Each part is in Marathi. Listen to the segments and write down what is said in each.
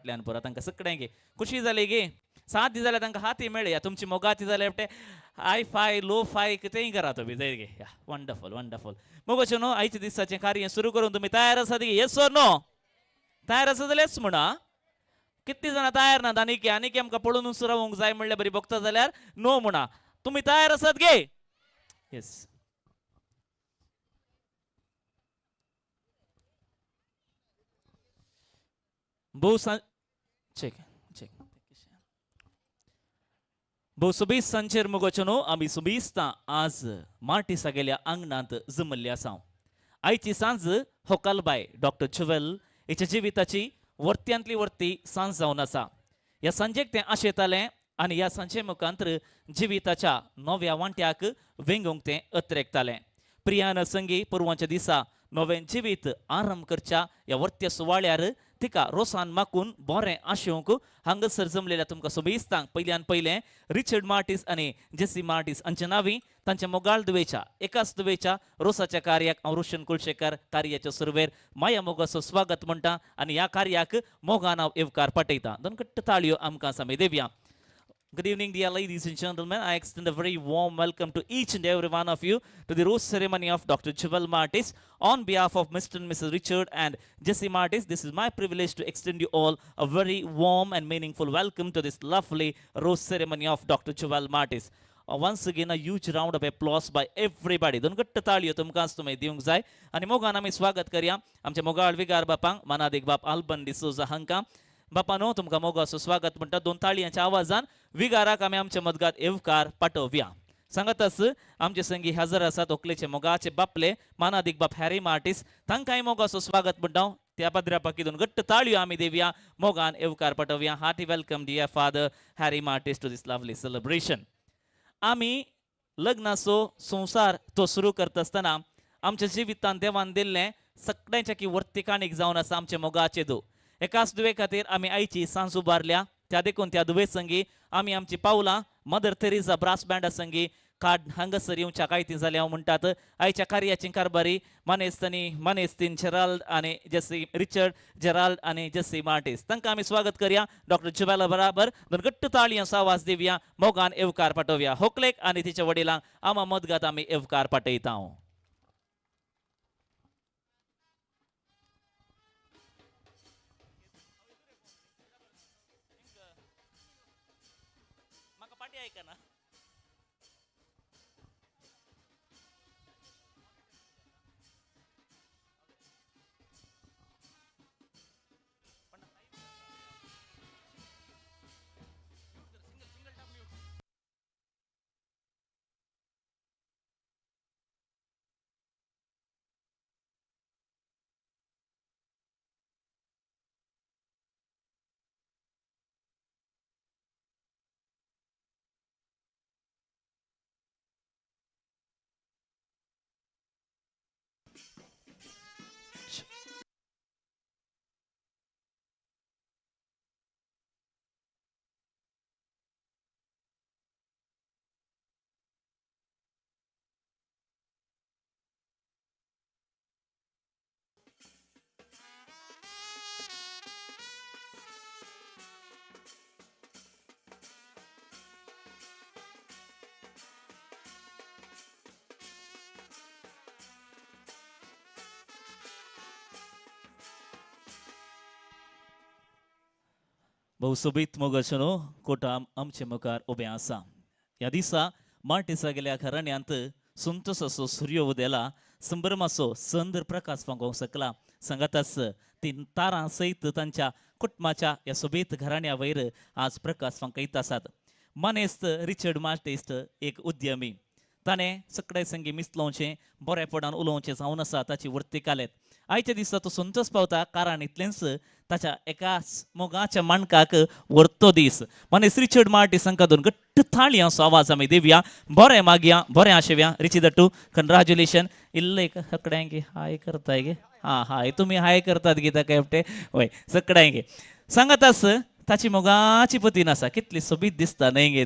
फाटल्यान पुरा तांकां सगळ्यांक खुशी जाली गे साथ दी जाल्यार तांकां हाती मेळया तुमची मोगाती जाल्यार ते हाय फाय लो फाय कितेंय करा तुम्ही जाय गे वंडरफुल वंडरफुल मग अशें न्हू आयच्या दिसाचें कार्य सुरू करून तुम्ही तयार आसात गे येस ऑर नो तयार आसा जाल्यार येस म्हणा कितली जाणां तयार नात आनी आमकां पळोवन रावूंक जाय म्हणल्यार बरी बघता जाल्यार नो म्हणा तुम्ही तयार आसात गे येस भोव चेक चेक भोव सुबीस सांजेर मुगोच्यो न्हू आमी सुबीसता आज मार्टिसा गेल्या आंगणांत जमल्ले आसा आयची सांज होकालबाय डॉक्टर जुवेल हिच्या जिविताची वर्त्यांतली वर्ती सांज जावन आसा ह्या सांजेक तें आशेतालें आनी ह्या सांजे मुखांतर जिविताच्या नव्या वांट्याक वेंगूंक तें अत्रेकतालें प्रियान संगी पुरवांच्या दिसा नवें जिवीत आरंभ करच्या ह्या वर्त्या सुवाळ्यार तिका रोसान मागून बरें आशेवंक हांगासर जमलेल्या तुमकां सोबीसतांक पयल्यान पयलें रिचर्ड मार्टिस आनी जेसी मार्टिस हांच्या नांवी तांच्या मोगाळ दुवेच्या एकाच दुवेच्या रोसाच्या कार्याक हांव रोशन कुलशेकर कार्याच्या सुरवेर माया मोगाचो स्वागत म्हणटा आनी ह्या कार्याक मोगान हांव येवकार पाठयता दोन कट्ट ताळयो आमकां सामे Devaaya. Good evening, dear ladies and gentlemen. I extend a very warm welcome to each and every one of you to the rose ceremony of Dr. Juvel Martis. On behalf of Mr. and Mrs. Richard and Jesse Martis, this is my privilege to extend you all a very warm and meaningful welcome to this lovely rose ceremony of Dr. Juvel Martis. Once again, a huge round of applause by everybody. दोन गट्ट ताळयो तुमकांच तुम्ही दिवंक जाय आनी मोगान आमी स्वागत करया आमचे मोगाळ विगार बापांक मानादिक बाप आल्बन डिसोजा हांकां बापानो तुमकां मोगाचो स्वागत म्हणटा दोन ताळयांच्या आवाजान विगाराक आमी आमच्या मदगात येवकार पाठोवया. सांगताच आमचे संगी हजर आसात ओकलेचे मोगाचे बापले मानादिक बाप हॅरी मार्टिस तांकांय मोगाचो स्वागत म्हणटा त्या पद्रापाकी दोन गट्ट ताळयो आमी देवया मोगान येवकार पाठोवया. Hearty welcome dear father Harry Martis to this lovely celebration. आमी लग्नाचो संसार तो सुरू करता आसतना आमच्या जिवितांत देवान दिल्लें सगळ्यांच्या की वर्तिकाणीक जावन आसा आमचे मोगाचे दो एकाच दुवे खातीर आमी आयची सांज उबारल्या त्या देखून त्या दुवे संगी आमी आमची पावलां मदर तेरेसा ब्रास बँडा संगी कार्ड हांगासर येवच्या कांयती जाली हांव म्हणटात आयच्या कार्याची कारभारी मनेस्तीन जेराल्ड आनी जेसी रिचर्ड जेराल्ड आनी जेसी मार्टिस तांकां आमी स्वागत करया. डॉक्टर जुवेला बराबर दोन गट्ट ताळयांचो आवाज दिवया मोगान येवकार पाठोवया. होकलेक आनी तिच्या वडिलांक आमा मदगात आमी येवकार पाठयता. बहु सोबीत मोगाचो न्हू कोटा आमचे मुखार उबें आसा. ह्या दिसा मार्टिसा गेल्या घराण्यांत सुंतस असो सूर्य उदेला संभ्रमाचो संदर प्रकाश फांगोवंक शकला. सांगाताच ती तारां सयत तांच्या कुटुंबाच्या ह्या सोबीत घराण्या वयर आज प्रकाश फांकयत आसात. मनेस्त रिचर्ड मार्टिस्ट एक उद्यमी ताणें सगळे संगी मिसलोवचें बरेपणान उलोवचें जावन आसा ताची वर्ती कालेत. आयच्या दिसा तो संतोष पावता कारण इतलेंच ताच्या एकाच मोगाच्या माणकाक वर्तो दीस मनेस रिचर्ड मार्टिस हांकां दोन गट्ट थाळयांचो आवाज आमी दिवया बरें मागया बरें आशेवया. रिची दट्टू कंग्रॅच्युलेशन इल्ले सगळ्यांक हाय करताय गे हाय तुम्ही हाय करतात गे ताका हेवटे वय सगळ्यांक सांगातास ताची मोगाची पतीन आसा कितली सोबीत दिसता न्हय गे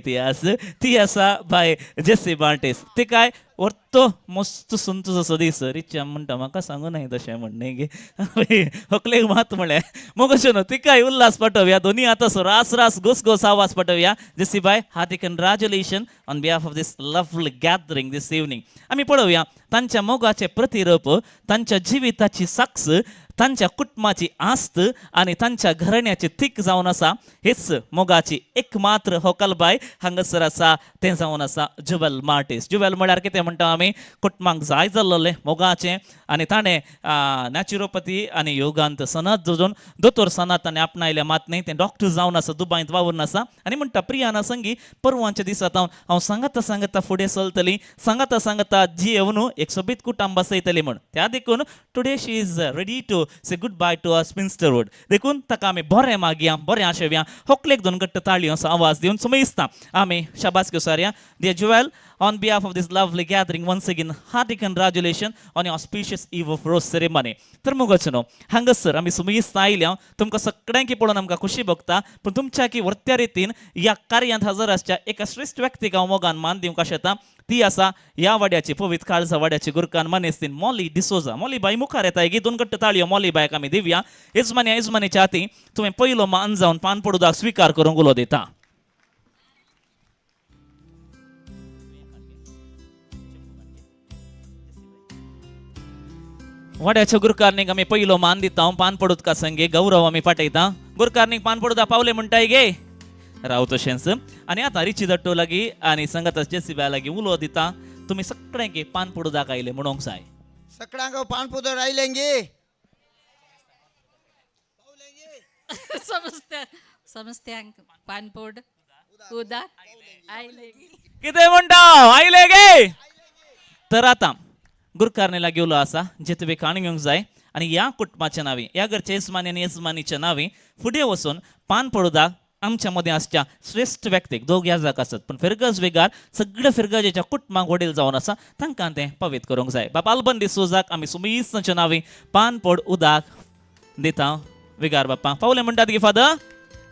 ती आसा बाय जेसी बार्टेस ते काय वरतो मस्त सुंत असो दीस रिच्या म्हणटा म्हाका सांगू न्हय तशें म्हण न्हय गे हकलेक मात म्हळ्या मोगोशे न्हू तिकाय उल्हास पाठवया दोनी आतां सो रास रास घोस आवाज पाठवया जेसी by hearty congratulation on behalf of this lovely gathering this evening आमी पळोवया तांच्या मोगाचे प्रतिरूप तांच्या जिविताची साक्ष तांच्या कुटुंबाची आस्त आणि तांच्या घराण्याचे थीक जावन आसा हेच मोगाची एकमात्र होकलबाय हांगासर आसा तें जावन आसा जुवेल मार्टिस जुवेल म्हळ्यार कितें म्हणटा आमी कुटुंबाक जाय जाल्लें मोगाचें आनी ताणें नॅचुरोपॅथी आनी योगांत सनत जोडून दोतोर सनत ताणें आपणायल्या मात न्ही तें डॉक्टर जावन आसा दुबायंत वावरून आसा आनी म्हणटा प्रियाना संगी परवांच्या दिसांत हांव सांगता सांगता फुडें चलतलीं सांगता जी न्हू एक सोबीत कुटुंब बसयतली म्हण त्या देखून today she is ready to say goodbye to a spinsterhood देखून ताका आमी बरें मागया बरें आशेवया होकलेक दोन घट्ट ताळयो असो आवाज दिवन सुमयिस्ता आमी शाबास घेवसारया Deere Juwel on behalf of this lovely gathering once again hearty congratulations on your auspicious eve of rose ceremony तर मुगोचनो हांगासर आमी सुमयिस्ता आयल्या तुमकां सगळ्यांकी पळोवन आमकां खुशी भोगता पूण तुमच्या की वर्त्या रितीन ह्या कार्यांत हजर आसच्या एका श्रेश्ठ व्यक्तीक हांव मोगान मान दिवंक आशेता ती आसा ह्या वाड्याची पवित्र काळजा वाड्याची गुरकान मनेस्तीन मॉली डिसोजा मॉली बाई मुखार येता एक दोन घट्ट ताळयो मॉली बायक आमी दिवया यजमानीच्या हाती तुवें पयलो मान जावन पान पडूदाक स्विकार करूंक उलो दिता वाड्याच्या गुरकारनीक आमी पयलो मान दिता पान पडूत का संगे गौरव आमी फाटयता गुरकारनीक पान पडूदा पावले म्हणटाय गे राव तशेंच आनी आतां रिची दट्टो लागीं आनी संगत जेसीबा लागीं उलो दिता तुमी सगळ्यांक पान पडूदाक आयले म्हणूंक जाय सगळ्यांक पान पडून आयलेंगे समस्त्यांक पानपोड उदा आयले कितें म्हणटा आयले गे तर आतां गुरकारने लागीं उलो आसा जे तुवें काण घेवंक जाय आनी ह्या कुटुंबाच्या नांवी ह्या घरच्या येजमानी आनी येजमानीच्या नांवी फुडें वचून पान पडूदाक आमच्या मदें आसच्या श्रेश्ठ व्यक्तीक दोग याजक आसत पण फिरगज वेगार सगळे फिरगजेच्या कुटुंबाक वडील जावन आसा तांकां तें पवित्र करूंक जाय बाबा आल्बन डिसोजाक आमी सुमयिस्तांच्या नांवी पान पड उदाक दिता वेगार बाप्पा पावले म्हणटात गे फादर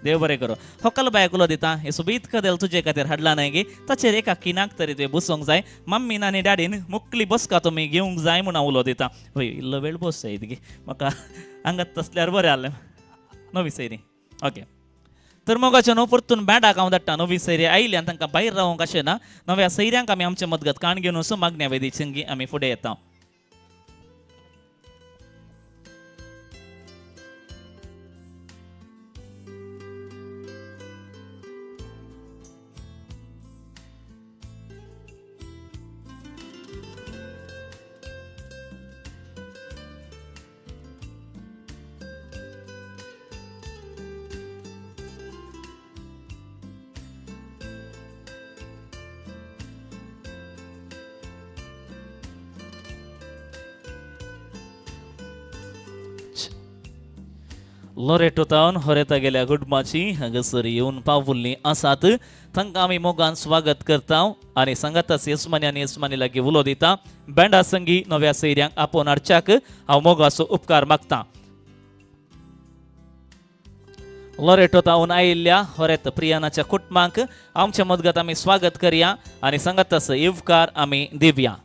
देव बरें करूं होकल बायक उलो दिता हे सोबीत कदेल तुजे खातीर हाडला न्हय गे ताचेर एका किनाक तरी तुवें बसोंक जाय मम्मीन आनी डॅडीन मुकली बसका तुमी घेवंक जाय म्हूण हांव उलो दिता हय इल्लो वेळ बस जाय गे म्हाका हांगात तसल्यार बरें जालें नवी सैरी ओके तर मोगाच्या न्हू परतून बँडाक हांव धाडटा नवी सैरी आयली आनी तांकां भायर रावंक अशें ना नव्या सैऱ्यांक आमी आमचे मदगत काण घेवन वचूं मागण्या वेदी संगी आमी फुडें येता लोरेटो टावन होरेता गेल्या कुटुंबाची हांगासर येवन पावुल्लीं आसात तांकां आमी मोगान स्वागत करता आनी सांगाताच येसमानी आनी येसमानी लागीं उलो दिता बँडा संगी नव्या सैऱ्यांक आपोवन हाडच्याक हांव मोगाचो उपकार मागता लोरेटो टावन आयिल्ल्या होरेत प्रियानाच्या कुटुंबाक आमच्या मदगत आमी स्वागत करया आनी सांगाताच येवकार आमी दिवया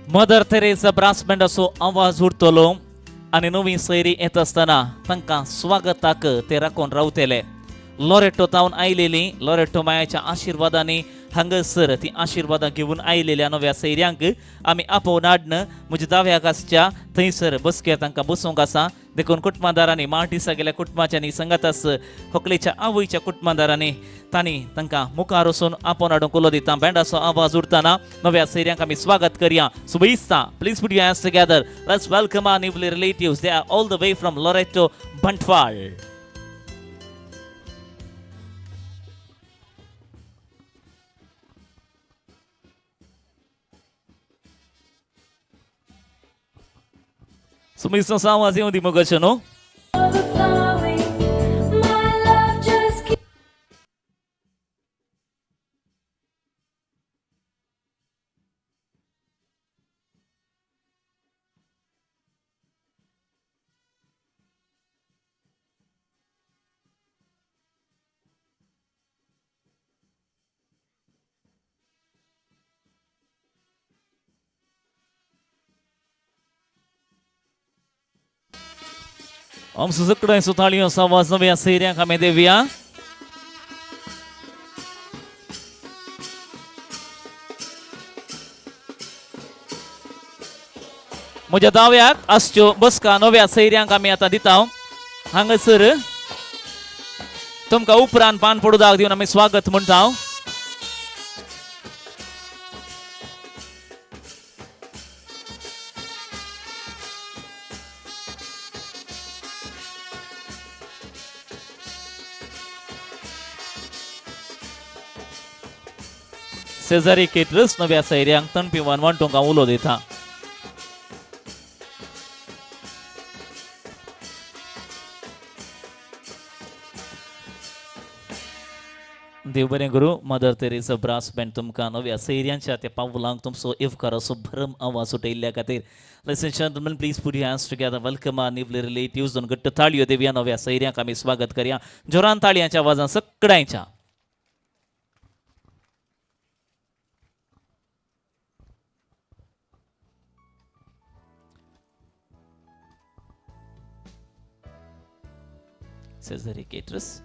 मदर थेरेसा ब्रास बँडाचो आवाज उरतलो आनी नवी सैरी येत आसतना तांकां स्वागताक ते राखून रावतले लोरेटो टावन आयलेलीं लोरेटो मायाच्या आशिर्वादांनी हांगसर ती आशिर्वादां घेऊन आयलेल्या नव्या सैर्यांक आमी आपोवन हाडन म्हज्या दाव्या कासच्या थंयसर बसकेर तांकां बसूंक आसा देखून कुटुंबदारांनी मार्टिसा गेल्या कुटुंबाच्यांनी संगातास होकलेच्या आवयच्या कुटुंबदारांनी तांणी तांकां मुखार वचून आपोवन हाडूंक उलो दिता बँडाचो आवाज उरताना नव्या सैर्यांक आमी स्वागत करया सुबेस्ता please put your hands together let's welcome our newly relatives they are all the way from Loreto Bantwal सुबेस्ता आवाज येऊ दी मगच न्हू overflowing. My love just keeps हम सुजकड़े सुतालियों सा आवाज नव्या सैर्यांक आमी देवया म्हज्या दाव्याक आसच्यो बसका नव्या सैर्यांक आमी आतां दिता हांगासर तुमकां उपरांत पान पडूदाक दिवन आमी स्वागत म्हणटा सेजारी केटरस नव्या सैर्यांक तणपी वणवणटोंका उलो दिता देव बरें करूं मदर तेरेसा ब्रास बँड तुमकां नव्या सैर्यांच्या त्या पावलांक तुमचो इवकार असो भरम आवाज उठयल्ल्या खातीर Ladies and gentlemen, please put your hands together. Welcome our newly relatives. दोन गट्ट ताळयो देवया नव्या सैर्यांक आमी स्वागत करया जोरान ताळयांच्या आवाजान सगळ्यांच्या Cesare Caterus.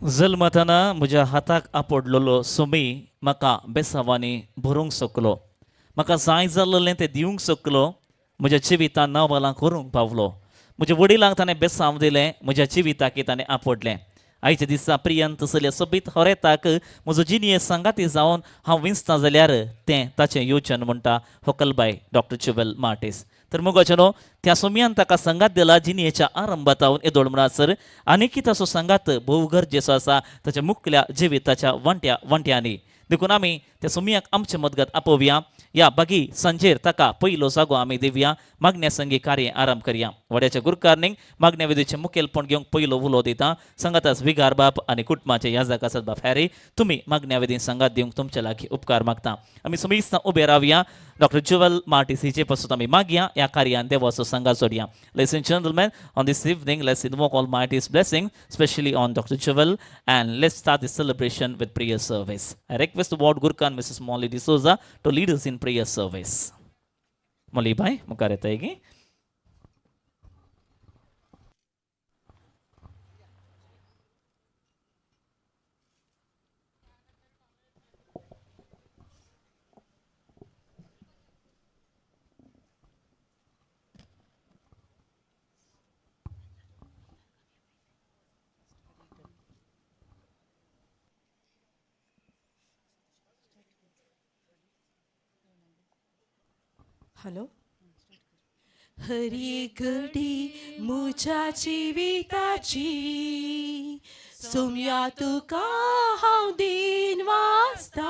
जल्मताना म्हज्या हाताक आपडलेलो सुमी म्हाका बेसावांनी भरूंक शकलो म्हाका जाय जाल्लें तें दिवंक शकलो म्हज्या जिवितान नांवालां करूंक पावलो म्हज्या वडिलांक ताणें बेसांव दिलें म्हज्या जिविताक ताणें आपडलें आयच्या दिसा प्रियंत तसल्या सोबीत होरेताक म्हजो जिनिये सांगाती जावन हांव विंचतां जाल्यार तें ताचें येवचन म्हणटा होकलबाय डॉक्टर चुवेल मार्टिस तर मुगोचनो त्या सोमयान ताका संगात दिला जिनियेच्या आरंभातावन येदोळ म्हणसर आनीक ताचो संगात भोव गरजेचो आसा ताच्या मुखल्या जिविताच्या वंट्यांनी देखून आमी त्या सोमयाक आमचे मदगत आपोवया या बागी सांजेर ताका पयलो जागो आमी दिवया मागण्या संगी कार्य आरंभ करया वड्याच्या गुरकारणीक मागण्या विधीचें मुखेलपण घेवंक पयलो उलो दिता संगातास विगार बाप आनी कुटुंबाचे याजक आसात बाप हॅरी तुमी मागण्या विधीन संगात दिवंक तुमच्या लागीं उपकार मागता आमी समीस्तां उबे रावया डॉक्टर जुवेल मार्टिस हिचे पासून आमी मागया या कार्यान देवाचो संगात जोडया Ladies and gentlemen, on this evening, let's invoke Almighty's blessing, especially on Dr. Juvel, and let's start the celebration with prayer service. I request the ward Gurkhan Mrs. Molly D'Souza to lead us in prayer service. Molly bhai, mukare tayegi. Hello Hari घडी मुच्या जिविताची सोम्या तुका हांव दिन वाचता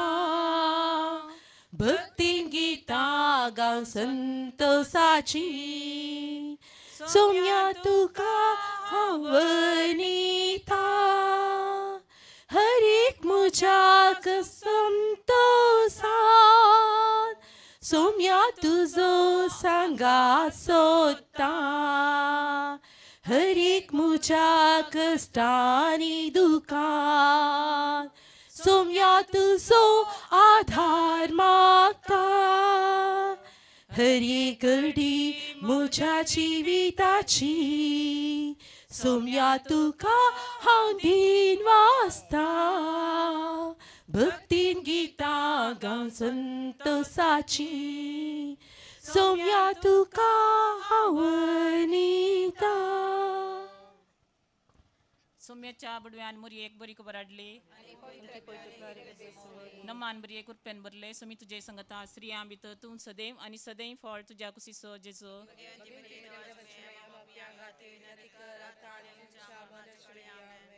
भक्तीन गीतां गावन संतोसाची सोम्या तुका हांव वनिता हर एक मुझ्याक संतोषान सोम्या तुझो सांगा सोता हर एक मुझ्या कष्टानी दुकान सोम्या तुझो आधार मागता हर एक घडी मुझ्या जिविताची सोम्या तुका हांव दिन वाचता भक्तीन गीतां गावन संतोषाची सोम्या तुका हांव वनिता सोम्याच्या बुडव्यान मुरी एक बरी खबर हाडली नमान बरी एक उरप्यान भरले सोमी तुजे संगता स्त्रियां भितर तूं सदैव आनी सदैव फळ तुज्या कुशीचो जेजो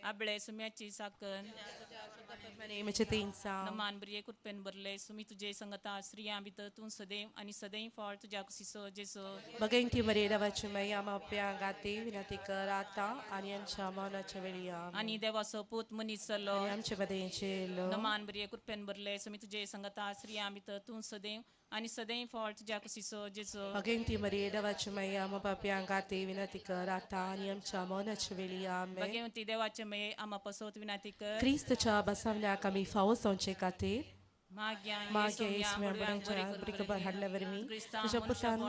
आबळे सोम्याची साकन नमान बरी एक उरप्यान भरले सोमी तुजे संगता स्त्रियां भितर तूं सदैव आनी सदैव फळ तुज्या कुशीचो Jeju Maging Maria dawaci maya mapiangati vinati karata aniancha manacha veliyam. आणि देवाचो पूत मनीस जालो Aniamcha badinchelo. नमान बरी एक उरप्यान भरले सोमी तुजे संगता स्त्रियां भितर तूं सदैव आनी सदैव फळ तुज्या कुशीचो Jeju Maging Maria dawaci maya mapiangati vinati karata aniamcha manacha veliyam. Bhagwanti देवाचे मये आम्हा पसवत विनंती कर Cristo cha basavna kami fausam chekati. माग्या Magia isme abrancha brikabar hadlavermi. Tuja putan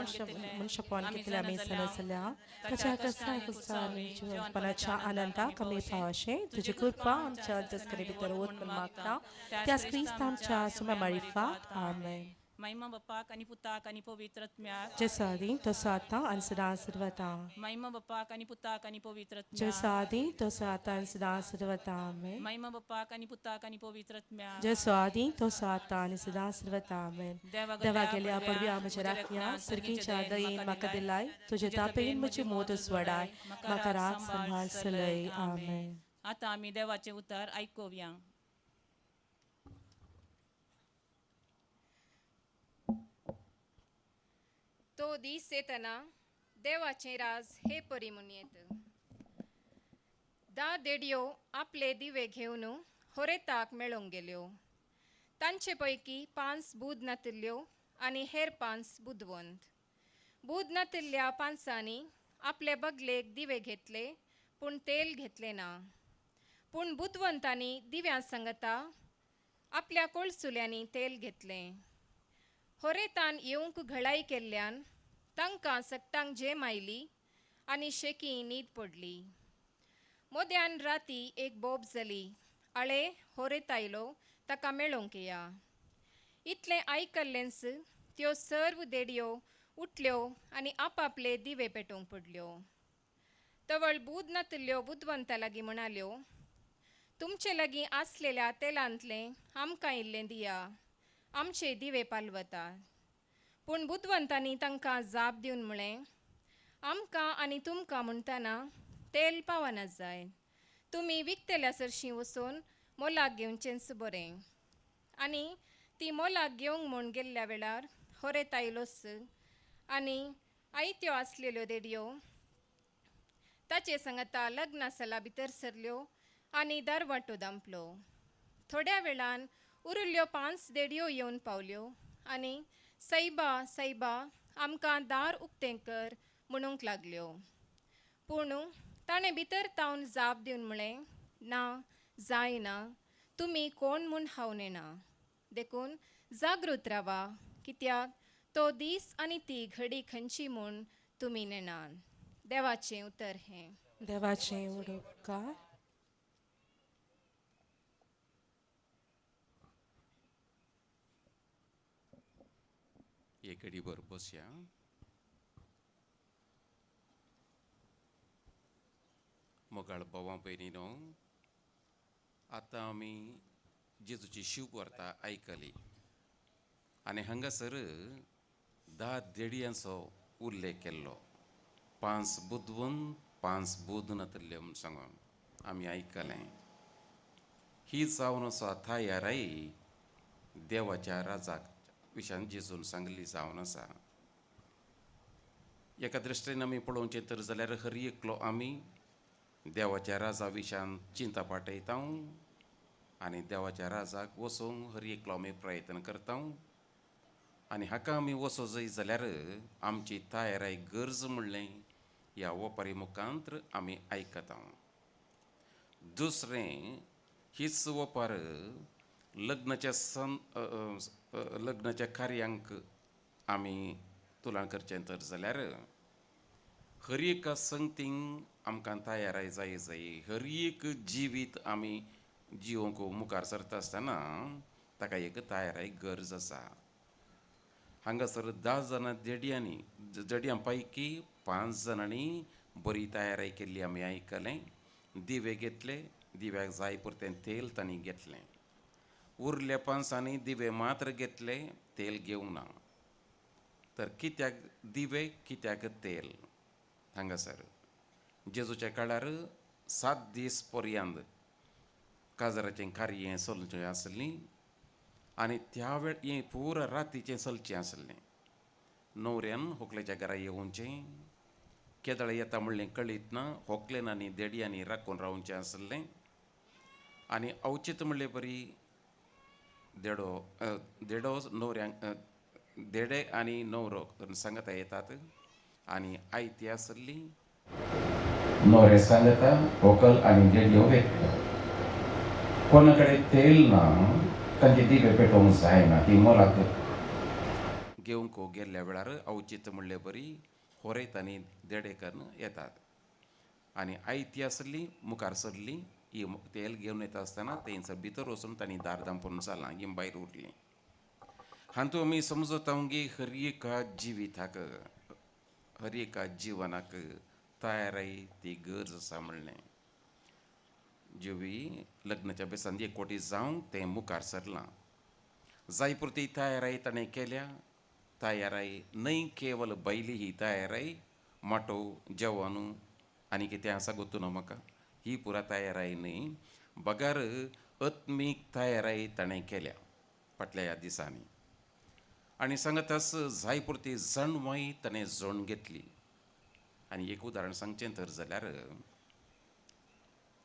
munshapan kitla mi salasala. Kacha kasa kusani juan panacha ananta kami pawashe. Tuja kurpa amcha antaskari bitarot magta. Tias Cristo amcha suma marifat. Amen. महिमा बापाक आणि पुताक आणि पवित्रत्म्याक Jesadi tosata ansadan sirvata. महिमा बापाक आणि पुताक आणि पवित्रत्म्याक Jesadi tosata ansadan sirvata. Amen. महिमा बापाक आणि पुताक आणि पवित्रत्म्याक Jesadi tosata ansadan sirvata. Amen. Deva gelia padvi amacharakya sirki chadayin makadilai tuje tapein muchi modus wadai makarat sanbhal salai. Amen. आता आम्ही देवाचे उतर ऐकूया तो दीस येतना देवाचे राज हे परी म्हूण येत दा देडयो आपले दिवे घेवन होरेताक मेळोंक गेल्यो तांचे पैकी 5 बूद नातिल्ल्यो आनी हेर 5 बुदवंत बूद नातिल्ल्या 5 आपले बगलेक दिवे घेतले पूण तेल घेतले ना पूण बुदवंतांनी दिव्यां सांगता आपल्या कोळसुल्यांनी तेल घेतले होरेतान येवंक घळाई केल्ल्यान तांकां सक्तांक जेम आयली आनी शेकी न्हीद पडली मोद्यान राती एक बोब जाली आळे होरेत आयलो ताका मेळोंक या इतलें आयकल्लेंच त्यो सर्व देडयो उठल्यो आनी आपआपले दिवे पेटोवंक पडल्यो तवळ बूद नातिल्ल्यो बुदवंता लागीं म्हणाल्यो तुमचे लागीं आसलेल्या तेलांतलें आमकां इल्लें दिया आमचे दिवे पालवतात पूण बुदवंतांनी तांकां जाप दिवन म्हळें आमकां आनी तुमकां म्हणटना तेल पावना जाय तुमी विकतेल्या सरशीं वचून मोलाक घेवचेंच बरें आनी ती मोलाक घेवंक म्हूण गेल्ल्या वेळार होरेत आयलोच आनी आयत्यो आसलेल्यो देडयो ताचे सांगता लग्ना सला भितर सरल्यो आनी दारवाटो दांपलो थोड्या वेळान उरिल्ल्यो 5 देडयो येवन पावल्यो आनी सैबा सैबा आमकां दार उक्तें कर म्हणूंक लागल्यो पूण ताणें भितर तावन जाप दिवन म्हळें ना जायना तुमी कोण म्हूण हावनेना देखून जागृत रावा कित्याक तो दीस आनी ती घडी खंयची म्हूण तुमी नेनात देवाचें उतर हें देवाचें उडोवकार एक घडीभर बसया मोगाळ बोवां पयलीं न्हू आतां आमी जेजूची शिव वार्ता आयकली आनी हांगासर 10 देडयांचो उल्लेख केल्लो 5 बुदवंत 5 बूद नातिल्ल्यो म्हूण सांगून आमी आयकलें ही जावन आसा थायाराय देवाच्या राजाक विशयान जेजून सांगली जावन आसा एका दृश्टीन आमी पळोवचें तर जाल्यार हर एकलो आमी देवाच्या राजा विशयान चिंता पाटयता आनी देवाच्या राजाक वचोंक हर एकलो आमी प्रयत्न करता आनी हाका आमी वचो जंय जाल्यार आमची तयाराय गरज म्हणलें ह्या ओपारी मुखांत्र आमी आयकता. दुसरें हीच ओपार लग्नाच्या लग्नाच्या कार्यांक आमी तुलना करचें तर जाल्यार हर एका संगतींक आमकां तयाराय जाय हर एक जिवीत आमी जिवोवंक मुखार सरता आसतना ताका एक तयाराय गरज आसा. हांगासर 10 जाणां देडयां पैकी 5 जाणांनी बरी तयाराय केल्ली आमी आयकलें. दिवे घेतले, दिव्याक जाय पुरतें तेल तांणी घेतलें. उरल्या 5 दिवे मात्र घेतले, तेल घेवंक ना. तर कित्याक दिवे कित्याक तेल? हांगासर जेजूच्या काळार 7 दीस पर्यंत काजराचें कार्य चलचें आसलीं आनी त्या वेळ हें पुरा रातीचें चलचें आसलें. न्हवऱ्यान व्हंकलेच्या घरा येवचें, केदळ येता म्हणलें कळीत ना, व्हंकलेन आनी देडयांनी राखून रावचें आसलें. आनी अवचित म्हणले बरी देडो न्हवऱ्यांक देडे आनी न्हवरो सांगता येतात आनी आयती आसली. न्हवरे सांगता व्हंकल आनी देडयो वेखता. कोणा कडेन तेल ना, तांचे दिवे पेटोवंक जायना, ती मोलाक घेवंक गेल्ल्या वेळार अवचित म्हणले बरी होरेत आनी देडेकन येतात. आनी आयती आसली मुखार सरली. ही तेल घेवन येता आसतना थंयसर भितर वचून तांणी दार धांपून जालां, ही भायर उरलीं. हातूंत आमी समजता की हर एका जिविताक हर एका जिवनाक तयाराय ती गरज आसा म्हणलें. जिवी लग्नाच्या बेसान एकवटी जावंक तें मुखार सरलां. जाय पुरती तयाराय ताणें केल्या. तयाराय न्हय केवल बैली ही तयाराय, माटो जेवण आनी कितें आसा गोतू न्हू म्हाका, ही पुरा तयाराय न्हय, बगार आत्मीक तयाराय ताणें केल्या फाटल्या ह्या दिसांनी. आनी सांगतास जाय पुरती जणवाय ताणें जोडून घेतली. आनी एक उदाहरण सांगचें तर जाल्यार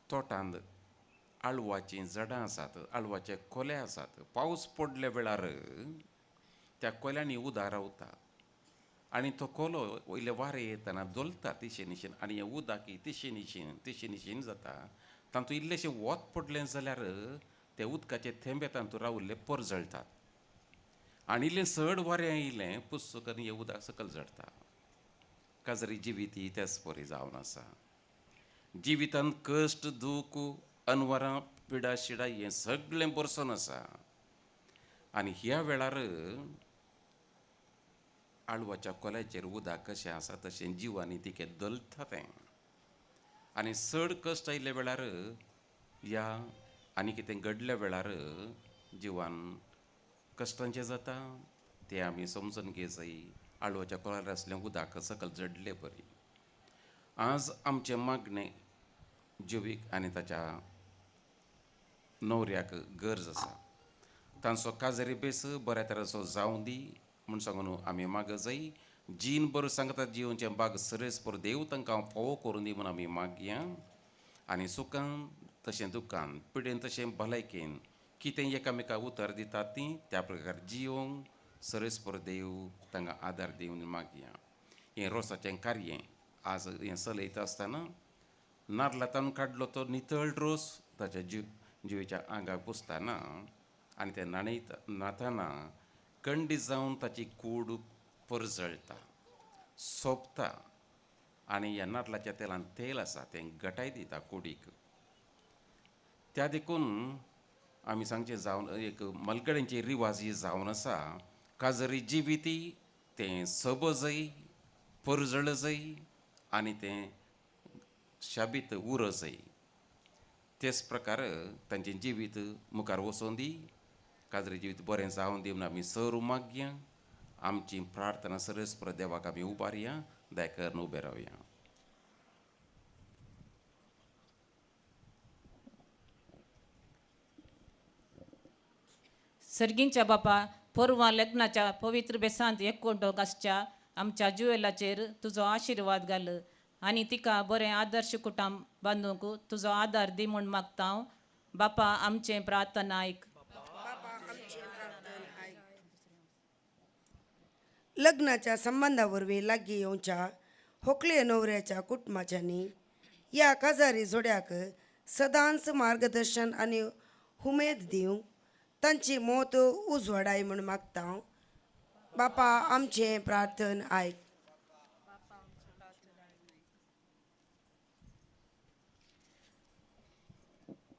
तोटांत आळवाचीं झाडां आसात, आळवाचे कोले आसात. पावस पडल्या वेळार त्या कोल्यांनी उदक रावता आनी तो कोलो वयले वारें येतना दोलता तिशेनिशेन आनी हें उदक तिशेनिशेन जाता. तातूंत इल्लेशें वत पडलें जाल्यार ते उदकाचे थेंबे तातूंत रावल्ले परजळटात. आनी इल्लें चड वारें आयिल्लें पुस्स करून हें उदक सकयल झडटा. काजरी जिवीत ही तेच परी जावन आसा. जिवितांत कश्ट दूख अनवरां पिडा शिडा हें सगळें बरसून आसा. आनी ह्या वेळार आळवाच्या कोल्याचेर उदक कशें आसा तशें जिवांनी तिकें दलता तें. आनी चड कश्ट आयिल्ल्या वेळार ह्या आनी कितें घडल्या वेळार जिवान कश्टांचें जाता तें आमी समजून घे जाय. आळवाच्या कोल्यार आसलें उदक सकयल झडलें बरी. आज आमचें मागणें जिवीक आनी ताच्या न्हवऱ्याक गरज आसा. तांचो काजरी बेस बऱ्या तरेचो जावं दी म्हूण सांगून आमी माग जाय. जीन बरो सांगता जिवोवचें बाग सरेस्पर देव तांकां फोव करून दी म्हूण आमी मागया. आनी सुखान तशें दुखान, पिडेन तशें भलायकेन कितें एकामेकाक उतर दितात तीं त्या प्रकार जिवोवंक सरेस्पर देव तांकां आदार दी म्हूण मागया. हें रोसाचें कार्य आज हें चलयता आसतना नाल्ला तांदूळ काडलो तो नितळ रोस ताच्या जिवीच्या आंगाक पुसतना आनी तें न्हाताना कंडी जावन ताची कूड परजळटा, सोंपता आनी ह्या नाल्लाच्या तेलान तेल आसा तें घटाय दिता कुडीक. त्या देखून आमी सांगचें जावन एक मलगड्यांची रिवाज ही जावन आसा. काजरी जिवीती तें सब जाय, परजळ जाय आनी तें शाबीत उर जाय. तेच प्रकार तांचें जिवीत मुखार वचों दी. काजरी जिवीत बरें जावन दी म्हूण आमी सर मागया. आमची प्रार्थना सरेस्पर देवाक आमी उबारया. दायकन उबे रावया. सर्गींच्या बापा, पोरवां लग्नाच्या पवित्र बेसांत एकवटोक आसच्या आमच्या जुवेलाचेर तुजो आशिर्वाद घाल आनी तिका बरें आदर्श कुटुंब बांदूंक तुजो आदार दी म्हूण मागता. बापा आमचे प्रार्थना आयक. लग्नाच्या संबंधावरवी लागी येवच्या होकले नवऱ्याच्या कुटुंबाच्यांनी या काजारी जोड्याक सदांच मार्गदर्शन आणि उमेद दिवंक तांची मोत उजवाडाय म्हूण मागता. बापा आमचे प्रार्थन आयक.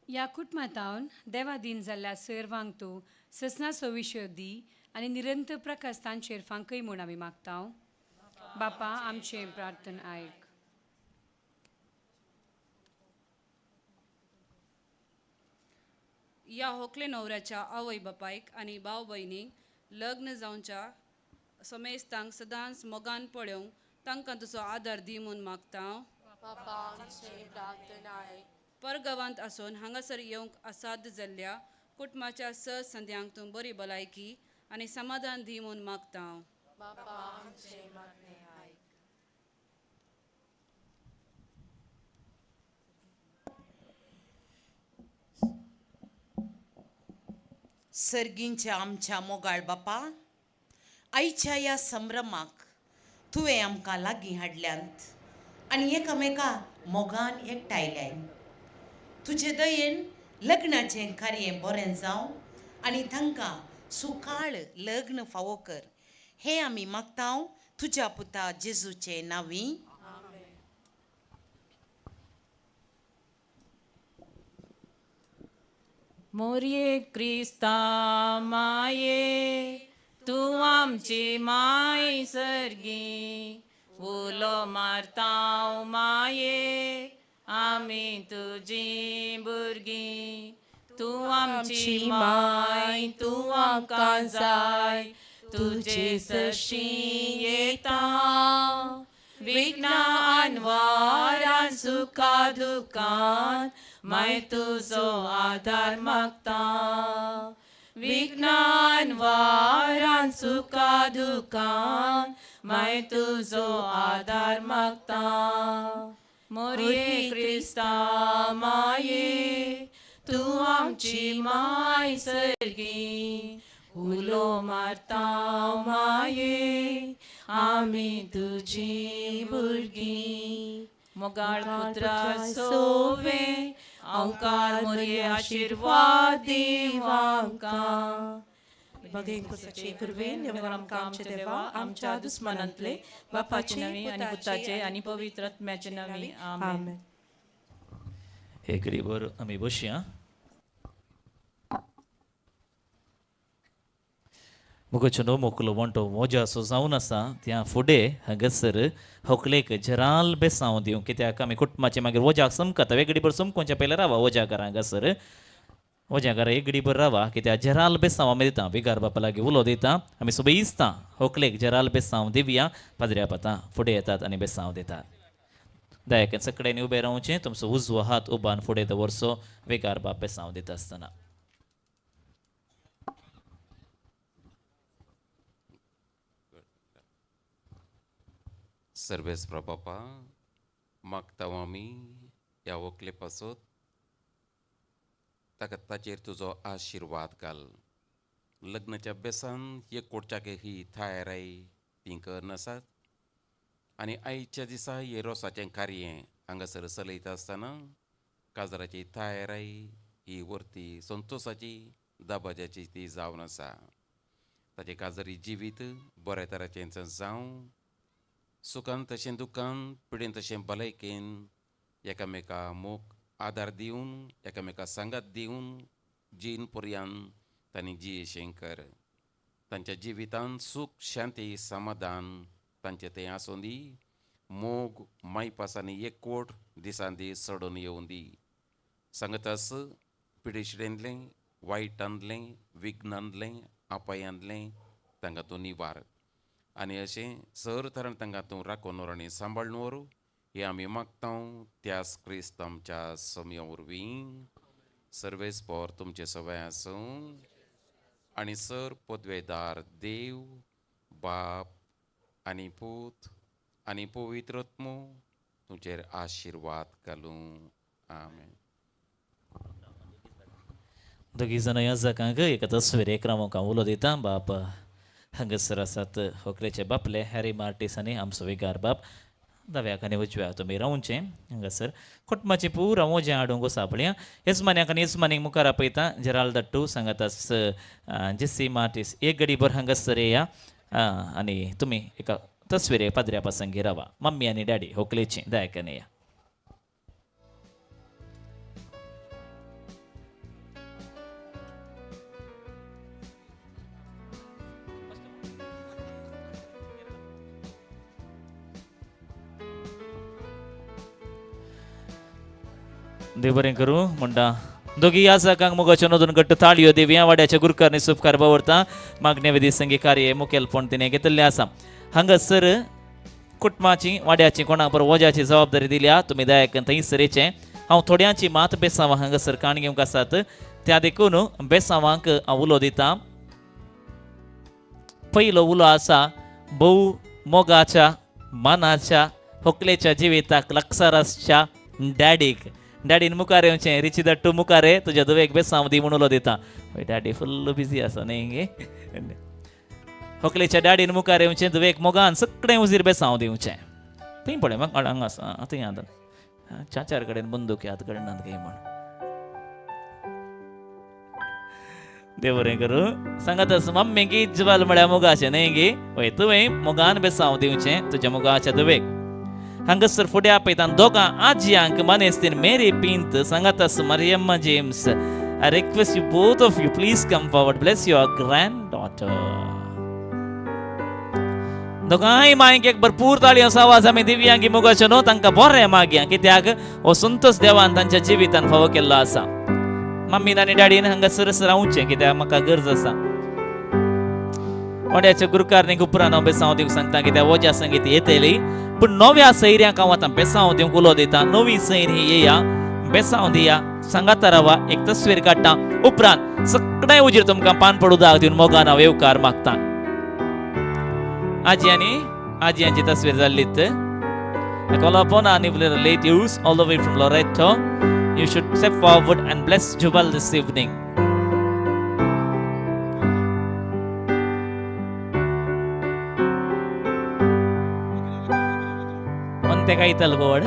या कुटुंबांतावन देवा दिन जाल्ल्या सर्वांक तूं ससनाचो विशय दी आनी निरंतर प्रकाश तांचेर फांकय म्हूण आमी मागता. बापा आमचे प्रार्थन आयक. या होकले नवऱ्याच्या आवय बापायक आनी भाव भयणीक लग्न जावच्या समेस्तांक सदांच मोगान पळोवंक तांकां तुजो आदार दी म्हूण मागता. परगांवांत आसून हांगासर येवंक असाध्य जाल्ल्या कुटुंबाच्या संद्यांक तूं बरी भलायकी आनी समाधान दी म्हूण मागता. सर्गींच्या आमच्या मोगाळ बापा, आयच्या ह्या संभ्रमाक तुवें आमकां लागीं हाडल्यांत आनी एकामेका मोगान एकठायल्यान. तुजे दयेन लग्नाचें कार्य बरें जावं आनी तांकां सुकाळ लग्न फावो कर हें आमी मागता तुज्या पुता जेजूचे नांवी. मोरये क्रिस्ता माये तूं आमची माय सर्गी, उलो मारतांव माये आमी तुजी भुरगीं. तूं आमची माय तूं आमकां जाय, तुजे सशी येता विघ्नां आनवारां सुखा दुखान माय तुजो आदार मागता. विघ्नां आनवारां सुखा दुखान माय तुजो आदार मागता. मोरये क्रिस्ता माये तूं आमची माय सर्गी, उलो मारतांव माये आमी तुजी भुरगीं. मोगाळ पुत्रा सोवे आमकां मोरये आशिर्वाद दीव आमकां. बगेन कुसाचे गुरवेन देवान आमकां आमचे देवा आमच्या दुस्मनांतले बापाचे नवी आनी पुताचे आनी पवित्र आत्म्याचे नवी. आमेन. आमेन. हे गरीबर आमी बसया. मुगोचनो मोकलो वंटो मोजा असो जावन आसा त्या फुडें हांगासर होकलेक जराल बेसांव दिवं, कित्याक आमी कुटुंबाचे मागीर वजाक समकता. वेगळीबर समकोवच्या पयलीं रावा वजागार हांगासर. वजागार एक घडीभर रावा, कित्याक जराल बेसांव आमी दिता. बिगार बापा लागीं उलो दिता. आमी सगळीं इस्तां होकलेक जराल बेसांव दिवया. पाद्र्या पातां फुडें येतात आनी बेसांव दितात. दयाकेन सकडेन उबे रावचें. तुमचो उजवो हात उबान फुडें दवरचो. विगार बाप बेसांव दिता आसतना. सर्वेस्प्र बापा, मागता आमी ह्या व्हंकले पासत ताका ताचेर तुजो आशिर्वाद घाल. लग्नाच्या बेसान एक कोडच्याक ही थायराय ती कर नासात आनी आयच्या दिसा हे रोसाचें कार्य हांगासर चलयता आसतना काजराची थायराय ही वर्ती संतोशाची दाबाज्याची ती जावन आसा. ताचें काजरी जिवीत बऱ्या तरेचें जावं, सुखान तशें दुखान, पिडेन तशें भलायकेन एकामेका मोग आदार दिवन एकामेका सांगात दिवन जीन पर्यंत तांणी जियेशें कर. तांच्या जिवितान सूख शांती समाधान तांचें तें आसूं दी. मोग मायपासांनी एकवट दिसान दीस चडून येवं दी. सांगतास पिडेशिडेंतलें वायटांतलें विघ्नांतलें आपायांतलें तांकां तूं निवार आनी अशें सर तरेन तांकां तूं राखून व्हर आनी सांबाळून व्हर. हे आमी मागता त्याच क्रिस्त आमच्या समया वरवीं. सर्वेस्पर तुमचे सवय आसूं आनी सर पदवेदार देव बाप आनी पूत आनी पवित्र आत्मो तुजेर आशिर्वाद घालूं. आमेन. दोघी जण यजकांक एका तस्वीर क्रमांका उलो दिता बाप हांगसर आसात होकलेचे बापले हॅरी मार्टिस आनी आमचो विगार बाप दाव्याक आनी उजव्या तुमी रावचें हांगासर कुटुंबाची पुरा मोजें हाडूंक सापळ्या येजमान्याक आनी येजमानीक मुखार आपयता जेराल्ड दट्टू सांगातास जेसी मार्टिस एक घडीभर हांगासर येया आनी तुमी एका तस्वीरे पाद्र्या प्रसंगी रावा मम्मी आनी डॅडी होकलेची दयाकान येया देव बरें करूं म्हणटा दोगी याजकांक मोगाच्यो नोंदून घट्ट ताळयो देवया वाड्याच्या गुरकारनी सुपकार बावरता मागण्या विधी संगी कार्य मुखेलपण तिणें घेतलें आसा हांगासर कुटुंबाची वाड्याची कोणाक बरो वजाची जबाबदारी दिल्या तुमी दयाकन थंयसरेचे हांव थोड्यांची मात बेसांवां हांगासर काण घेवंक आसात त्या देखून बेसांवांक हांव उलो दिता पयलो उलो आसा भोव मोगाच्या मानाच्या होकलेच्या जिविताक लागसाराच्या डॅडीक डॅडीन मुखार येवचें रिची दट्टू मुखारे तुज्या धुवेक बेसांव दी म्हणून उलो दिता डॅडी फुल्ल बिजी आसा न्ही होकलेच्या डॅडीन मुखार येवचें धुवेक मोगान सगळें उजीर बेसांव दिवचें थंय पळय म्हाका हांगा आसा थंय आतां चाचार कडेन बंदूक हात कडनात घे म्हण देव बरें करूं सांगात मम्मीक इज्जवाल म्हळ्यार मोगाचें न्ही गे पळय तुवें मोगान बेसांव दिवचें तुज्या मोगाच्या धुवेक हांगासर फुडें आपयता दोगां आजयांक मनेस्तीन मेरी पिंत सांगातास Mariyamma James I request you both of you please come forward bless your granddaughter दोगांय मांयक एक भरपूर ताळयो आवाज आमी दिव्यांगी मोगाच्यो न्हू तांकां बरें मागया कित्याक हो संतोश देवान तांच्या जिवितान फावो केल्लो आसा मम्मीन आनी डॅडीन हांगासर रावचें कित्याक म्हाका गरज आसा वाड्याच्या गुरकारनीक उपरांत हांव बेसांव दिवंक सांगता कित्याक वजा संगीत येतली पूण नव्या सैऱ्यांक हांव आतां बेसांव दिवंक उलो दिता नवी सैर ही येया बेसांव दिया सांगाता रावा एक तस्वीर काडटा उपरांत सगळें उजीर तुमकां पान पडू दाग दिवन मोगान हांव येवकार मागता आजी आनी आजयांची तस्वीर जाल्लीत I call upon our neighbor relatives all the way from Loreto. You should step forward and bless Jubal this evening. म्हणते काय तलबोड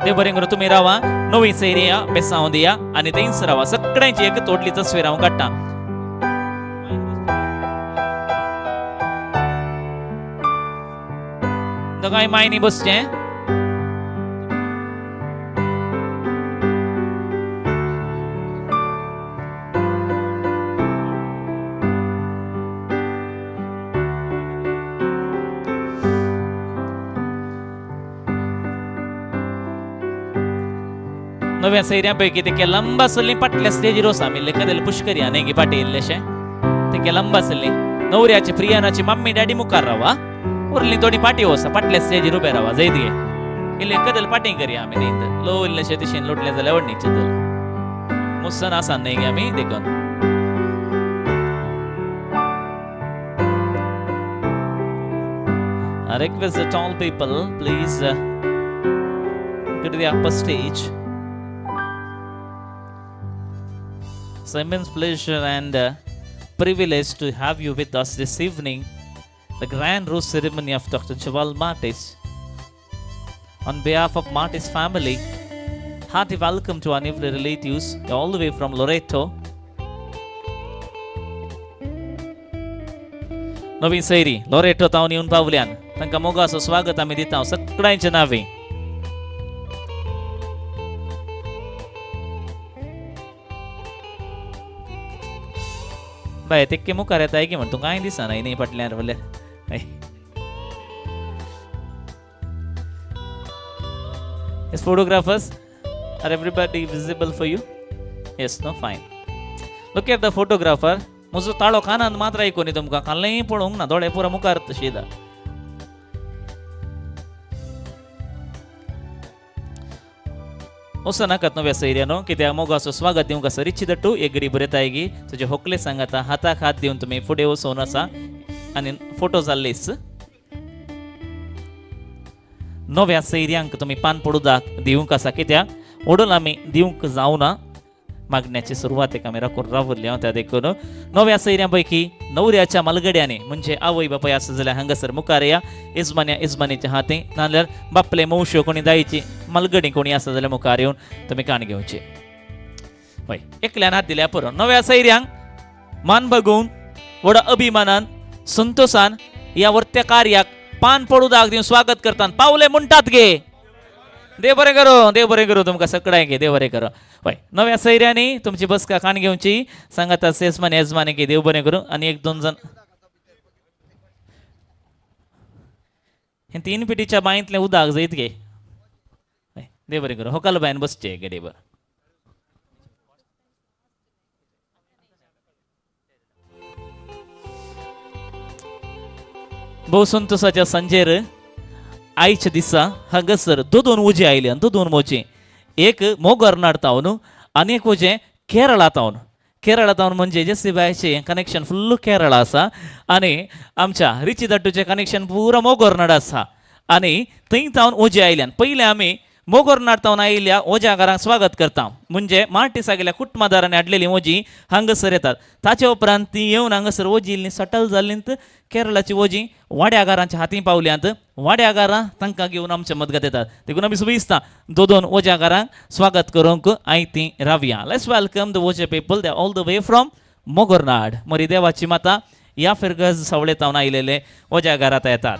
ते बरें करून तुमी रावा नवी सैरिया बेसांव दिया आनी थंयच रावा सगळ्यांची एक तोडली तस्वीर हांव काडटा दोगांय मायनी बसचें नव्या सैऱ्यांपैकी ते लंबा सल्ली पाटल्या स्टेजीर सामिल्ले कदेल पुष्करी न्ही पाटी इल्लेशे ते लंबा सल्ली नवऱ्याची प्रियानाची मम्मी डॅडी मुखार रावा उरली थोडी पाटी वसा पाटल्या स्टेजीर उबे रावा जैत गे इल्ले कदेल पाटी करया आमी तें लो इल्लेशे दिशेन लोटले जाल्यार वडणीचे दल मुसन आसा न्ही गे आमी देखून I request the tall people, please go to the upper stage. It's an immense pleasure and privilege to have you with us this evening. The grand rose ceremony of Dr. Jubal Martis. On behalf of Martis family, hearty welcome to our neighbor relatives all the way from Loreto. नवीन सैरी लोरेटो तावन येवन पावल्यान तांकां मोगाचो स्वागत आमी दिता सगळ्यांच्या नावे बाय तेक्के मुखार येताय की म्हण तूं कांय दिसना न्ही फाटल्यान बोल्यार Yes, photographers, are everybody visible for you? Yes, no, fine. Look at the photographer. म्हजो ताळो कानान मात्र आयकोनी तुमकां काल्लेंय पळोवंक ना दोळे पुरा मुखार तशीदा असो नाकात नव्या सैर्यानो कित्याक मोगाचो स्वागत दिवंक आसा रिची दट्टू एक घडी बरयताय गी तुजे होकले सांगाता हाताक हात दिवन तुमी फुडें वचोन आसा आनी फोटो जाल्लेच नव्या सैर्यांक तुमी पान पडू दिवंक आसा कित्याक ओढून आम्ही दिवंक जाऊ ना मागण्याची सुरुवात एका आम्ही राखून राबवली त्या देखून नव्या सैऱ्यांपैकी नवऱ्याच्या मलगड्याने म्हणजे आवय बापय असं झाल्या हंगसर मुकारे या इजमानीच्या हाती नाल्यार बापले मौशो कोणी दाईची मलगडी कोणी असं झाल्या मुखार येऊन तुम्ही कान घेऊचे होय एकल्यान हात दिल्या पुरो नव्या सैऱ्यांक मान बघून वडा अभिमानान संतोषान या वर्त्या कार्याक पान पडू दाग दिवन स्वागत करतात पावले म्हणतात गे देव बरे करो तुमका सगळ्या घे देव बरे करो होय नव्या सैऱ्याने तुमची बसका कान घेऊची सांगता सेसमाने यजमाने की देव बरे करू आणि एक दोन जण हे 3 पिटीच्या बाईंतले उदाक जाईत गे देव बरे करू होकाल बायन बसचे गडीवर बहु संतोषाच्या संजेर आईच्या दिसा हांगसर दोन उजे आयले दोन मोजे एक मोगर नाडतावन आणि एक उजे केरळातावन म्हणजे जेसीबायचे कनेक्शन फुल्ल केरळा आसा आणि आमच्या रिची दट्टूचे कनेक्शन पुरा मोगर नाड आसा आणि थंय तावन उजे आयल्यान पहिले आमी मोगर नाडतावन आयिल्ल्या ओज्यागारांक स्वागत करता म्हणजे माटी सागेल्या कुटुंबादारांनी हाडलेली ओजी हांगसर येतात ताचे उपरांत ती येवन हांगसर ओजी इल्ली सटल जाल्लींत केरळाची ओजी वाड्यागारांच्या हाती पावल्यांत वाड्यागारां तांकां घेवन आमच्या मदगत येतात देखून आमी सुबेजता दोन ओज्यागारांक स्वागत करूंक आयती रावया लेट्स वेलकम द ओजे people they all the way from Mogarnad मरी देवाची माता या फिरगज सवळेतावन आयिल्ले ओज्यागारांत येतात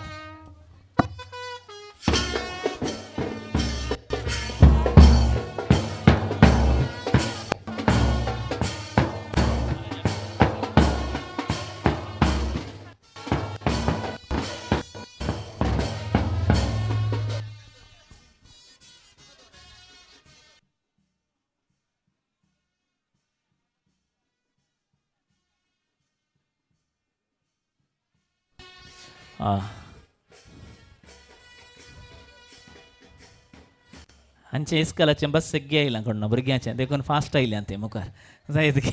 हांचे इस्कलाचे बस सगळी आयलां कडनं भुरग्यांचे देखून फास्ट आयल्यां ते मुखार जायत की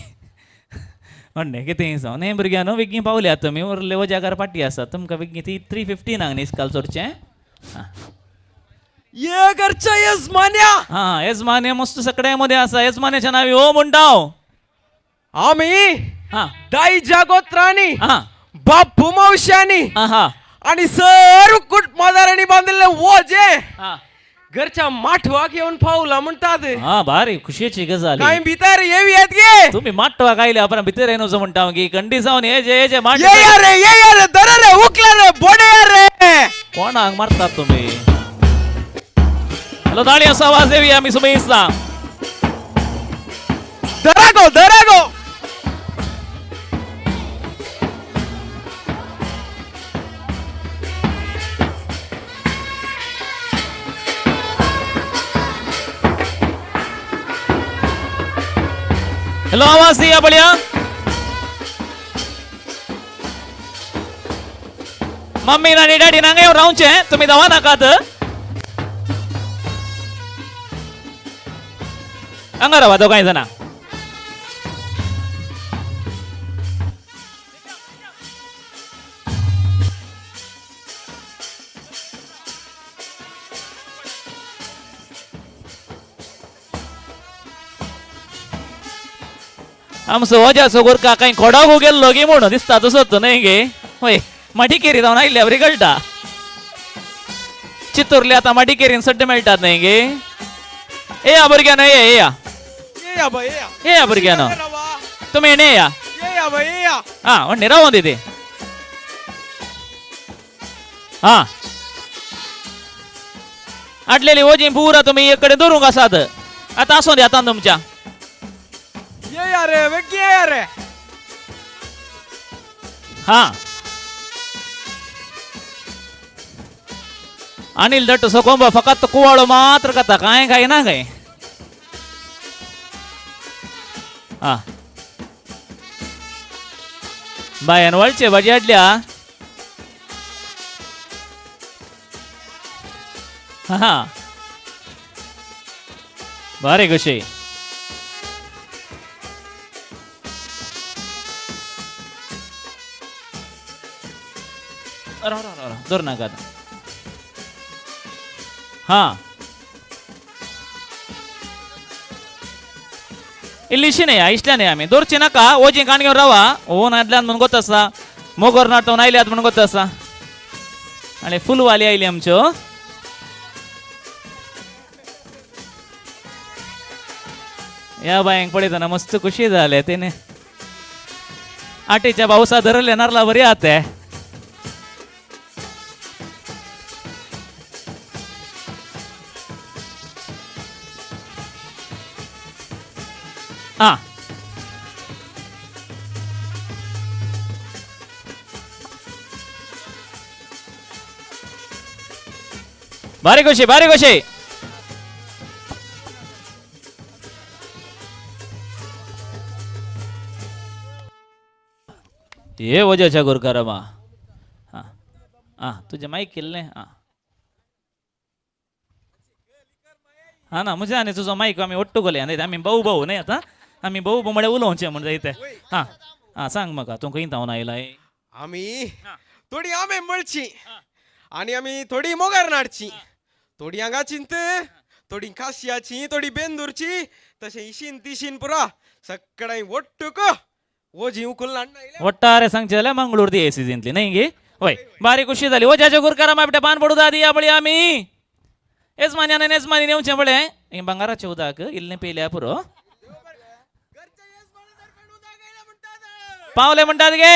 म्हणणे कितें जावन हे भुरग्यां न्हू बेगीन पावल्यात तुमी उरले वजागार पाटी आसा तुमकां बेगीन ती 3:15 हांगा इस्काल चोरचें ये घरच्या यजमान्या हा यजमाने मस्त सगळ्यामध्ये आसा यजमान्याच्या नावी हो म्हणटा हांव आम्ही हा दाई जागोत्राणी हा बापू मावशानी हा आणि सर्व कुटुंबादारांनी बांधलेले ओझे हा घरच्या माठवाक येऊन पावला म्हणतात हा भारी खुशीची गजाल काय भितर येवी येत गे तुम्ही माटवा कायले आपण भितर येणं म्हणटा की कंडी जावन हे जे माट ये या रे दर रे उकला रे बोडे या रे कोणाक मारतात तुम्ही हॅलो दाळी असा आवाज देवी आम्ही सुबेजता दरागो हॅलो आवाज दिया बढिया मम्मी आणि डॅडी नांगे येऊन राहूचे तुम्ही दवा नाकात हांगा रावा दोगांय जाणां आमचो वजाचो गोरका काही खोडागो गेल्लो गे म्हणून दिसता तसोच तो न्हय गे होय माटिकेरी जावन आयल्या बरी कळटा चित्तूरले आतां माटिकेरीन सड्डे मेळटात न्हय गे या भुरग्यानो या भुरग्यानो तुम्ही येणे या हा म्हणणे रावून दिते हा आडलेली ओजी पुरा तुम्ही एक कडेन धरूंक आसात आतां आसूं द्या आतां तुमच्या रे हा अनिल दट्ट सोकोंबा फकत कुवाळो मात्र कथा काय काय ना काय हा बायन वळचे भाजी हाडल्या हा बरे कशे दर नाका आता हा ಇಲ್ಲಿ ಇಷ್ಟನೇ ಇಷ್ಟನೇ ಆಮಿ ದೊರ್ಚಿನಕ ಓಜಿ ಕಾಣಿಗೆ ರವ ಓನ್ ಅದ್ಲ ಅಂತ ಗೊತ್ತಸ मोगोर नाटवून आयल्यात म्हणून गोत आसा आणि फुलवाली आयली आमच्यो या बायांक पळयतना मस्त खुशी जाले तेने आटेच्या पावसा धरले नारला बरी आते हा भारी खुशी भारी खुशी ये वजाच्या गुरकारामा हा हा तुझे माईक केले हा हा ना मुझे आणि तुझा माईक आम्ही ओट्टू गोले आम्ही भाऊ भाऊ नाही आता आम्ही भाऊ म्हणे उलोवचे म्हणजे इथे हा हा सांग मग तू खंय जाऊन आयलाय आम्ही थोडी आमे मळची आणि आम्ही थोडी मोगार नाडची थोडी हांगा चिंत थोडी खासियाची थोडी बेंदूरची तसे इशीन तिशीन पुरा सगळाय ಒಟ್ಟುಕ ಓಜಿ ಉಕುಲ್ ಒಟ್ಟಾರೆ ಸಂಖ್ಯೆಲ್ಲ ಮಂಗಳೂರು ಎ ಸೀಸನ್ಲಿ ನಂಗೆ होय बारी खुशी झाली ओजाच्या गुरकारा मापटे पान पडू दादी याबळी आम्ही यजमान्याने यजमानी नेऊचे बळे बंगाराचे उदाक इल्ले पेल्या पुरो पावले म्हणतात गे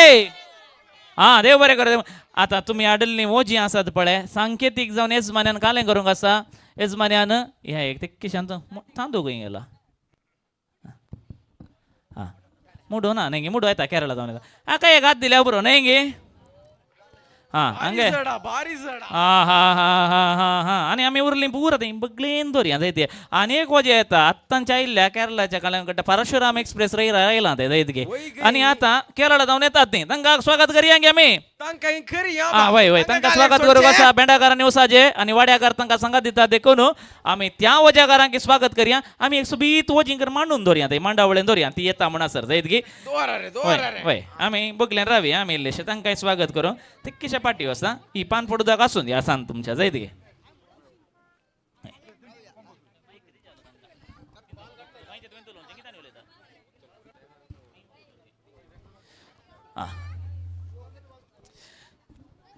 हा देव बरे कर आता तुम्ही आडलनी ओजी आसात पळे सांकेतिक जाऊन यजमान्यान काले करूंक आसा यजमान्यान ह्या एक ते शांत तांदू गई गेला हा मुडो ना नाही मुडो येता केरळा जाऊन येता काय एक हात दिल्या बरो नाही गे हा हंगे हा हा हा हा हा हा आणि आम्ही उरली पुरत बगलेन दोरी जायते अनेक वजे येता आत्तांच्या आयल्ल्या केरळाच्या कालांकडे परशुराम एक्सप्रेस राहिला ते जायतगे आणि आता केरळा जाऊन येतात नाही तांका स्वागत करूया गे आम्ही हा वय वय तांका स्वागत करू कसा बेंडाकारांनी उसाजे आणि वाड्याकार तांका सांगा दितात देखून आम्ही त्या वजाकारांकी स्वागत करूया आम्ही एक सुबीत वजिंकर मांडून दोरया ते मांडावळेन दोरया ती येता म्हणा सर जायतगी वय आम्ही बगलेन रावी आम्ही इल्लेशे तांकाय स्वागत करू तिक्कीच्या पाठी वाजता ही पान पडूदाक असून द्या सांग तुमच्या जायतगे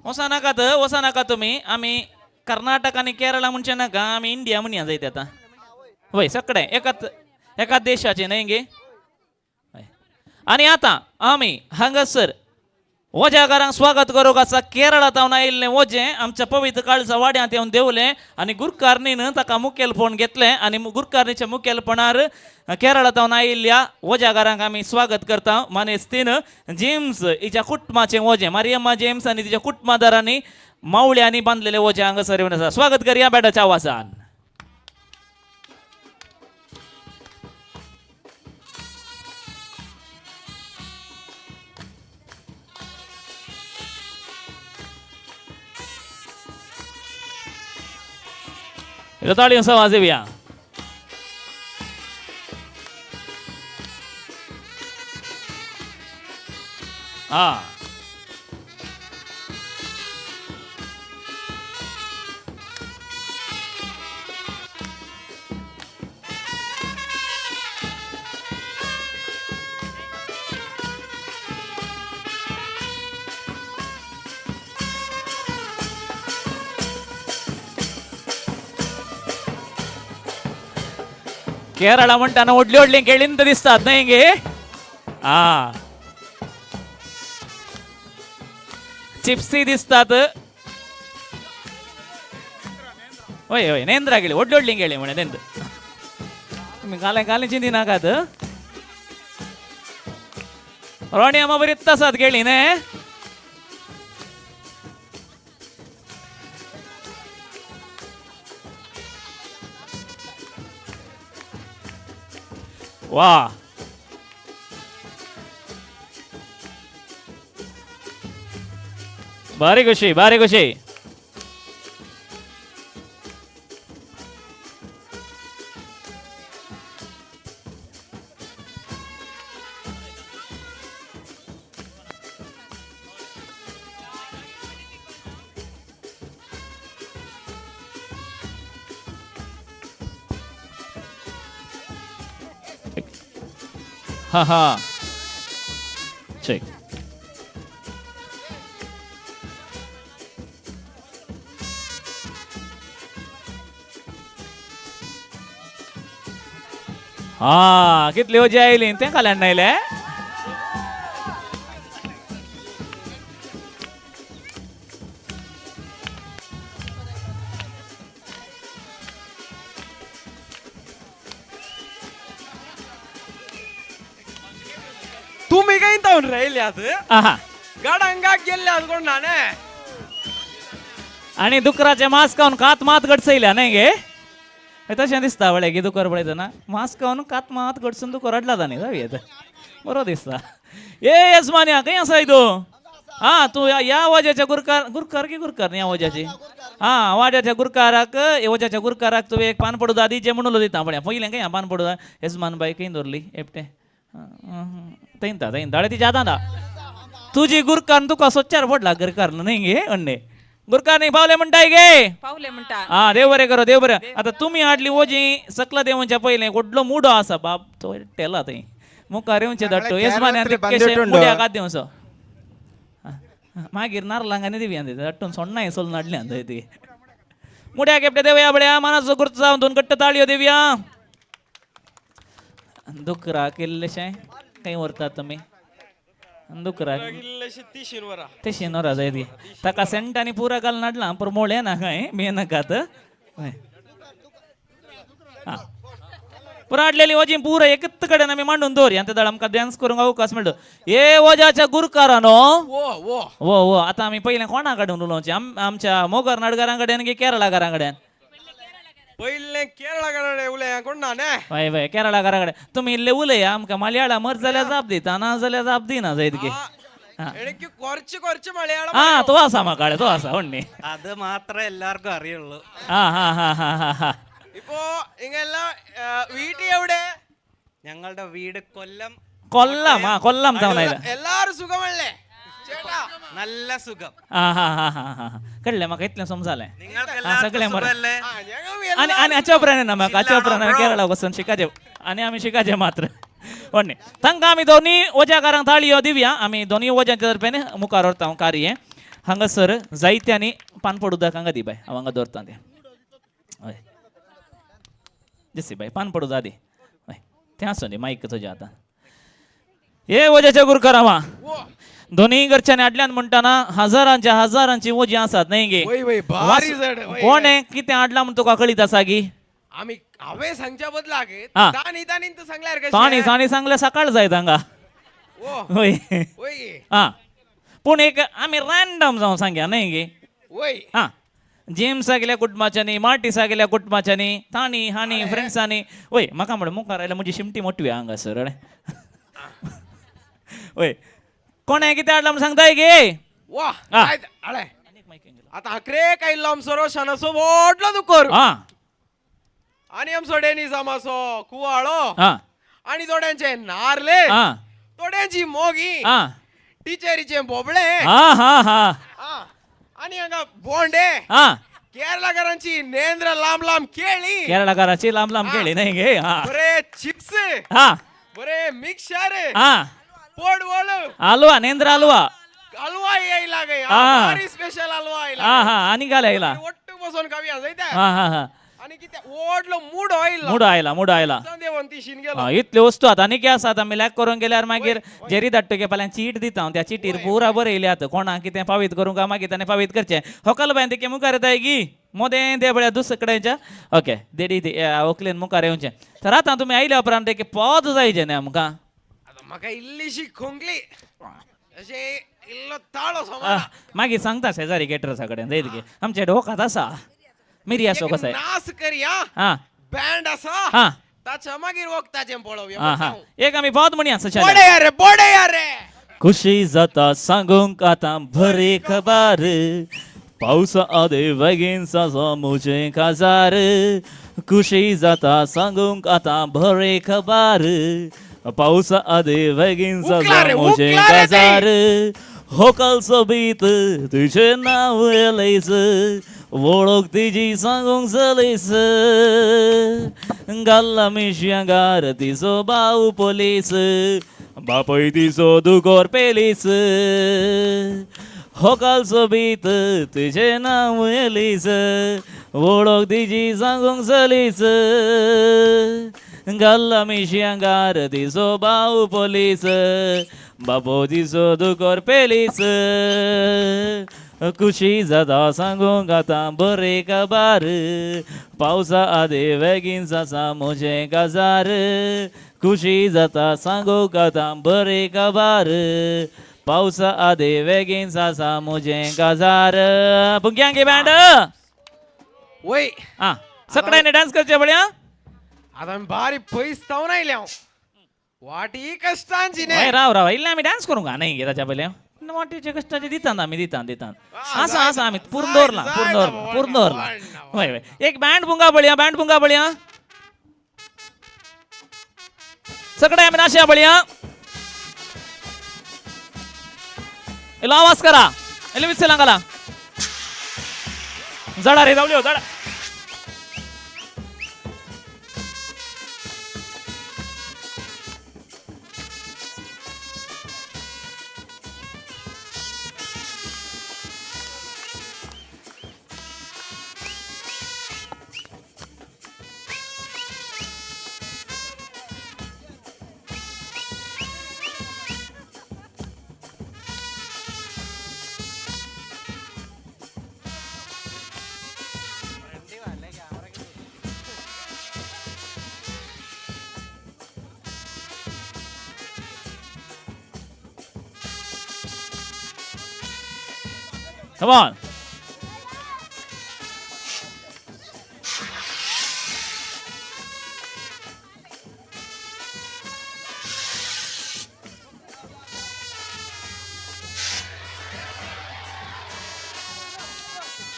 वसा नाका तुम्ही आम्ही कर्नाटक आणि केरळा म्हणचे नाका आम्ही इंडिया म्हणून जायते आता वय सगळे एकाच देशाचे नाही गे आणि आता आम्ही हांगसर वजागारांक स्वागत करूक आसा केरळात आयिल्ले वजे आमच्या पवित्र काळजा वाड्यांत येवन देवले आणि गुरकारनीन ताका मुखेलपण घेतले आणि गुरकारनीच्या मुखेलपणार केरळात आयिल्ल्या वजागारांक आम्ही स्वागत करता मानेस्तीन जेम्स हिच्या कुटुंबाचे वजे मारियम्मा जेम्स आणि तिच्या कुटुंबादारांनी मावळ्यांनी बांधलेले वजे हांगासर येवन आसा स्वागत करूया बेडाच्या आवाजान ताळीं आवाज येऊया हा केरळा म्हणताना ओडली ओडली केळींत दिसतात नाही गे हा चिप्सी दिसतात होय होय नेंद्रा गेली ओडली ओडली गेली म्हणे नेंद तुम्ही काले काले चिंती नाकात रोणी आम्हा बरी तसात गेली ने वा भारी खुशी भारी खुशी हा हा चेक हा कितली वजी आयली ते खाल्यान नायले तुम्ही काही जाऊन राहिल्यात आहा गडांगा गेल्यात कोणाने आणि दुकराचे मास्क खाऊन कात मात गडसयल्या नाही गे हे तशें दिसता वळे की दुकर पळयतना मास्क खाऊन कात मात गडसून दुकर अडला जाणी जावी बरो दिसता ए यजमान्या खंय आसा तू हा तू या वजाच्या गुरकार गुरकार की गुरकार या वजाची हा वाड्याच्या गुरकाराक वजाच्या गुरकाराक तुवें एक पान पडू दा दी जे म्हणलो दिता पळय पयलें खंय पान पडू दा यजमान बाई खंय दवरली एपटे तैंता दाळे ती जाता दा तुझी गुरकार तुका सोच्चार पडला गुरकार नाही गे अन्ने गुरकार नाही पावले म्हणताय गे पावले म्हणटा हा देव बरें करो देव बरें आता तुम्ही हाडली ओजी सकला देवांच्या पयलें व्हडलो मुडो आसा बाप तो टेला थंय मुखार येवचे धाडटो येजमान्यान तितकेशे मुड्या कात देवसो मागीर नारलांगांनी दिव्यान दिता धाडटून सोण्णाय सोल नाडल्यान थंय ती मुड्या केपटे देवया बड्या मानाचो गुर्त जावन दोन कट्ट ताळयो देवया दुकरा केल्लेशें खंय व्हरतात तुमी दुकरा ती शिनवरा ते शेनोरा जाय ती ताका सेंटांनी पुरा घाल नाडला पर मोळे ना खंय मेनकात पुरा हाडलेली वजी पुरा एकच कडेन आमी मांडून दवरया ते आमकां डान्स करूंक अवकाश मेळटो ए वजाच्या गुरकारानो वो वो आता आमी पयलें कोणा कडेन उलोवचें आमच्या मोगर नाडगारां कडेन की केरळाकारां कडेन पहिले केरळा कडे उलया कोण ना ने वय वय केरळाकारां कडेन तुमी इल्ले उलया आमकां मलयाळम मर जाल्यार जाप दिता ना जाल्यार जाप दिना जायत की എനിക്ക് കുറച്ച് കുറച്ച് മലയാളം ആ तो आसा म्हाका तो आसा ഒണ്ണി അത് മാത്രമേ എല്ലാവർക്കും അറിയുള്ളൂ ആ ഹാ ഹാ ഹാ ഹാ ഹാ ഇപ്പോ ഇങ്ങെല്ലാം വീട്ടിൽ എവിടെ ഞങ്ങളുടെ വീട് കൊല്ലം കൊല്ലം ആ കൊല്ലം ടൗൺ എല്ലാരും സുഖമല്ലേ ചേട്ടാ നല്ല സുഖം हा हा हा हा हा कळलें म्हाका इतलें समजालें सगळें बरें आनी आनी हाच्या उपरांत ना म्हाका हाच्या उपरांत केरळा वचून शिकाचे आनी आमी शिकाचे मात्र व्हडले तांकां आमी दोनी वजाकारांक थाळयो दिवया आमी दोनी वजांच्या तर्फेन मुखार व्हरता हांव कार्य हांगासर जायत्यांनी पान पडूदाक हांगा दी बाय हांव हांगा दवरता तें हय जसी बाय पान पडूदा दी हय तें आसूं न्ही मायक तुजें आतां हे वजाच्या गुरकारां दोन्ही घरच्यांनी हाडल्यान म्हणटाना हजारांच्या हजारांची वजी आसात न्हय गे कोणे कितें हाडला म्हण तुका कळीत आसा गी आम्ही हांवें सांगच्या बदलाक हा. ताणी ताणीन तू सांगल्यार ताणी ताणी सांगल्यार सकाळ जाय तांकां होय हा पूण एक आमी रॅन्डम जावन सांगया न्हय गे हा जेम्सा गेल्या कुटुंबाच्यांनी मार्टिसा गेल्या कुटुंबाच्यांनी ताणी हाणी फ्रेंड्सांनी वय म्हाका म्हणून मुखार आयल्या म्हजी शिमटी मोटवी हांगासर वय कोणे कितें हाडला म्हण सांगताय गे वा आळे आता अकरे काही लांबसरो शानासो व्हडलो दुकर हा आणि आमचो डेनिस आमासो कुवाळो हा आणि थोड्यांचे नारले हा थोड्यांची मोगी हा टिचरीचे बोबळे हा हा हा आणि हांगा बोंडे हा केरळाकारांची नेंद्र लांब लांब केळी केरळाकाराची लांब लांब केळी नाही गे हा बरे चिप्स हा बरे मिक्सर हा पोडवळ हलवा नेंद्र हलवा हलवा यायला गे हा. भारी स्पेशल हलवा यायला हा हा आणि घालायला ಒಟ್ಟು बसून खावी जायता हा हा हा आणि किती ओडलो मूड ऑइल मूड आयला देवंती शिन गेलो हा, इतले वस्तू आतां आनी कितें आसा आतां आमी लॅक करून गेल्यार मागीर जेरी धाडटो गे फाल्यां चीट दिता हांव त्या चिटीर पुरा बरें येयल्यात कोणाक कितें फावीत करूंक काय मागीर ताणें फावीत करचें होकल बाय तेके मुखार येताय गी मोदें दे बळ्या दुसरे कडेच्या ओके देडी ओकलेन मुखार येवचें तर आतां तुमी आयल्या उपरांत एक पद जायचें न्ही आमकां म्हाका इल्लीशी खोंकली अशे इल्लो ताळो समान मागीर सांगता शेजारी केटरसा कडेन जायत गे आमचे डोकात आसा मिरयासो कसो आहे नाच करया हा बँड आसा हा ताच्या मागीर वखदाचें पळोवया हा हा एक आमी पद म्हणया बोडे यारे खुशी जाता सांगूंक आतां बरी खबर पावस आदे बेगीन साजो मुजे काजार खुशी जाता सांगूंक आतां बरी खबर पावस आदे बेगीन साजो मुजे काजार होकल सोबीत तुझे नाव येलैस ओळख तिची सांगूंक चलैस गाल्ला मिश्यांगार तिचो भाव पोलीस बापय तिचो दुकोर पेलीस होकाल सोबीत तुझे नाव येलीस ओळख तिची सांगूंक चलीस गाल्ला मिश्यांगार तिचो भाव पोलीस बापो तिचो दुकोर पेलीस खुशी जाता सांगूंक आतां बरे काबार पावसा आदी बेगीन जाता म्हजें काजार खुशी जाता सांगूंक आतां बरे काबार पावसा आदी बेगीन जाता म्हजें काजार भुरग्यांक बँड वय आं सगळ्यांनी डान्स करचे बळ्या आता आमी बारी पयस जावन आयले हांव वाटी कश्टांची न्ही हय राव इल्ले आमी डान्स करूंक नाही गे ताच्या पयले वाटेचे कश्टाचे दितात आमी दितात आसा आसा आमी पूर्ण दवरला हय हय एक बँड बुंगा बळया सगळे आमी नाशया बळया इल्लो आवाज करा इल्लो विसला घाला जडा रे जावल्यो जडा Come on.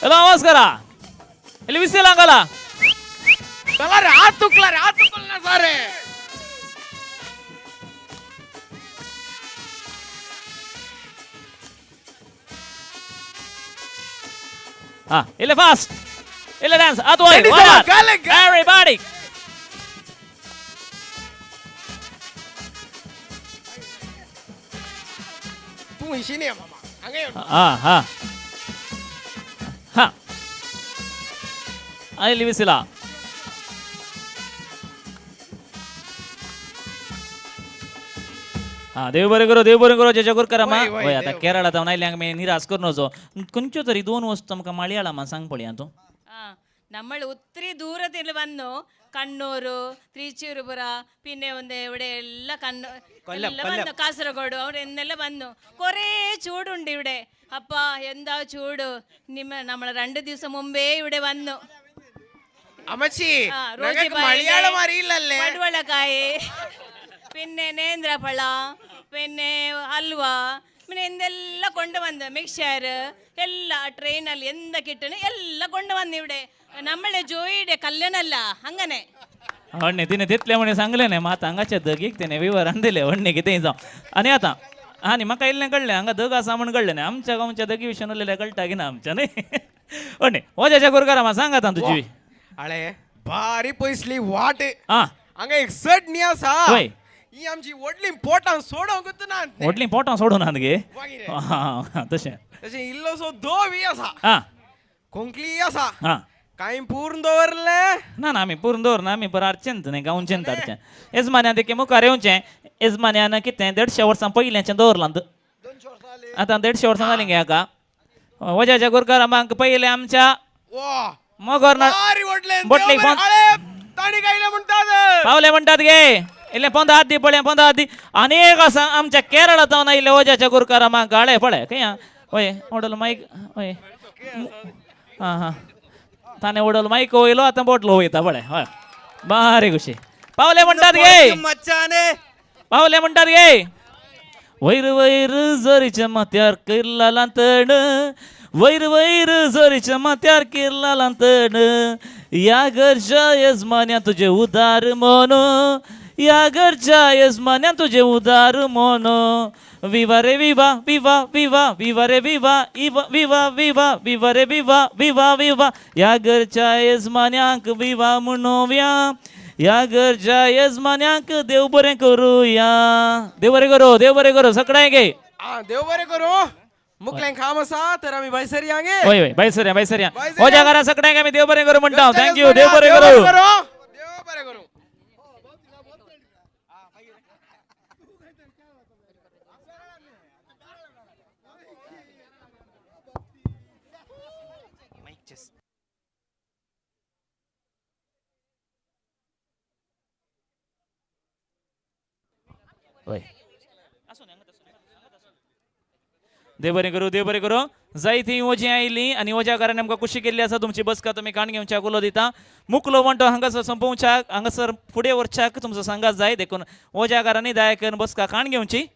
Hello, आवाज करा इल्लो विसला घाला चला रे हात तुकला ना सारे इल्ले फास्ट इल्ले डान्स आतोय everybody तू इशिनी मामा हांगे हा इल्ली विसला देव बरें करो जेच्या करा मा वय आता केरळात हांव आयल्यांक आमी निराश करूं नजो खंयच्यो तरी 2 वस्तू आमकां मलयाळमां सांग पळया तूं നമ്മൾ ഒത്തിരി ദൂരത്തിൽ വന്നു കണ്ണൂർ തിരുച്ചിറപ്പുറ പിന്നെ ഒന്ന് ഇവിടെ എല്ലാ വന്നു കാസർഗോഡ് അവിടെ എന്നെല്ലാം വന്നു കുറേ ചൂടുണ്ട് ഇവിടെ അപ്പ എന്താ ചൂട് നമ്മൾ 2 ദിവസം മുമ്പേ ഇവിടെ വന്നു അമ്മച്ചി മലയാളം അറിയില്ലല്ലേ പടുവളക്കായ് പിന്നെ നേന്ത്രപ്പഴ പിന്നെ ഹൽവ പിന്നെ എന്തെല്ലാം കൊണ്ടുവന്ന് മിക്സർ എല്ലാ ട്രെയിನಲ್ಲಿ എന്ത കിട്ടണ എല്ലാം കൊണ്ടുവന്ന് ഇവിടെ നമ്മളെ ജോയിയുടെ കല്യാണല്ല അങ്ങനെ हण्णे तिने तितले म्हणे सांगले नाही मात हांगाच्या दगीक तिने विवरण दिले हण्णे कितें जावं आनी आतां आनी म्हाका इल्लें कळ्ळें हांगा दग आसा म्हण कळ्ळें न्ही आमच्या गांवच्या दगी विशयी उलयल्यार कळटा की ना आमच्या न्ही हण्णे वजाच्या गुरकारा म्हाका सांग आतां तुजी अळे भारी पयसली वाट आं हांगा एक चटणी आसा वय ही आमची व्हडली पोटां सोडोंक ना व्हडलीं पोटां सोडूनात गे तशें तशें इल्लोसो दोवी आसा आं कोंकली आसा आं कांय पूर्ण दवरले ना आमी पूर्ण दवरना आमी पर अर्चेंत न्ही गांवचें धाडचें येजमान्यान देखीक मुखार येवचें येजमान्यान कितें 150 वर्सां पयलेंचें दवरलां आतां 150 वर्सां जालीं गे हाका वजाच्या गुरकारा म्हाका पयले आमच्या मोगोर बोटलेक पावले म्हणटात गे इल्लें 15 दी पळय 15 दी आनी एक आसा आमच्या केरळांतल्यान आयिल्ले वजाच्या गुरकारा म्हाका गाळे पळय खंय वय ओडल मायक वय हां ताणे ओडल मायक वयलो आतां बोटलो वयता पळय हय बारी खुशी पावले म्हणटात गे पावले म्हणटात गे वयर वयर झरीच्या माथ्यार केल्ला लांतण वयर वयर झरीच्या माथ्यार केल्ला लांतण या घरच्या येजमान्या तुझे उदार मन या घरच्या येजमान्या तुझे उदार मन विवा रे विवा विवा विवा विवा रे विवा विवा विवा विवा रे विवा विवा विवा या घरच्या यजमान्यांक विवा म्हणूया या घरच्या यजमान्यांक देव बरें करूया देव बरें करू सगळ्यांक गे देव बरें करू मुकल्यांक काम आसा तर आमी भायसर यांगे होय होय बायसर ओजा घरा सगळ्यांक आमी देव बरें करू म्हणटा थँक्यू देव बरें करू देव बरें करू होय देव बरें करू जायती वजी आयली आनी वजा कारण आमकां खुशी केल्ली आसा तुमची बसका तुमी काण घेवच्याक उलो दिता मुकलो म्हणटो हांगासर संपोवच्याक हांगासर फुडें व्हरच्याक तुमचो सांगात जाय देखून वजा कारांनी दया करून बसका काण घेवची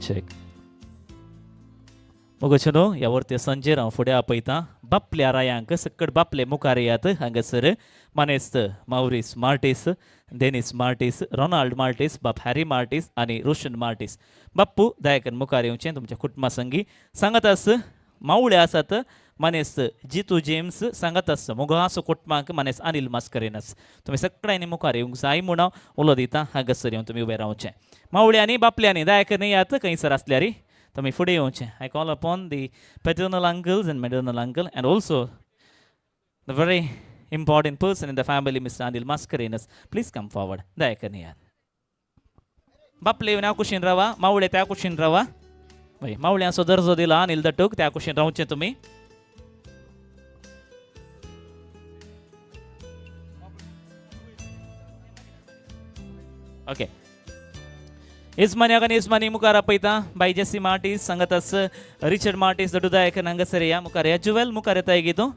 चेक मगोच न्हू ह्या वर्ती संजेर हांव फुडें आपयतां बापल्या रायांक सकट बापले मुखार येयात हांगासर मानेस्त Maurice Martis Denis Martis Ronald Martis बाप हॅरी मार्टीस आनी रोशन मार्टीस बाप्पू दयाकन मुखार येवचें तुमच्या कुटुंबा संगी सांगात आस मावळे आसात मानेस्त जितू जेम्स सांगात आस मोगासो कुटुंबाक मानेस अनिल मास्करेनस तुमी सगळ्यांनी मुखार येवंक जाय म्हूण हांव उलो दितां हांगासर येवन तुमी उबे रावचें मावळ्यांनी बापल्यांनी दयाकन येयात खंयसर आसल्यार तुमी फुडें येवचें I call upon the paternal uncles and maternal uncle and also the very important person in the family, Mr. Anil Mascarenhas. Please come forward. दयाकन यार बापले येवन कुशीन रावा मावळे त्या कुशीन रावा वय मावळ्यांचो दर्जो दिला अनिल दटूक त्या कुशीन रावचें तुमी ओके इस्मानियाक आनी इस्मानी मुखार आपयता बाय जेसी मार्टीस सांगत आस रिचर्ड मार्टीस दटू दयाकन हांगासर या मुखार या जुवेल मुखार येता गे तूं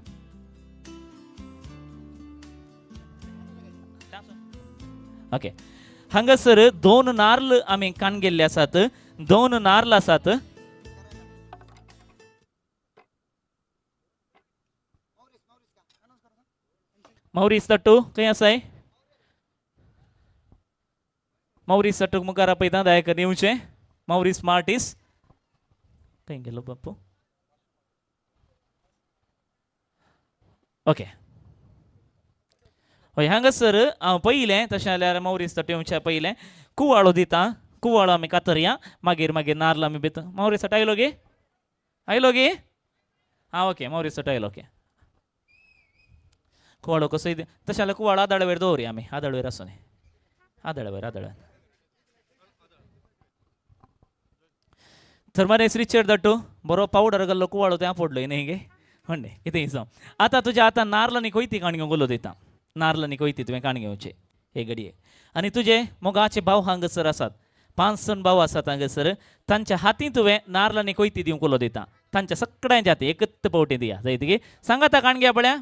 ओके हांगासर दोन नार्ल आमी कान गेल्ले आसात दोन नार्ल आसात मौरीस तट्टू खंय आसाय मौरीस तट्टूक मुखार आपयता दयाकन येवचें मौरीस मार्टीस खंय गेलो बापू ओके हय हांगासर हांव पयलें तशें जाल्यार मौरीस तट्टू येवच्या पयलें कुवाळो दिता कुवाळो आमी कातरया मागीर मागीर नाल्ल आमी भितर मौरीस तट्टू आयलो गे आं ओके मौरीस तट्टू आयलो ओके कुवाळो कसोय तशें जाल्यार कुवाळो आदाळवेर दवरया आमी आदाळवेर आसूं न्ही आदाळवेर थर्मारेस रिचर्ड दट्टू बरो पावडर घाल्लो कुवाळो त्या पडलो न्ही गे म्हणणे कितें दिसो आतां तुज्या आतां नारलांनी कोयती काणयो गोलो दिता नारलांनी कोयती तुवें काणयोचे हे घडये आनी तुजे मोगाचे भाव हांगसर आसात 5 जण भाव आसात हांगसर तांच्या हातीं तुवें नारलांनी कोयती दिवंक उलो दिता तांच्या सगळ्यांच्या हाती एकच पावटी दिया जायतकी सांगा ता काणग्या पळया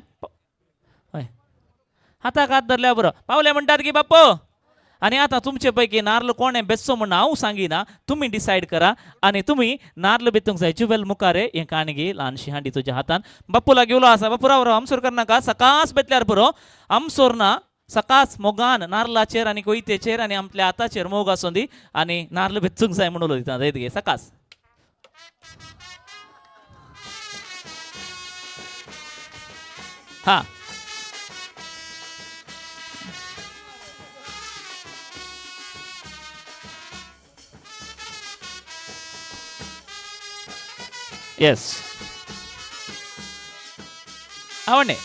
हय हाताक हात धरल्या बरो पावले म्हणटात की बाप्पो आनी आतां तुमचे पैकी नारळ कोणें बेस्सो म्हण हांव सांगिना तुमी डिसायड करा आनी तुमी नारळ बेतूंक जाय जुवेल मुखारे हें काणगी ल्हानशी हांडी तुज्या हातान बाप्पू लागी उलो आसा बाप्पू राव आमसोर करनाका सकास बेतल्यार पुरो आमसोर ना सकास मोगान नारळाचेर आनी कोयतेचेर आनी आपल्या हाताचेर मोग आसूं दी आनी नारळ बेचूंक जाय म्हणून उलो दिता जायत गे सकास हा येस आवडणे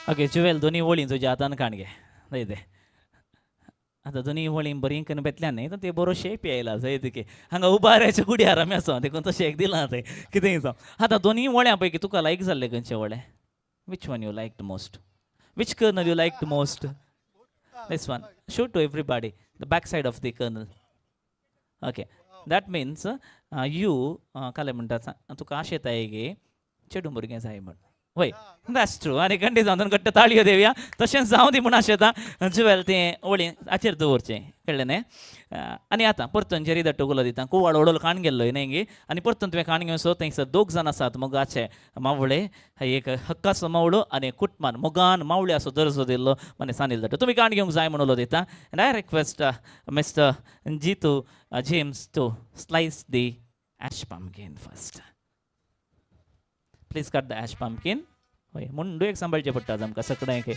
ओके जुवेल दोन्ही वळी तुज्या हातान काणगे जाय ते आतां दोन्ही वळी बरी करून बेतल्यान न्ही ते बरो शेप येयला जाय की हांगा उबाऱ्याच्या गुड्यार आमी आसा देखून तो शेक दिला ते कितें जावं आतां दोन्ही वळ्यां पैकी तुका लायक जाल्ले खंयचे वळे which one you like most Which kernel you liked most? This one. Show to everybody the back side of the kernel. Okay. That means you काय म्हणतात तुका आश येता गे चेडू भुरगें जाय म्हण वय दॅट्स ट्रू आनी खंडी जावन घट्ट ताळयो देवया तशेंच जावं दी म्हण आश येता जुवेल तें वळी हाचेर दवरचें कळ्ळें न्ही आनी आतां परतून जेरी दट्टो उलो दिता कुवाळ ओडोल काण गेल्लो न्ही गे आनी परतून तुवें काण घेवसो थंयसर 2 जाण आसात मोगाचे मावळे एक हक्काचो मावळो आनी कुटमान मोगान मावळे असो दर्जो दिल्लो माने सानील दट्टो तुमी काण घेवंक जाय म्हणून उलो दिता and I request mister Jitu James to slice the ash pumpkin first please cut the ash pumpkin होय मुंडू एक सांबाळचें पडटा आमकां सगळ्यांक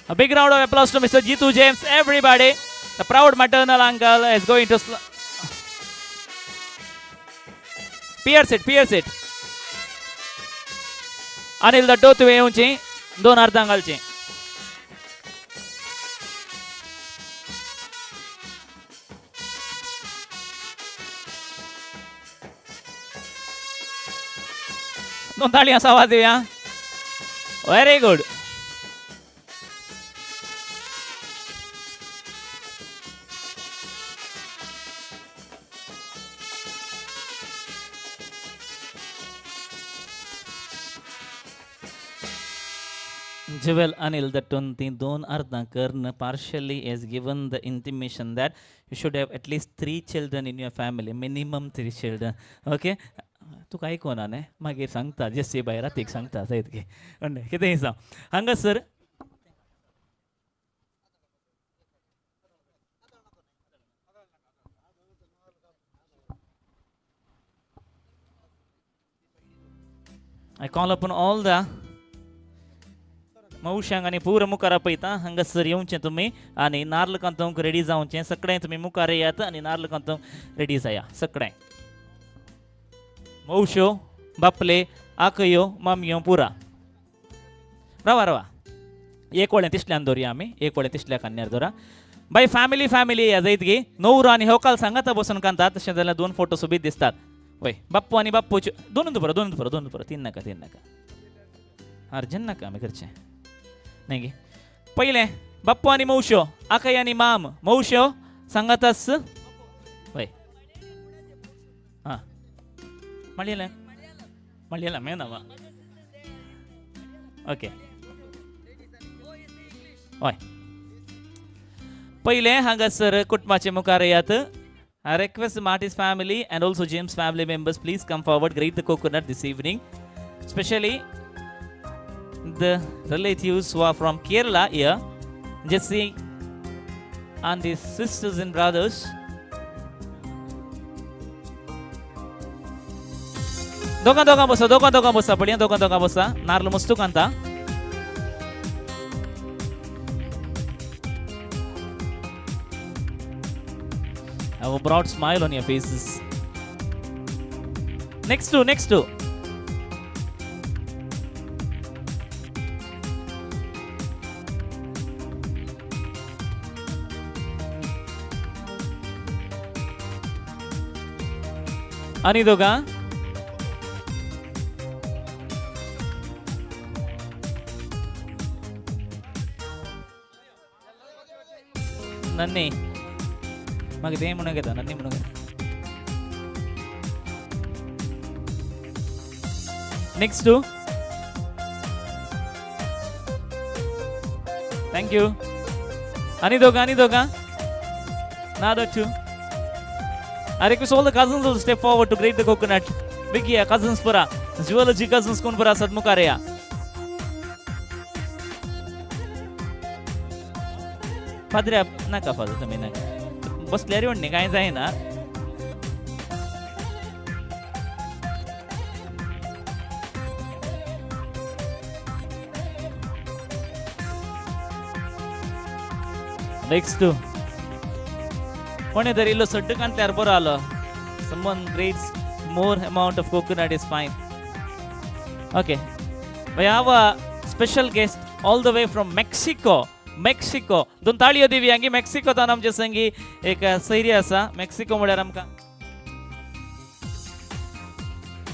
A big round of applause to Mr. Jitu James. Everybody, the proud maternal uncle is going to pierce it. Anil the two येऊची 2 अर्धां घालची दोन ताळी असा आवाज येऊया very good Joel Anil Dattun the 2 अर्धां कर्ण partially has given the intimation that you should have at least 3 children in your family, minimum 3 children. Okay? तुका आयकोना न्ही मागीर सांगता जेसी बाय रातीक सांगता जायत की कितें दिसा हांगासर I call upon all the मौशांक आनी पूर मुखार पळयता हांगासर येवचें तुमी आनी नारळ कांतोवंक रेडी जावचें सगळें तुमी मुखार येयात आनी नारळ कांतोवंक रेडी जाया सगळें मौशो बापले आकयो मामयो पुरा रवा एक वळें तिसल्यान दवरया आमी एक वळें तिसल्या कान्यार दवरा बाय फॅमिली या जायत गी नवरो आनी होकाल सांगाता बसून कांतात तशें जाल्यार 2 फोटो सोबीत दिसतात वय बाप्पू आनी बाप्पूचे दोन दवरा 3 नाका अर्जंट नाका आमी करचें नाही गे पहिले बाप्पू आनी मौशो आकय आनी माम मौशो सांगातास वय हां मळ्ळेला मेनावा ओके हय पहिले हांगासर कुटुंबाचे मुखार येयात I request Marty's family and also James family members please come forward grate the coconut this evening especially the relatives who are from Kerala here Jesse and his sisters and brothers दोगां बसा पळया दोगां बसा नारळ मस्तू Kanta have a broad smile on your faces next to आणि दोघा नन्नी मग ते म्हणून घेता नन्नी म्हणून घेता नेक्स्ट टू थँक्यू आणि दोघा another two. I request all the cousins to step forward to grate the coconut. Vicky, cousins pura. Zoology cousins kun pura sadmukareya. Padre naka father तुम्ही नका. बसल्यारी म्हणणे काय जाय ना. Next two. कोणीतरी इल्लो सड्ड कांतल्यार बरो आलो. Someone grades more amount of coconut is fine. Okay. We have a special guest all the way from Mexico. दोन ताळयो दिवया हांगी मेक्सिकोंतल्यान आमचे संगी एक सैरी आसा. मेक्सिको म्हळ्यार आमकां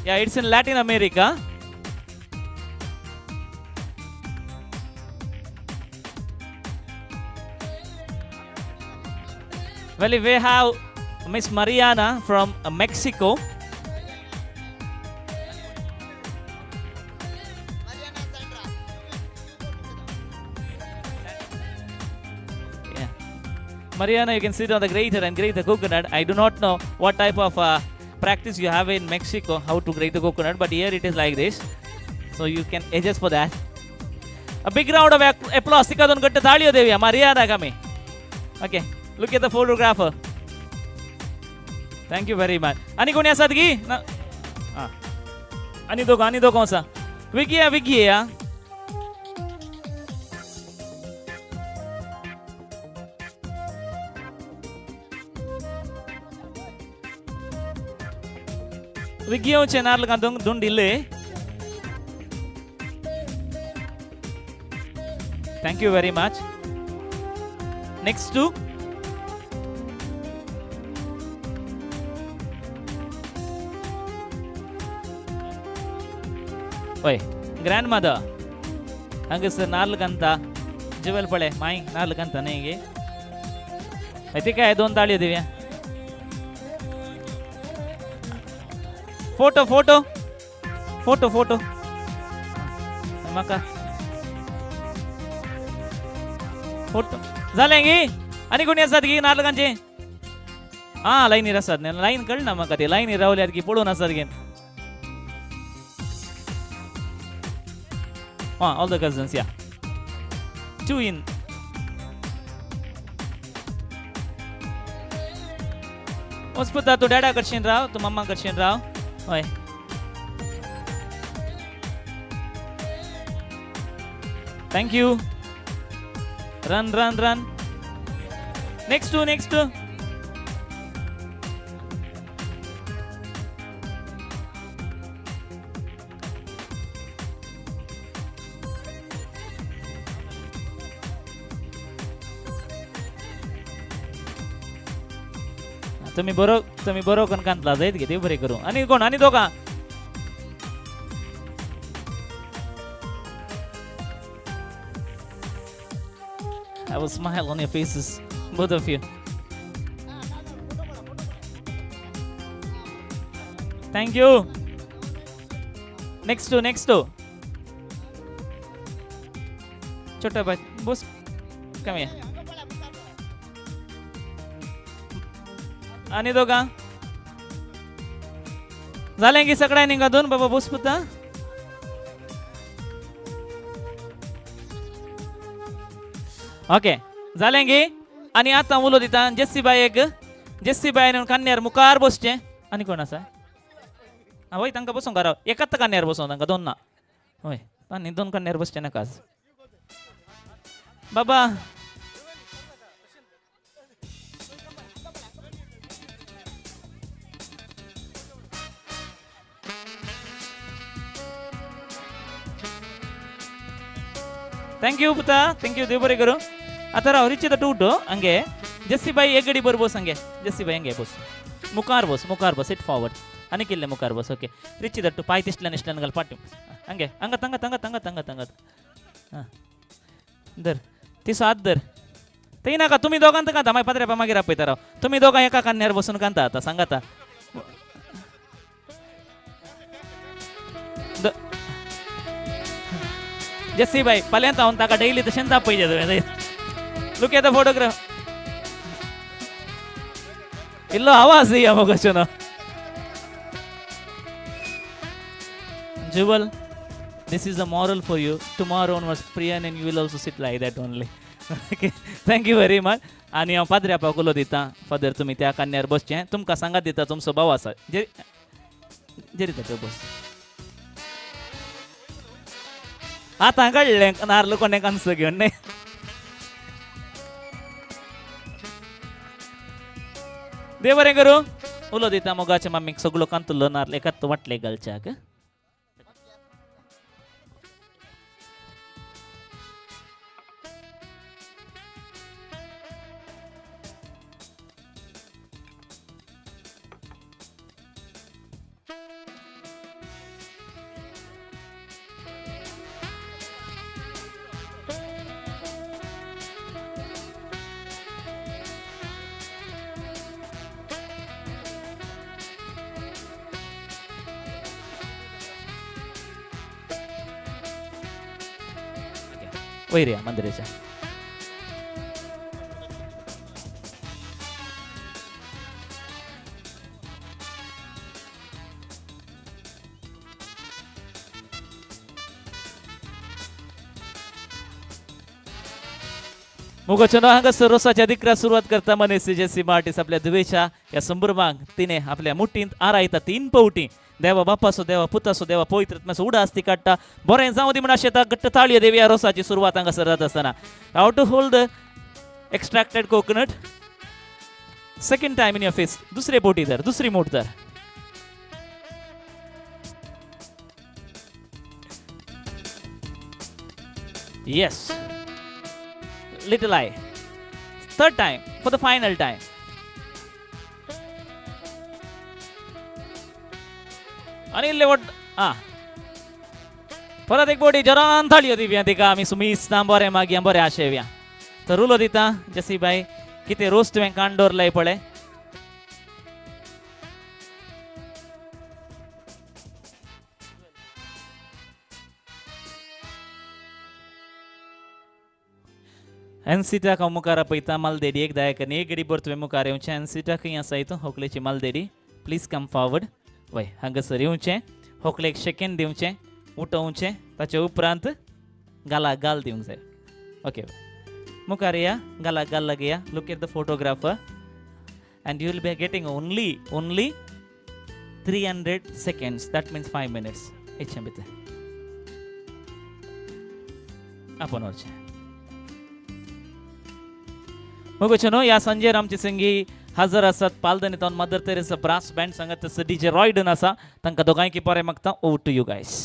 या it's in Latin America. Well, we have Miss Mariana from Mexico. Yeah. Mariana, you can sit on the grater and grate the coconut. I do not know what type of practice you have in Mexico, how to grate the coconut, but here it is like this. So you can adjust for that. A big round of applause. Sikadon gatta thaliyo deviya Mariana kami. Okay. Look at the photographer. Thank you very much. आणि कोणी असतात की आणि दोघं असा विकी या विकी येऊचे नार्ल का दोन दिले. Thank you very much. Next to ओय ग्रैंडमदर हंगे सर नाल्कंत जवल पळे माई नाल्कंत नेगे అయితే काय दोन ताळी देव्या. फोटो मका फोटो झाले आणि कोणी असतात की नाटकांचे लाईनीर असतात लाईन कळ ना मका ते लाईनीर रावल्यात की पडून असतात गे. All the cousins, yeah. Two in. Usputta tu dada karshin rao, tu mama karshin rao. Oi. Thank you. Run. Next two. तुम्ही बरो कणकांतला जायत घे ते बरे करू. आणि कोण आणि दोघा I will smile on your faces, both of you. Thank you. Next two. छोटा भाई बस come here. आणि दोघा झाले की सगळ्यांनी गादून बाबा बुसपुता. ओके झाले की आणि आता उलो दिता जेस्सीबाई कन्यार मुखार बसचे. आणि कोण असा होय तांकां बसूंक घरा एकाच कन्यार बसूं तांकां दोन ना होय आनी दोन कन्यार बसचे नाका बाबा. ಥ್ಯಾಂಕ್ ಯು ಪುತ್ತ ಥ್ಯಾಂಕ್ ಯು ದೇವರೇ ಗುರು. ಆ ಥರ ಹೊರಿಚಿದ ಟೂಟು ಹಂಗೆ ಜೆಸ್ಸಿ ಬಾಯಿ ಎಗಡಿ ಬರ್ಬೋಸ್ ಹಂಗೆ ಜೆಸ್ಸಿ ಬಾಯಿ ಹಂಗೆ ಬೋಸ್ ಮುಖಾರ್ ಬೋಸ್ ಇಟ್ ಫಾರ್ವರ್ಡ್. आनी किल्ले मुखार बस ओके रिची दट्टू पाय तिसल्यान इसल्यान घाल पाटी हंगे हंगत हंगत हंगत हंगत हंगत हंगत हां धर तिसो हात धर ते नाका तुम्ही दोघांत कांता मागीर पत्र्यापा मागीर आपयता राव तुम्ही दोगां एका कान्यार बसून कांता आतां सांगाता जस्सी बाई पल्यांत हांव ताका डेली तशेंच आपयचे तुवें लुक एट द फोटोग्राफ इल्लो आवाज दिया मगोच्यो न्हू Jewel, this is a moral for you. Tomorrow onwards, Priyan and you will also sit like that only. Okay, thank you very much. आणि हांव पाद्र्यापाक उलो दिता फादर तुमी त्या कान्यार बसचें तुमकां सांगात दिता तुमचो भाव आसा जेरी तो बस आतां काडलें नारळ कोणे कांस घेवन न्ही देव बरें करूं उलो दिता मोगाच्या मामीक सगळो कांतुल्लो नारळ एकाच वाटले घालच्याक वयर या मंदिराच्या मुगोचनो हांगासर रोसाच्या दिकरा सुरवात करता मनीस जेसी मार्टिस आपल्या दुवेच्या या संभ्रमाक तिने आपल्या मुठींत आरायता 3 पावटी देवा बापासो देवा पुतासो देवा पवित्रात्म्याचो उडास ती काडटा बरें जावं दी म्हण आशेता घट्ट ताळयो देवी ह्या रोसाची सुरवात हांगासर जाता आसतना how to hold the extracted coconut second time in your face दुसरे बोटी धर दुसरी मूठ धर yes little eye third time for the final time आणि लेवट परत एक बोटी जरान थाळी होती बिया तिका आमी सुमीस्तां बरें मागया बरें आशेव्या तर उलो दिता जसी बाई कितें रोस तुवें कान दवरलाय पळय एनसीटाक हांव मुखार आपयता मालदेडी एक दायकन एक गडी बर तुवें मुखार येवचें एनसीटा खंय आसा हितून होकलेची मालदेडी प्लीज कम फॉरवर्ड वय हांगासर येवचें होकलेक सेकंड दिवचें उठोवचें ताचे उपरांत गालाक गाल दिवंक जाय ओके मुखार या गालाक गाल लागया look at the photographer and you will be getting only 300 seconds that means 5 minutes हेचे भितर आपण वचचें मुगोचनो या संजेर आमची संगी हजर आसात पालदनीतावन मदर तेरेसा ब्रास बँड सांगत तसं डीजे रॉयडन आसा तांकां दोगांयकी बरें मागता over to you guys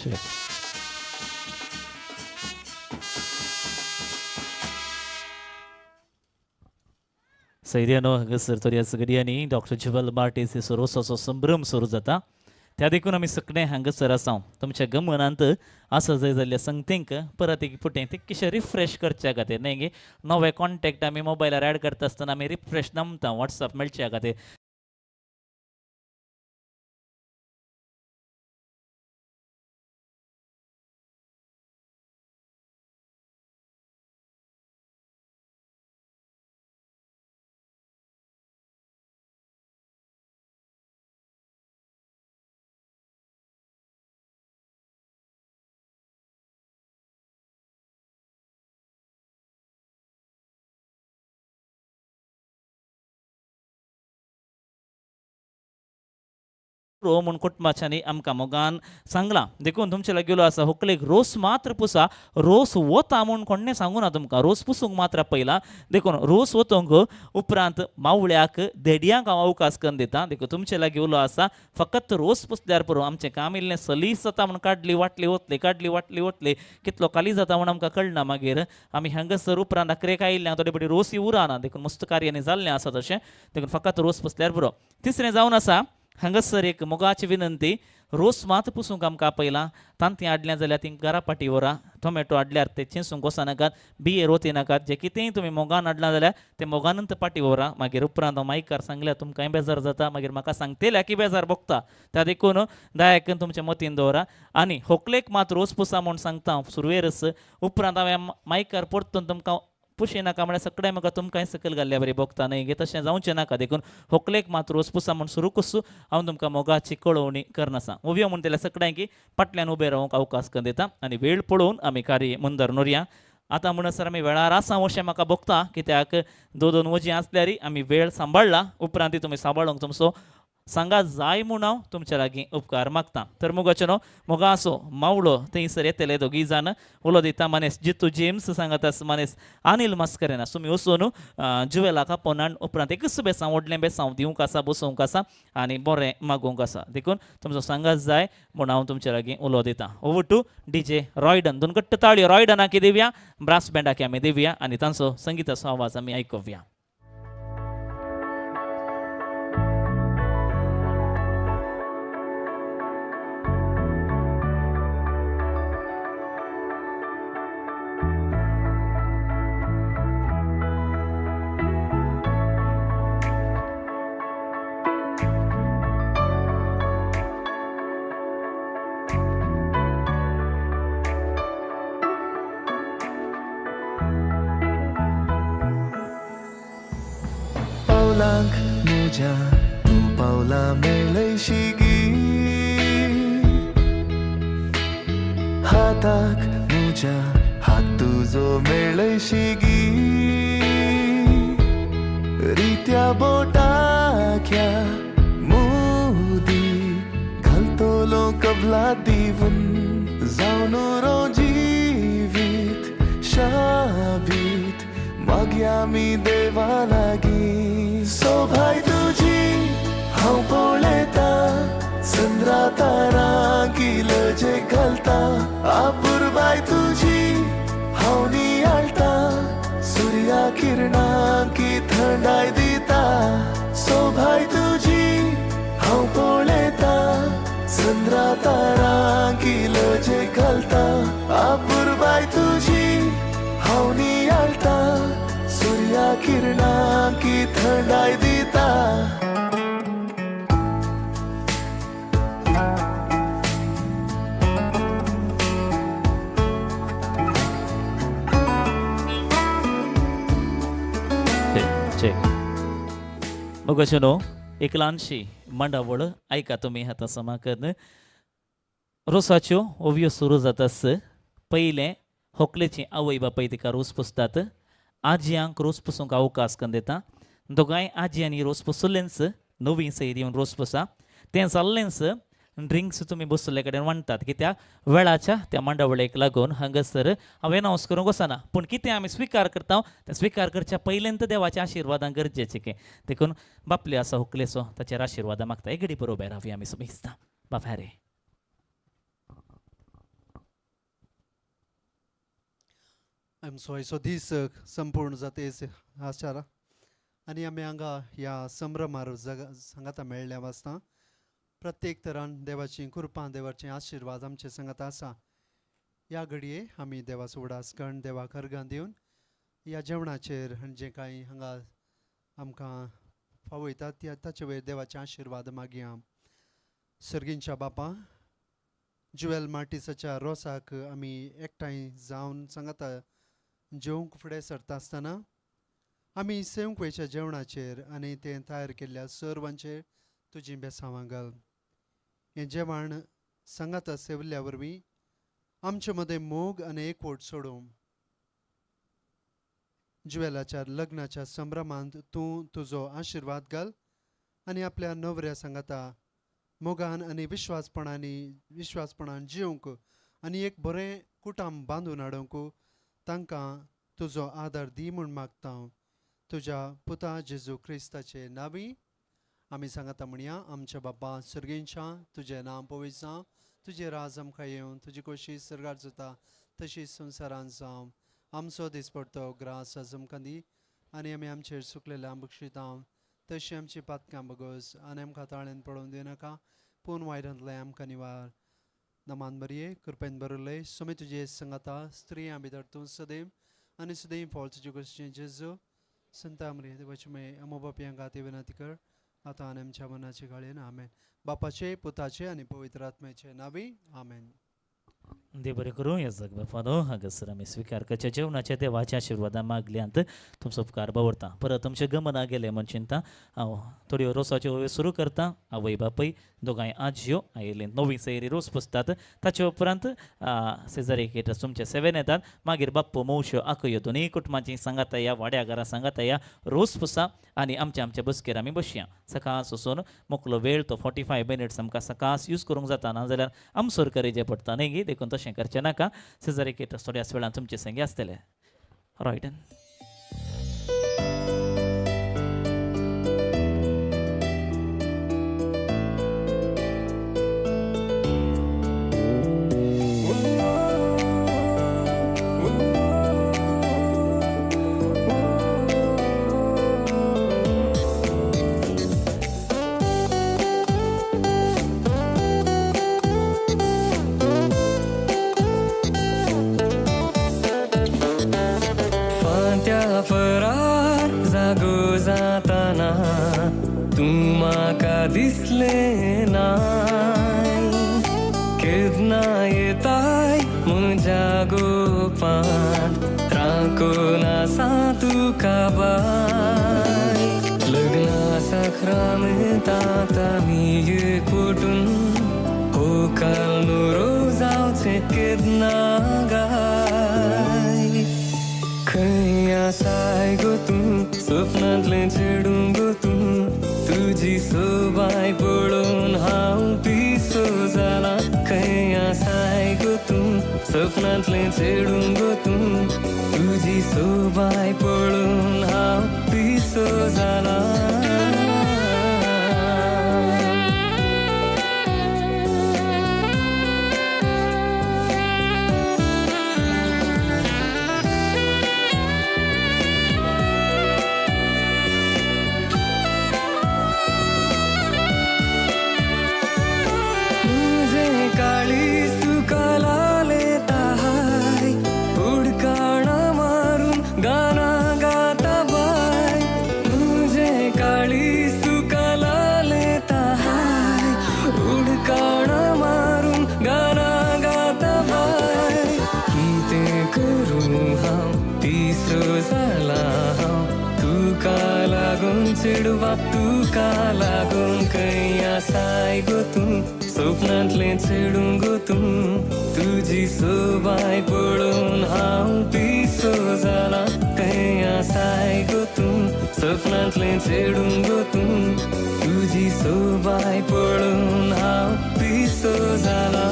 check. सैर्यानो हांगासर तर ह्या सगळ्यांनी डॉक्टर जुवल मार्टीस ह्या रोसाचो संभ्रम सुरू जाता त्या देखून आमी सगळे हांगासर आसा तुमच्या गमनांत आसा जंय जाल्ल्या संगतेंक परत एक फुटें ते कशें रिफ्रेश करच्या खातीर न्हय गे नवे कॉन्टॅक्ट आमी मोबायलार ऍड करता आसतना आमी रिफ्रेश नमता वॉट्सॅप मेळच्या खातीर म्हूण कुटुंबाच्यांनी आमकां मोगान सांगलां देखून तुमचे लागीं आसा व्हंकलेक रोस मात्र पुसा रोस वता म्हूण कोणें सांगूं ना तुमकां रोस पुसूंक मात्र पयला देखून रोस वतूंक उपरांत मावळ्याक देडयांक हांव अवकाश करून दिता देखून तुमचे लागीं उलो आसा फकत रोस पुसल्यार पुरो आमचें काम इल्लें सलीस जाता म्हूण काडली वाटली वतली कितलो काली जाता म्हूण आमकां कळना मागीर आमी हांगासर उपरांत अकरेक आयिल्ल्या थोडे बडी रोस उरना देखून मस्त कार्यानी जाल्लें आसा तशें देखून फकत रोस पुसल्यार पुरो तिसरें जावन आसा हांगासर एक मोगाची विनंती रोस मात पुसूंक आमकां आपयलां तांतीं हाडलें जाल्यार तीं घरा पाटी व्हरा टोमॅटो हाडल्यार ते चिंसूंक वचनाकात बिये रोती नाकात जें कितेंय तुमी मोगान हाडलां जाल्यार तें मोगानंत पाटी व्हरा मागीर उपरांत हांव मायकार सांगल्यार तुमकांय बेजार जाता मागीर म्हाका सांगतेल्या की बेजार भोगता त्या देखून दयाकन तुमच्या मतीन दवरा आनी व्हंकलेक मात रोस पुसा म्हूण सांगता हांव सुरवेरस उपरांत हांवें मायकार परतून तुमकां पुशी नाका म्हळ्यार सगळें म्हाका तुमकांय सकयल घाल्ल्या बरी भोगता न्हय गे तशें जावचें नाका देखून व्हंकलेक मात रोस पुसा म्हूण सुरू कसू हांव तुमकां मोगाची कळोवणी करनासा उबयो म्हूण तेल्या सगळ्यांक फाटल्यान उबे रावंक अवकाश करून दिता आनी वेळ पळोवन आमी कार्य मुंदर नोरया आतां म्हणसर आमी वेळार आसा अशें म्हाका भोगता कित्याक दोन वजीं आसल्यार आमी वेळ सांबाळ्ळा उपरांत तुमी सांबाळूंक तुमचो सांगा जाय म्हूण हांव तुमच्या लागीं उपकार मागता तर मोगाचेनो मोगा आसो मावळो थंयसर येतले दोगी जाण उलो दिता मनेस जितू जेम्स सांगात मनेस अनिल मस्करेना तुमी वचून जुवेलाक आपोवन आनी उपरांत एकच बेसांव व्हडलें बेसांव दिवंक आसा बसोवंक आसा आनी बरें मागोवंक आसा देखून तुमचो सांगात जाय म्हूण हांव तुमच्या लागीं उलो दिता ओवर टू डीजे रॉयडन दोन घट्ट ताळयो रॉयडनाक दिवया ब्रास बँडाक आमी दिवया आनी तांचो संगीताचो आवाज आमी आयकुया पावलांक म्हज्या तूं पावलां मेळयशिगी हाताक म्हज्या हात तुजो मेळयशिगी रित्या बोटाक्या मोदी घालतलो कबला दिवन जावन रो जिवीत शाबीत मागया मी देवा लागीं सोभाय तुजी हांव पळयता चंद्रा तारांक इलजे घालता आपुरबाय तुजी हांव नियाळटा सुर्या किरणांक थंडाय दिता सोभाय तुजी हांव पळयता चंद्रा तारांक इलजे घालता आपुरबाय तुजी हांव नियाळटा सुर्या किरणांक थंडाय दिता मोगाचेनो एक ल्हानशी मांडावळ आयका तुमी आतां समाकन रोसाच्यो ओवयो सुरू जातास पयलें व्हंकलेची आवय बापाय तिका रोस पुसतात आजयांक रोस पुसूंक अवकाश करून दिता दोगांय आजी आनी रोस पुसुल्लेंच नवी सैर येवन रोस पुसा तें जाल्लेंच ड्रिंक्स तुमी बसले कडेन वांटतात कित्याक वेळाच्या त्या मांडावळेक लागून हांगासर हांव अनावंस करूंक वचना पूण कितें आमी स्विकार करता तें स्विकार करच्या पयलेंत देवाच्या आशिर्वादां गरजेचें की देखून बापले आसा व्हंकलेचो ताचेर आशिर्वाद मागता एक घडी बरोबर रावया आमी सुमिस्ता बाप हॅरे आमचो आयचो दीस संपूर्ण जाते आचारा आनी आमी हांगा ह्या संभ्रमार सांगाता मेळ्ळ्या वाचता प्रत्येक तरान देवाची कृपा देवाचे आशिर्वाद आमचे सांगात आसा. ह्या घडये आमी देवाचो उडास करून देवाक अर्गां दिवन ह्या जेवणाचेर जे कांय हांगा आमकां फावयतात ताचे वयर देवाचे आशिर्वाद मागया. सर्गींच्या बापा जुवेल मार्टिसाच्या रोसाक आमी एकठांय जावन सांगाता जेवंक फुडें सरता आसतना आमी सेवंकवेच्या जेवणाचेर आनी तें तयार केल्ल्या सर्वांचेर तुजी बेसांवां घाल. हें जेवण सांगाता सेविल्ल्या वरवीं आमचे मदें मोग आनी एकवट सोडूं जुवेलाच्या लग्नाच्या संभ्रमांत तूं तुजो आशिर्वाद घाल आनी आपल्या नवऱ्या सांगाता मोगान आनी विश्वासपणान जिवंक आनी एक बरें कुटुंब बांदून हाडूंक तांकां तुजो आदार दी म्हूण मागता. तुज्या पुता जेजू क्रिस्ताचे नांवी आमी सांगाता म्हणया आमच्या बापा सर्गेंच्या तुजें नांव पवित्र जावं तुजें राज आमकां येवं तुजी खोशी सर्गार जाता तशीच संवसारांत जावं. आमचो दिसपडटो ग्रास आज आमकां दी आनी आमी आमचेर सुकलेल्या बक्षिता तशी आमची पातकां बगोस आनी आमकां ताळेन पडोवन दिनाका पूण वायरांतलें आमकां निवार. नमान बरये कृपेन बरयले सोमी तुजे सांगाता स्त्रियां भितर तूं सदैव आनी सदैव फळ तुजे गोश्टी जेजू संता मरिये देवाचे मे अमो बापयां गाती विनंती कर आतां आनी आमच्या मनाची घाळयेन आमेन. बापाचे पुताचे आनी पवित्र आत्म्याचे नांवी आमेन. देव बरें करूं. ह्या जग बापानो हांगासर आमी स्विकार करचे जेवणाचे देवाच्या आशिर्वादा मागल्यांत तुमचो उपकार बावरता. परत तुमचे गमना गेले म्हण चिंता हांव थोड्यो रोसाच्यो वयो सुरू करता. आवय बापय दोगांय आजयो आयलें नवी सैरी रोस पुसतात ताचे उपरांत सेजारिकेटर्स तुमचे सेवेन येतात. मागीर बाप्पो मौश्यो आकयो दोनूय कुटुंबाची सांगाता या वाड्या घरा सांगाता या रोस पुसा आनी आमच्या बसकेर आमी बसया. सकाळ वचून मोकलो वेळ तो 45 मिनिट्स आमकां सकाळ यूज करूंक जाता ना जाल्यार आमसोर करेजे पडटा न्ही गी देखून तशें करचें नाका. सेजारिकेटर्स थोड्याच वेळान तुमचे संगे आसतले. रायट दिसले नाय केदना येताय म्हज्या गोपान राखून आसा तुका बाय. लग्ना साखरामेंतात आमी एकवटून होकार नुरो जावचे केदना गाय. खंय आसाय गो तूं सपनांतलें चेडूं गो तूं तुजी सोबाय पळोवन हांव पिसो जाला. खंय आसाय गो तूं सपनांतलें चेडूं गो तूं तुजी सोबाय पळोवन हांव पिसो जाला. चेडवा तुका लागून खंय आसाय गो तूं सपनांतलें चेडूं गो तूं तुजी सोबाय पळोवन हांव पिसो जाला. खंय आसाय गो तूं सपनांतलें चेडूं गो तूं तुजी सोबाय पळोवन हांव पिसो जाला.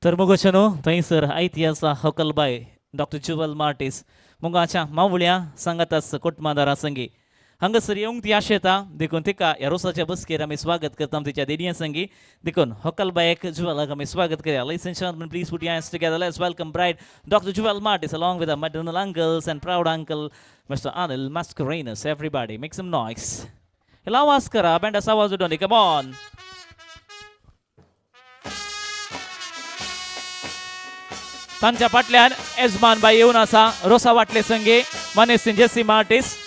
तर मुगोचनो थंयसर आयती आसा हॉकलबाय डॉक्टर जुवल मार्टिस मुगाच्या मावळ्या सांगातास कोटमादारा संगी हांगासर येवंक ती आशेता देखून तिका ह्या रोसाच्या बसकेर आमी स्वागत करता तिच्या देडया संगी देखून हॉकलबायक जुवलाक आमी स्वागत करया. Ladies and gentlemen, please put your hands together. Let's welcome bride Dr. Juwel Martis along with her maternal uncles and proud uncle Mr. Anil Mascarenhas. Everybody make some noise. Ila आवाज करा बँडास आवाज उडोवनी. Come on. तांच्या फाटल्यान एजमान बाई येवन आसा रोसा वाटले संगे मनीस जेसी मार्टिस.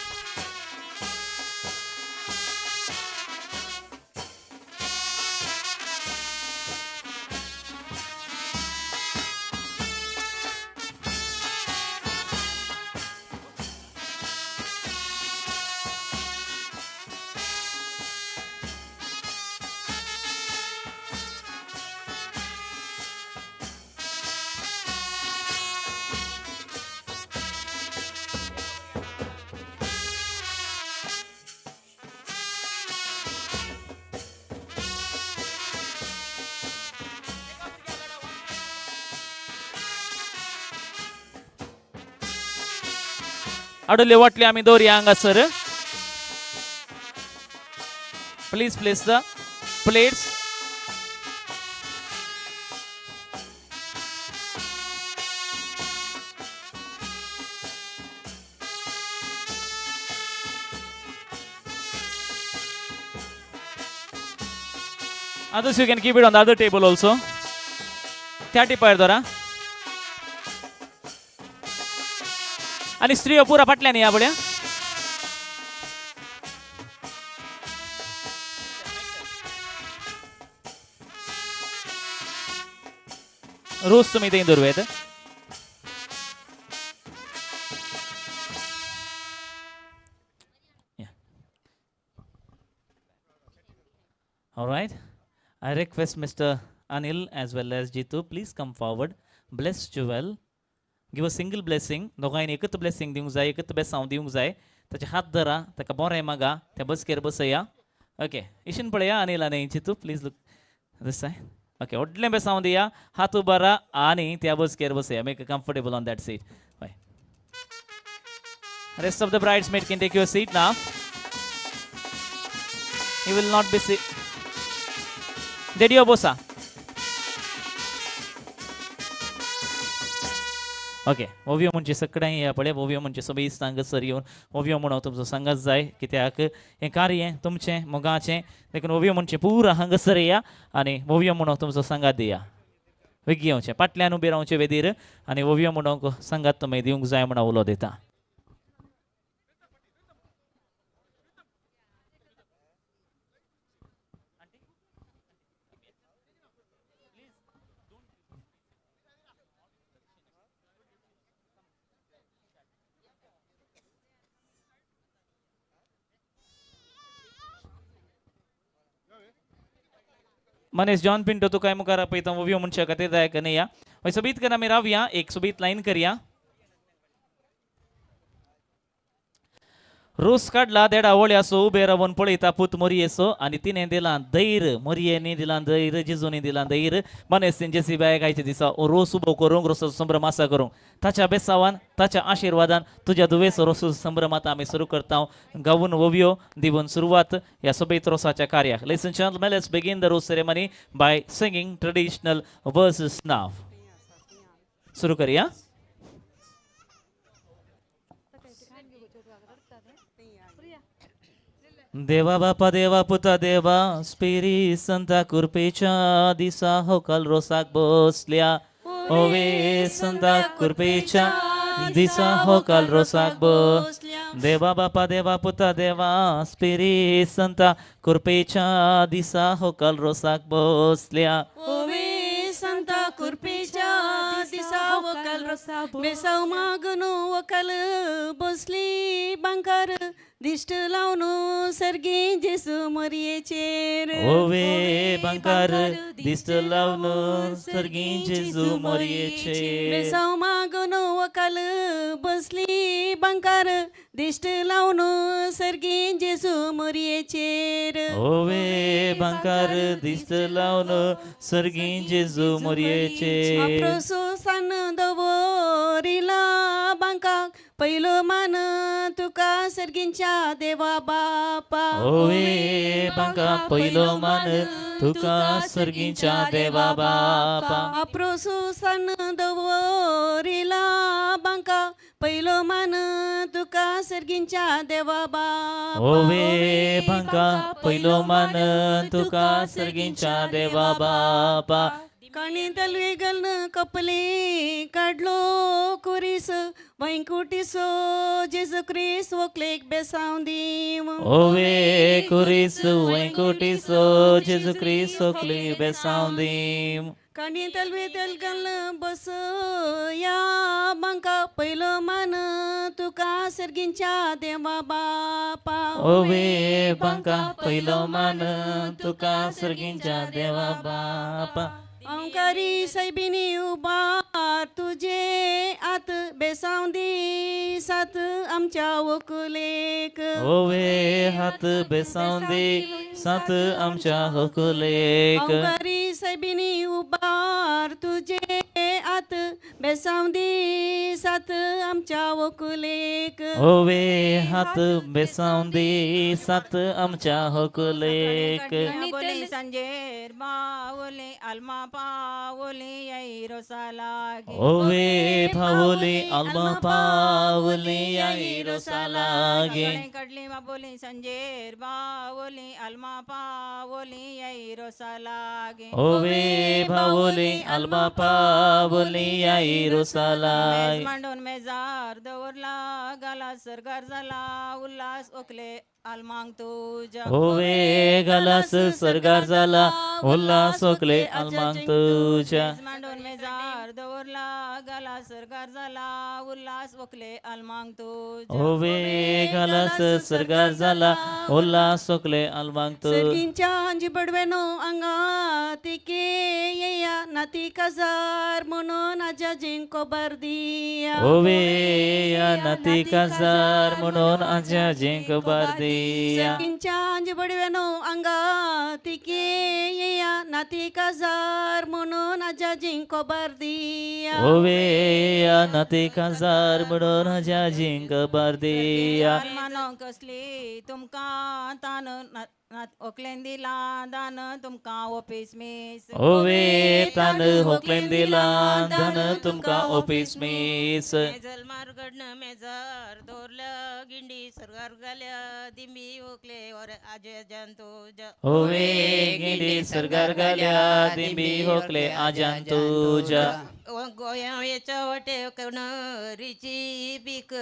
अडले वाटले आम्ही दोरी हांगासर. Please place the plates. Others you can keep it on the other table also. त्या टिपायर दोरा. आणि स्त्रियो पुरा फाटल्यान या बड्या. रोज तुम्ही ते दवरवेत. All right. I request Mr. Anil as well as Jitu, please come forward. Bless Juwel. Give a single blessing. दोघांनी एकच ब्लेसिंग दिवंक जाय, एकच बेसांव दिवंक जाय. ताचे हात धरा, ताका बरें मागा, त्या बसकेर बसया. ओके, इशिन पळया अनिल आनी Chitu, please look this side. Okay, व्हडलें बेसांव दिया, हात उबारा आनी त्या बसकेर बसया. Make comfortable on that seat. Bye. Rest of the bridesmaids can take your seat now. You will not be sit. Dedio bosa. Okay, ओवियो म्हणजे सगळ्यां या पळय. ओवियो म्हणजे सगळी सांगसर येवन ओवियो म्हणून तुमचो सांगत जाय, कित्याक हें कार्य तुमचें मोगाचें. देखून ओवियो म्हणजे पुरा हांगासर या आनी ओवियो म्हणून तुमचो सांगात दिया. वेगी येवचें, फाटल्यान उबे रावचें वेदीर आनी ओवियो म्हणून सांगात तुमी दिवंक जाय म्हणून उलो दिता. मनीस जॉन पिंटो तू काय मुखार आपयता ओवियो म्हणच्या खातीर जाय का या. सोबीत कर आमी रावया, एक सोबीत लाईन करया. रोस काढला देडा वळ्यासो उबे रावून पळयता पूत मोरयेसो आनी तिणें दिलां धैर्य, मोरयेनी दिलां धैर्य, जिजूनी दिलां धैर्य. मनीस जेसी बाय गायचे दिसा रोस उबो करूंक, रोसाचो संभ्रम आसा करूंक. ताच्या बेसावान, ताच्या आशिर्वादान तुज्या दुवेस रोसाचो संभ्रम आतां आमी सुरू करता. गावून ओवियो दिवन सुरवात ह्या सोबीत रोसाच्या कार्याक. Ladies and gentlemen, let's begin the rose ceremony by singing traditional verses now. सुरू करूया. देवा बापा देवा पुता देवा स्पिरी संता कुरपेच्या दिसा होकाल रोसाक बसल्या. ओवे संता कुरपेच्या दिसा होकाल रोसाक बसल्या. देवा बापा देवा पुता देवा स्पिरी संता कुरपेच्या दिसा होकाल रोसाक बसल्या. ओवे संता कुरपेच्या दिसा वकाल रोसाक बेसाव मागून वकाल बसली बांकार दिष्ट लावून सर्गी जेसू मोरयेचेर. ओवे बांकार दिष्ट लावून सर्गी जेसू मोरयेचेर. बेसाव मागून वकाल बसली बंकार दिश्ट लावन सर्गीन जेजू मोरयेचेर ओवे बंकार दिस्त लावन सर्गीं जेजू मोरयेचेर अप्रोसो सान दवरिला बंकाक पयलो मान तुका सर्गींच्या देवा बापा ओवे बंका पयलो मान तुका सर्गींच्या देवा बापा अप्रोसो सान दवरिला बंका पयलो मान तुका सर्गींच्या देवा बापा ओवे बंका पयलो मान तुका सर्गींच्या देवा बापा काणी तलवे घालून कपले काडलो कुरीस वैकुटीसो जेजू क्रिस्त व्हंकलेक बेसांव दीम ओवे कुरीस वैकुटीसो जेजू क्रिस्त व्हंकलेक बेसांव दीम काणी तलवे तेल घालून बस या बंका पयलो मान तुका सर्गींच्या देवा बापा ओवे बंका पयलो मान तुका सर्गींच्या देवा बापा अंकारी सायबिनी उबार तुझे आत बेसांव दी सात आमच्या व्हंकलेक ओवे हात बेसांव दे सात आमच्या व्हंकलेक अंकारी सायबिनी उबार तुझे आत बेसांव दी सात आमच्या व्हंकलेक ओवे हात बेसांव दे सात आमच्या व्हंकलेक बोले संजेर बावले अल्मा पावले याईरो सालागे ओवे भावले अल्मा पावले याईरो सालागे कडले मा बोले संजेर बावले अल्मा पावले याईरो सालागे ओवे भावले अल्मा पावले याईरो सालागे मांडून मेजार दवरला गाला सरगार झाला उल्हास ओकले अलमांग तुझ्या ओवे गालास सरगार झाला उल्हास ओकले अलमांग तुझ्या मांडून मेजार दवरला गाला सरगार झाला उल्हास ओकले अलमांग तुझ्या ओवे गालास सरगार झाला उल्हास ओकले अलमांग तुझ्या सर्गींच्या अंजी बडवेनो अंगा तिके येया नाती काजार म्हणून आजा जिंको बर्दिया ओवे या नाती काजार म्हणून आजा जिंक बारदिया सर्गींच्या अंजी बडवेनो अंगा तिके येया नाती काजार म्हणून आजा जिंको बर्दिया ओवे या नाती काजार म्हणून आजा जिंक बारदिया मानो कसली तुमका तान ओकलेन दिला दान तुमका ऑफिस मिस ओवे तान होकलेन दिला धन तुमका ऑफिस मिस मेजल मारगडन मेजर दोरल्या गिंडी सरगार गाल्या दिंबी ओकले और आजे जंतू ओवे गिंडी सरगार गाल्या दिंबी होकले आजान तुझ्या गोया याच्या वाटे कण रिची पीक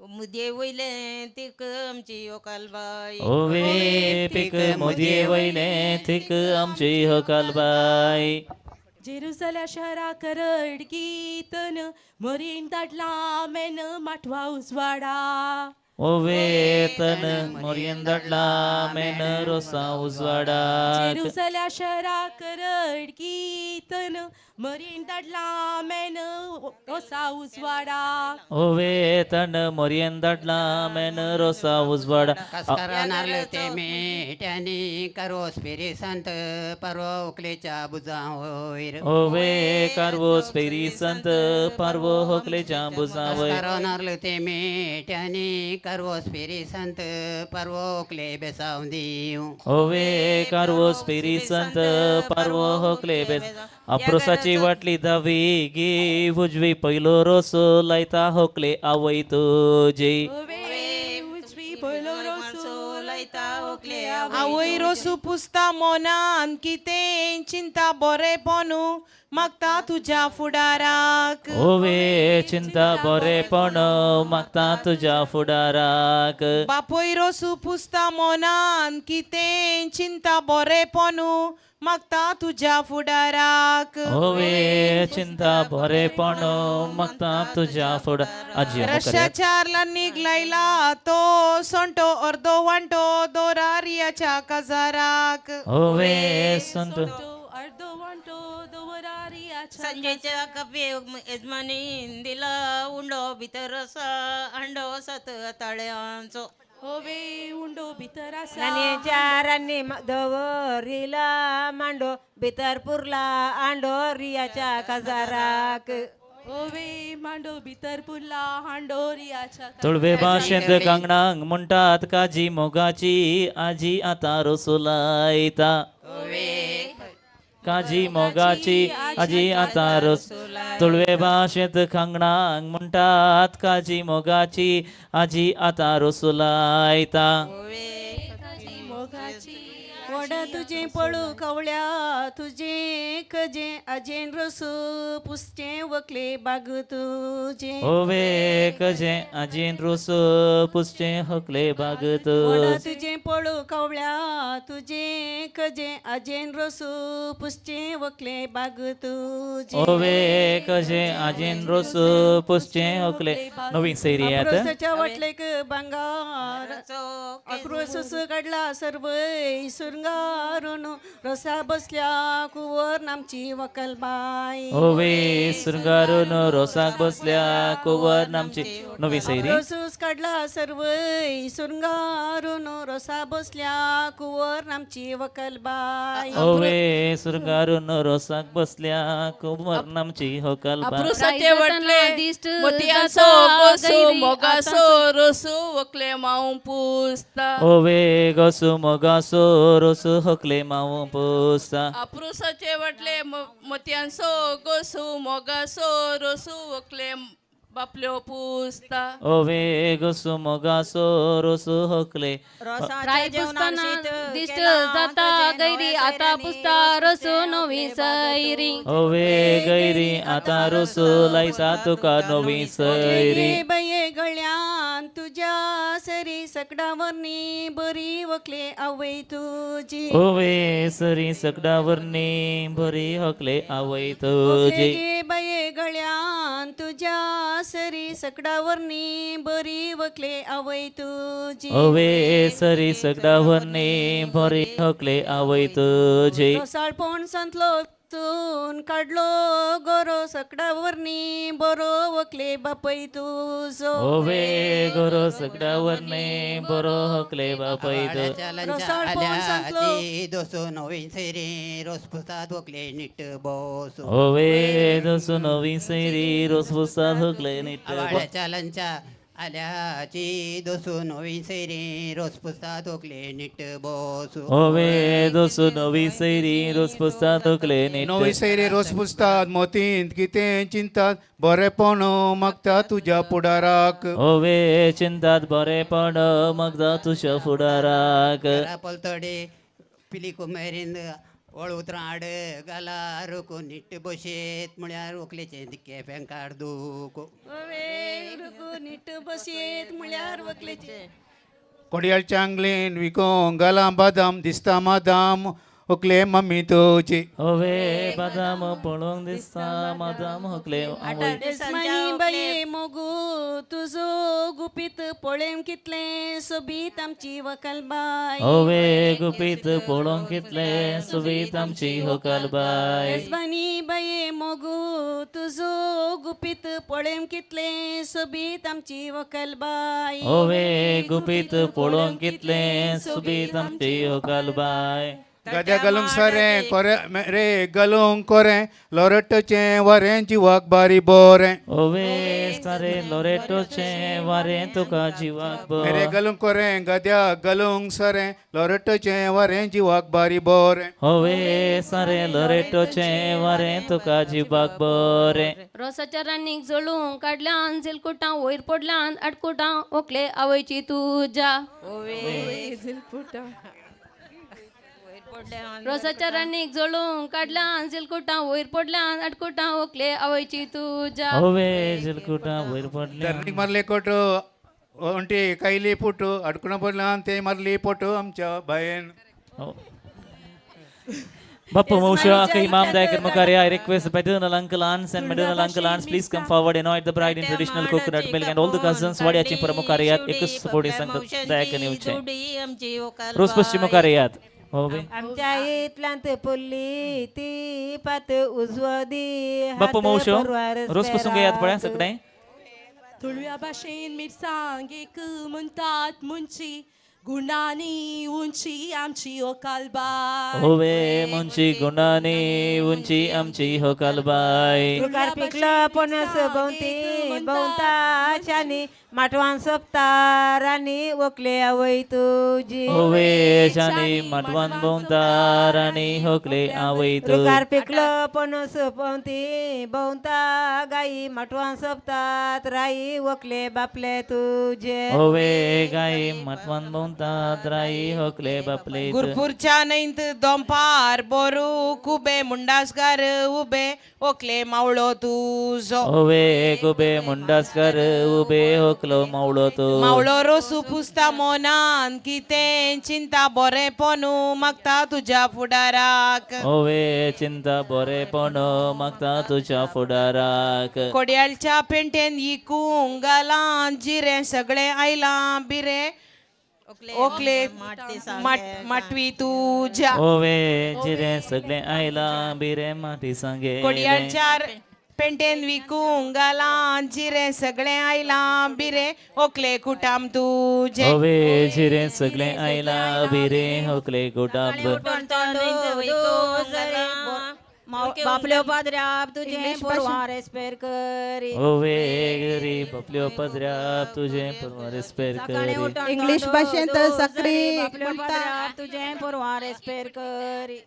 मुदे वयले तीक आमची ओकालबाई ओवे पीक मोदये वयले थिक आमची होकालबाई जेरुसल्या शहरा करड कीर्तन मरीन दाटला मेन माठवा उजवाडा ओवे तन मोरयन दडला मेन रोसा उजवाडा जेरुसल्या शहरा करड कीर्तन मरीन दाटला मेन रोसा उजवाडा ओवे तन मोरयन दडला मेन रोसा उजवाडा कस्करानारले ते मेट्यानी करो स्पिरी संत परवा उकलेच्या बुजा होईर ओवे कारवो स्पेरी संत पारवो होकलेच्या बुजा वय कस्करानारले ते मेट्यानी करवो स्पिरी संत परवा उकले बेसाव दिऊ ओवे कारवो स्पेरी संत पारवो होकले बेस अप्रोसाची वाटली धावी गी उजवी पहिलो रोसो लायता होकले आवय तुझे आवय रोसू पुसता मोनान कितें चिंता बरे पोनू मागता तुझ्या फुडाराक ओवे चिंता बरेपण मागता तुझ्या फुडाराक बापोय रोसू पुसता मोनान कितें चिंता बरे पोनू मागता तुझ्या फुडाराक ओवे चिंता बरेपण मागता तुझ्या फुडा आजी रश्याच्या लानीक लायला तो सोंटो अर्दो वांटो दोरारियाच्या काजाराक ओवे संत अर्धो वांटो दोवरारिया संजयच्या कपे यजमानीन दिला उंडो भितर असा अंडो सत तळ्यांचो होवे उंडो भितर आसा रान्नीच्या रान्नी दवरिला मांडो भितर पुरला आंडो रियाच्या काजाराक होवे मांडो भितर पुरला हांडोरियाच्या तुळवे भाषेत कांगणांक म्हणटात काजी मोगाची आजी आता रोसुलायता काजी मोगाची आजी आता रोस तुळवे भाषेत कांगणांक म्हणटात काजी मोगाची आजी आता रोसुलायता वड तुझे पळू कवळ्या तुझे खजे अजेन रसू पुसचे वकले बाग तुझे ओवे कजे आजीन रोस पुसचे हकले बागत वड तुझे पळू कवळ्या तुझे खजे अजेन रसू पुसचे वकले बाग तुझे ओवे कजे आजीन रोस पुसचे हकले नवीन सैरी आहेत अक्रोसाच्या वटलेक बंगार अक्रोस काढला सर्व सुरंगारून रसा बसल्या कुवर नामची वकलबाई ओवे शृंगारून रोसाक बसल्या कोवर नामची नवी सैरी रसूस काढला सर्व सुरंगारून रसा बसल्या कुवर नामची वकलबाई ओवे शृंगारून रोसाक बसल्या कोवर नामची हकलबाई अप्रुसाचे वटले मोतियांचो गोसू मोगासो रोसू वकले माऊ पुसता ओवे गसू मोगासो रोसू हकले माऊ पुसता अप्रुसाचे वटले मोतियांचो गोसू मोगासो रोसू वकले बापल्यो पुसता ओवे गसू मोगासो रोसू हकले रोसाच्या जेवणात दिष्ट जाता गैरी आता पुसता रसू नवी सैरी ओवे गैरी आता रोसू लायता तुका नवी सैरी बये गळ्यान तुझ्या सरी सकडावरनी बरी वकले आवय तुझी ओवे सरी सकडावरनी बरी हकले आवय तुझी गे बये गळ्यान तुझ्या सरी सकडावरनी बरी वकले आवय तुझी ओवे सरी सकडावरनी बरी हकले आवय तुझी साळपोण संतलो चून काढलो गोरो सकडावरनी बरो वकले बापय तुझो ओवे गोरो सकडावरनी बरो हकले बापय दोसो नवीन सैरी रोस पुस्तात वकले नीट बोस ओवे दोसो नवी सैरी रोस पुस्तात हकले नीट वाड्याच्या लंचा आल्याची दोसो नवीन सैरी रोस पुस्तात वकले नीट बोस ओवे दोसो नवी सैरी रोस पुस्तात हकले नीट नवी सैरी रोस पुस्तात मोतींत कितें चिंतात बरेपण मागता तुज्या पुडाराक ओवे चिंतात बरेपण मागता तुज्या फुडाराक पलतडे पिली कुमेरीन वळ उतराड गाला रुको नीट बशेत म्हळ्यार वकलेचे दिके फेंकार दुको नीट बसयेत म्हळ्यार वकलेचे कोडयाळ चांगलेन विको गाला बादाम दिसता मादाम ओकले मम्मी तुजी ओवे बादाम पळोवंक दिसता मादाम हकले आवय येसमानी बाये मोगू तुजो गुपीत पळेम कितले सोबीत आमची वकलबाई ओवे गुपीत पळोवंक कितले सोबीत आमची हकलबाई येसमानी बाये मोगू तुजो गुपीत पळेम कितले सोबीत आमची वकलबाई ओवे गुपीत पळोवंक कितले सोबीत आमची हकलबाई गद्या गलूंक सरे कोरे रे गलूंक कोरे लोरटचे वरें जिवाक बारी बोरें ओवे सारे लोरेटोचे वारे तुका जिवाक मेरे बरें गलूंक कोरें गद्या गलूंक सरे लोरटचे वरें जिवाक बारी बोरें ओवे सारे लोरेटोचे वारे तुका जिवाक बरें रोसाच्या रान्नीक जळूंक काडल्यान झिलकुटां वयर पडल्यान आडकुटां ओकले आवयची तुज्या रोसाच्या रान्नीक जळूंक काडल्यान झिलकुटां वयर पडल्यान आडकुटां ओकले आवयची तुज्या ओवे झिलकुटां वयर पडले धरणीक मारले coat onti kaili putu adkuna bolan te marli putu amcha bayen. Bappa Moshe, Imam Daikar Makaria, I request paternal uncle aunts and maternal uncle aunts, please come forward and anoint the bride in traditional coconut milk, and all the cousins, Vadiachi Paramukariyat, Ekus supporting Sankat Daikar Nuche. Rospushi Mukariyat. होवे आमच्या इतल्यांत पडली ती पात उजवदी बाप्पा मावशो रोज पासून घेयात पळय सगळे तुळव्या भाशेन मिरसांगेक म्हणटात मुंची गुणांनी उंची आमची ओकालबाय होवे मुंची गुणांनी उंची आमची होकालबाय तुकार पिकलं पणस भोवती भोवताच्यानी माटवान सोपतार आनी ओकले आवय तुजी होवे शानी माटवान भोंवतार आनी होकले आवय तू तुकार पिकलं पणस भोवती भोवता गाई माटवान सोपतात राई ओकले बापले तुजे होवे गाई माटवान भोंवतात राई होकले बापले गुरपूरच्या नैंत दोंपार बोरू कुबे मुंडासकार उबे ओकले मावळो तुझो होवे कुबे मुंडासकर उबे होकलो मावळो तू मावळो रोसू पुसता मोनान कितें चिंता बरें पोनू मागता तुज्या फुडाराक होवे चिंता बरेपण मागता तुझ्या फुडाराक कोड्यालच्या पेंटेन इकूंक गालां जिरें सगळें आयलां बिरें ओकले माटवी तुज्या होवे जिरे सगळे आयला बिरे माटी सांगे कोड्यालच्या पेंटेन विकूंक गालां जिरें सगळें आयलां बिरें ओकले कुटाम तुजे होवे जिरे सगळे आयला बिरे होकले गोटाब बापल्यो पाद्र्याप तुझे पोरवार एस्पेर करी होवे गरी बापल्यो पदऱ्याप तुझे परवारेस पेर करी इंग्लिश भाशेंत सक्री बापल्यो पाद्र्याप तुझे पोरवार एस्पेर करी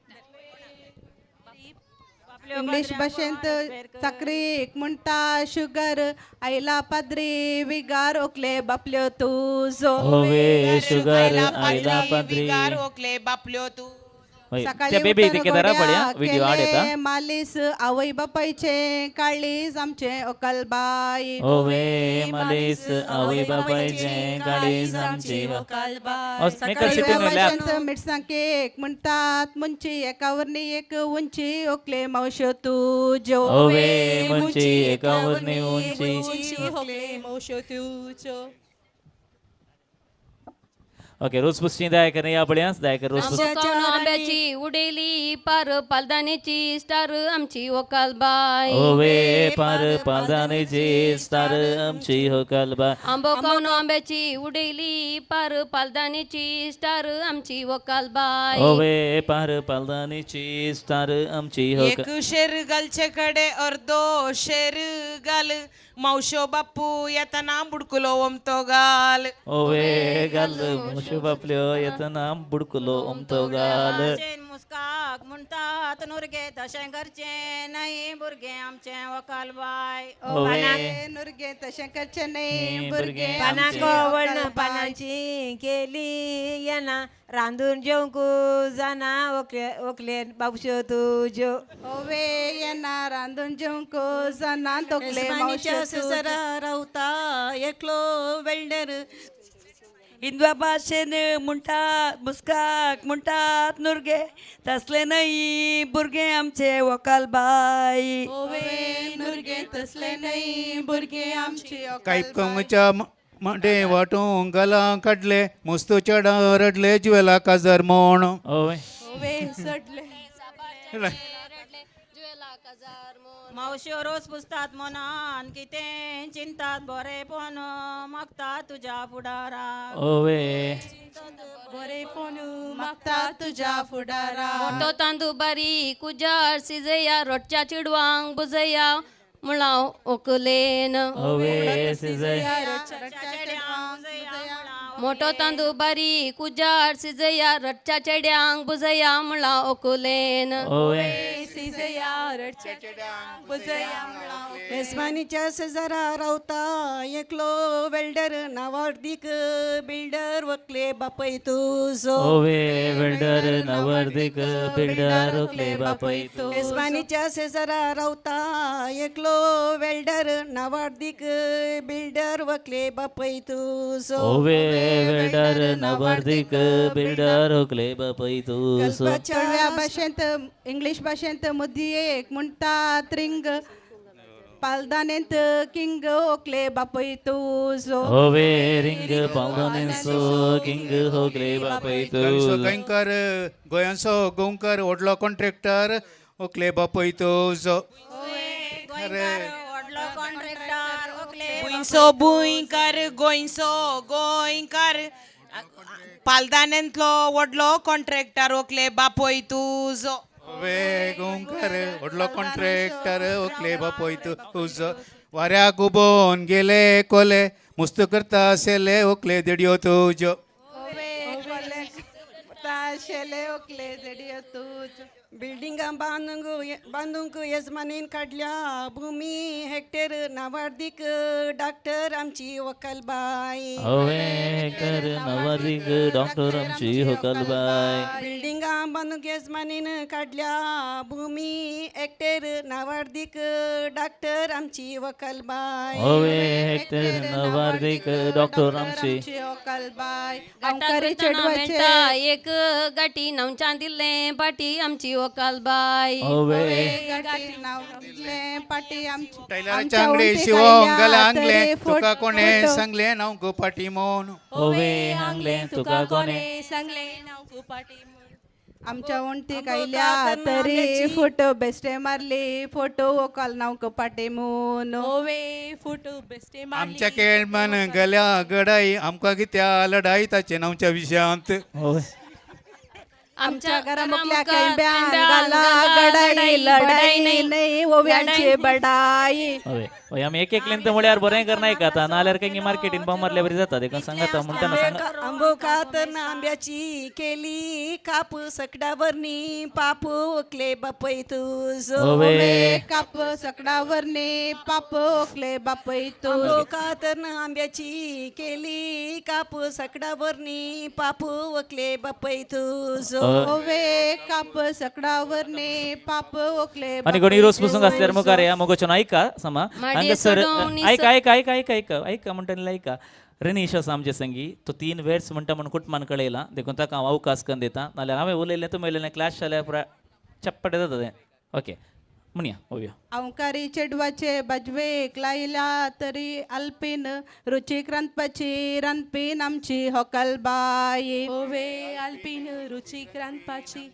इंग्लिश भाशेंत साकरीक म्हणटा शुगर आयला पाद्री विगार ओकले बापल्यो तुजो होवे शुगर आयला पदरी ओकले बापल्यो तू त्या बेबी तिके दरा पड्या व्हिडिओ आड येता मालीस आवय बापायचे काळीज आमचे ओकालबाई होवे मालीस आवय बापायचे गाडीज आमची मेकर सिटीन लॅब मिरसांग केक म्हणटात मुंची एकावरनी एक उंची ओकले मावशो तुजो होवे मुंची एकावरनी उंची ओकले मावशो तुजो ओके रोज पुस्ती दाय करणे या बड्यास दाय कर रोज आंब्याची उडेली पार पालदाण्याची स्टार आमची ओकालबाई होवे पार पालदाण्याची स्टार आमची होकालबाई आंबो खाऊन आंब्याची उडेली पार पालदाण्याची स्टार आमची ओकालबाई होवे पार पालदाण्याची स्टार आमची एक शेर घालचे कडे अर्दो शेर घाल मावशो बापू येताना बुडकुलो ओमतो घाल होवे घाल मुशो बापल्यो येताना बुडकुलो ओमतो घाल मुस्काक म्हणटात नुरगे तशें करचे नाही भुरगे आमचे ओकालबाय नुरगे तशें करचे नाही भुरगे पानाक वळण पानांची केली येना रांदून जेवंक जाना ओकले बाबशो तुज्यो होवे येना रांदून जेवंक जाना तोकले मावशो सरा रावता एकलो वेल्डर हिंदवा भाशेन म्हणटात मुस्काक म्हणटात नुरगे तसले नाही भुरगे आमचे ओकालबाई होवे नुरगे तसले नाही भुरगे आमची काही कंगच्या मडे वाटून गला काडले मस्तो चेडा रडले जुवेला काजार म्हण होवे होवे सडले मावश्यो रोज पुसतात मनान कितें चिंतात बरेपण मागता तुज्या फुडारा होवे बरेपण मागता तुज्या फुडारा मोठो तांदूळ बारीक उजार सिजया रोटच्या चिडवांक बुजया मुळाव ओकलेन होवे सिजया मोठो तांदूळ बारीक उजार सिजया रटच्या चेड्यांक बुजया मुळा ओकुलेन होवे सिजया रटच्या चेड्यांक बुजया मेजबानीच्या शेजारा रावता एकलो वेल्डर नावार्दीक बिल्डर वकले बापय तुजो होवे वेल्डर नवर्दिक बिल्डर ओकले बापय तू मेजबानीच्या शेजारा रावता एकलो वेल्डर नावार्दीक बिल्डर वकले बापय तुजो होवे वेल्डर नवर्दिक बिल्डर ओकले बापय तू चळव्या भाशेंत इंग्लिश भाशेंत मदीं एक म्हणटात रिंग पालदानेंत किंग ओकले बापय तुझो होवे रिंग पावदानेसो किंग होगले बापय गोंयचो तू गोंयकार गोंयांचो गोंयकार व्हडलो कॉन्ट्रॅक्टर ओकले बापय तुझो गोंयचो बुंयकार गोंयकार पालदानेंतलो व्हडलो कॉन्ट्रॅक्टर ओकले बापोय तुजो वे गोंयकार व्हडलो कॉन्ट्रॅक्टर ओकले बापय तुझो वाऱ्याक उबोन गेले कोले मुस्त करता आसले ओकले देडयो तुज्यो बिल्डिंगा बांदूंक येजमानीन काडल्या भूमी हेक्टर नावार्दीक डॉक्टर आमची वकलबाई होवे कर नवारिक डॉक्टर आमची होकलबाई बिल्डिंगा बांदूंक येजमानीन काडल्या भूमी हेक्टर नावार्दीक डॉक्टर आमची वकलबाई होवे हेक्टर नवार्दीक डॉक्टर आमची वकलबाई एक गाठी नवच्या दिले पाटी आमची वकालबाई होवे पाटी आमची टैलराच्या अंगडी शिवोंक गेले आंगले तुका कोणे सांगले नाव पाटी मोन होवे हांगले तुका कोणे सांगले नाव पाटी आमच्या वंटीक आयल्या तरी फोटो बेस्टे मारली फोटो वकाल नाव कपाटे मून होवे फोटो बेस्टे आमच्या केळमन गेल्या गडाई आमकां कित्या लढाई ताचे नावच्या विशयांत आमच्या घरामुखल्या कैब्यान गाला गडाई लढाई नाही ओव्यांची बडाई होवे होय आमी एक एक लेंत म्हळ्यार बरें करनाय का आता नाल्यार काही मार्केटीन भाव मारल्या बरी जाता देखून सांगात म्हणटाना सांगा आंबो खातर आंब्याची केली काप सकडावरनी पाप ओकले बापय तुझो होवे काप सकडावरने पाप ओकले बापय तू आंबो खातर आंब्याची केली काप सकडावरनी पाप ओकले बापय तुझो ओवे काप सकडावरने पाप ओकले आणि कोणी रोज पुसून असल्यार मुखार या मोगोचन ऐका समा हांगासर ऐका ऐका ऐका ऐका ऐका ऐका म्हणटा ऐका रनीश आसा आमचे संगी तो 3 वेर्स म्हणटा म्हणून कुटमान कळयला देखून ताका हांव अवकाश करून दिता नाल्यार हांवें उलयलें तुमी उलयलें क्लास जाल्यार पुरा चप्पट जाता तें ओके म्हणया ओव्या अवकारी चेडवाचे बजवेक लायला तरी अल्पीन रुचीक रांदपाची रांदपीन आमची होकलबाई होवे अल्पीन रुचीक रांदपाची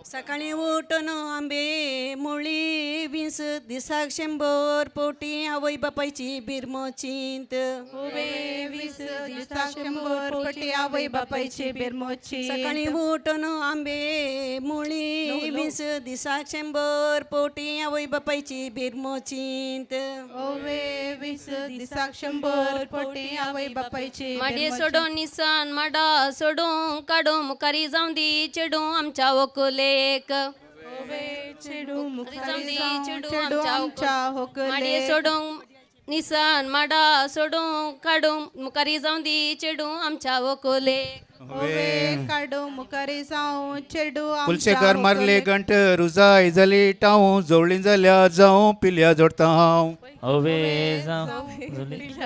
सकाळी उठून आंबे मुळी 20 दिसाक 100 पोटी आवय बापायची बिरमो चिंत होवे 20 दिसाक 100 पोटी आवय बापायची बिरमोची सकाळी उठून आंबे मुळी 20 दिसाक 100 पोटी आवय बापायची बिरमो चिंत होवे 20 दिसाक 100 पोटी आवय बापायची माडे सोडून निसान माडा सोडून काडू मुखारी जाऊन दी चेडू आमच्या वकुलेक चेडू मुखारी चेडू आमच्या होकले माडे सोडून निसान माडा सोडून काडू मुखारी जाऊन दी चेडू आमच्या वकुलेक काडू मुखारी जाऊं चेडू कुलशेकर मारले गंट रुजाय जाली टाऊ जवळी जाल्या जाऊ पिल्या जोडता हांव होवे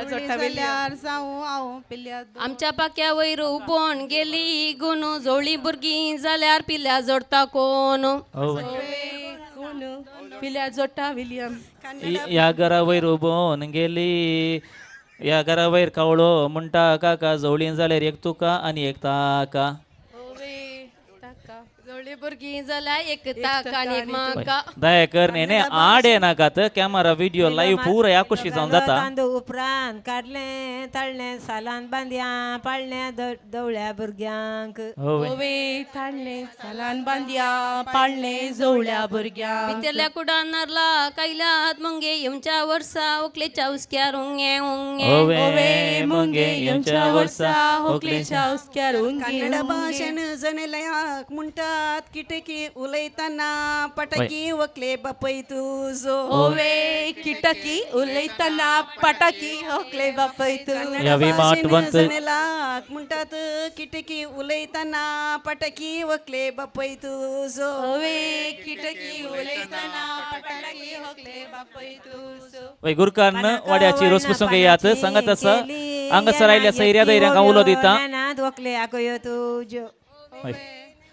जाल्यार जाऊं हांव पिल्या आमच्या पाक्या वयर उबोन गेली गुनू जवळी भुरगीं जाल्यार पिल्या जोडता कोण कोण पिल्या जोडटा विलियम या घरा वयर उबोन गेली या घरा वयर कावळो म्हणटा काका जवळीं जाल्यार एक तुका आनी एक ताका जवळी भुरगीं जाल्यार एक ताका आनी एक म्हाका दयाकर नेने आड नाकात कॅमेरा व्हिडिओ लाईव्ह पुरा याकुशी जावन जाता तांदूळ उपरांत काडले तळले सालान बांदया पाळण्या दवळ्या भुरग्यांक होवे ताळले सालान बांदया पाळणे जवळ्या भुरग्यांक भितरल्या कुडान नारला कायल्यात मंगे येवच्या वर्सा ओकलेच्या उस्क्यार उंगे उंगे होवे मंगे येवच्या वर्सा ओकलेच्या उस्क्यार उंगे कन्नड भाषेन जनेलयाक म्हणटात किटकी उलयतना पटकी वकले बापय तुझो होवे किटकी उलयतना पटाकी ओकले बापय तू या विमाटवंत जनेलाक म्हणटात किटकी उलयतना पटकी वकले बापय तुझो होवे किटकी उलयतना पटाकी ओकले बापय तुझो वय गुरकान वाड्याची रोस पुसूंक येयात सांगत आसा हांगासर आयल्या सैर्या दैर्यांक उलो दिता वकले आकयो तुज्यो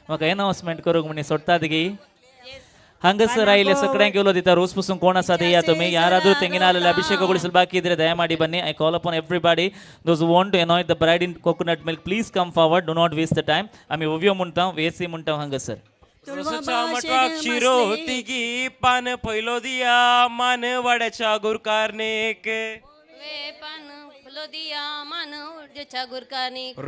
म्हाका अनाउन्समेंट करूंक म्हणे सोडतात गी ಹಂಗಸರ್ ಇಲ್ಲಿ ಸಕಡೆ ಕೇಳೋ ದಿತ್ತ ರೋಸ್ ಪುಸಂ ಕೋಣ ಸಾಧೆ ಯಾ ತುಮಿ ಯಾರಾದರೂ ತೆಂಗಿನ ಹಾಲಲ್ಲಿ ಅಭಿಷೇಕಗೊಳಿಸಲು ಬಾಕಿ ಇದ್ರೆ ದಯಮಾಡಿ ಬನ್ನಿ. I call upon everybody those who want to anoint the bride in coconut milk please come forward, do not waste the time. ಆಮಿ ಒವ್ಯೋ ಮುಂಟಾವ್ ವೇಸಿ ಮುಂಟಾವ್ ಹಂಗಸರ್ रोसाच्या मटवाक शिरो तिगी पान पयलो दिया मान वाड्याच्या गुरकारनेक.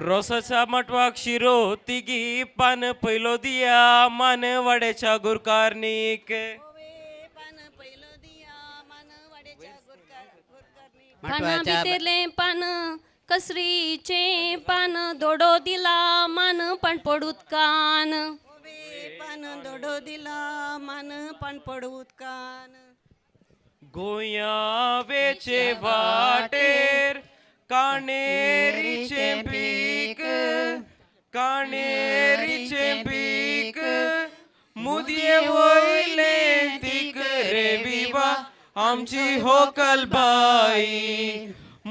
रोसाच्या मटवाक शिरो तिगी पान पयलो दिया मान वाड्याच्या गुरकारनेक. पाना भितरले पान कसरीचे पान दोडो दिला मान पण पडूत कान. पान दोडो दिला मान पण पडूत कान. गोया वेचे वाटेर काणेरीचे पीक, काणेरीचे पीक मुदये वयले तीक रे विवा आमची होकलबाई.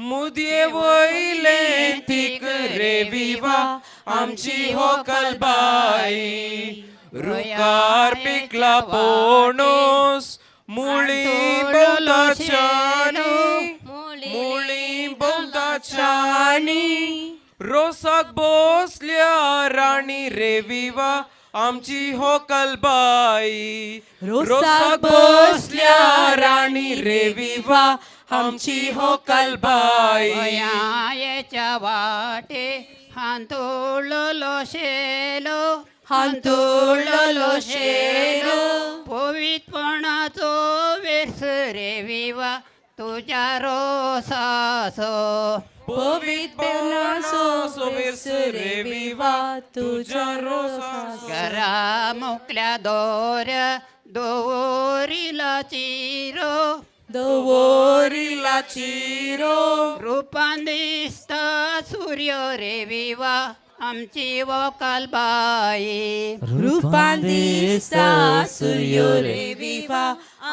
मुदये वयले तीक रे विवा आमची होकलबाई. रुकार पिकला पोणोस मुळी बोलताच्यानी, मुळी बोलताच्यानी रोसाक बसल्या राणी रे विवा आमची होकलबाई. रोसाक बसल्या राणी रे विवा आमची होकलबाई. याच्या वाटे हांतोळलो शेलो, हांतोळलो शेलो पवित्रपणाचो वेस रे विवा तुझ्या रोसासो. पवित्रपणाचो वेस रे विवा तुझ्या रोसासो. घरा मोकल्या दोऱ्या दोरीला चिरो, दोरीला चिरो रूपान दिसता सूर्य रे विवा आमची वोकलबाई. रूपान दिसता सूर्य रे विवा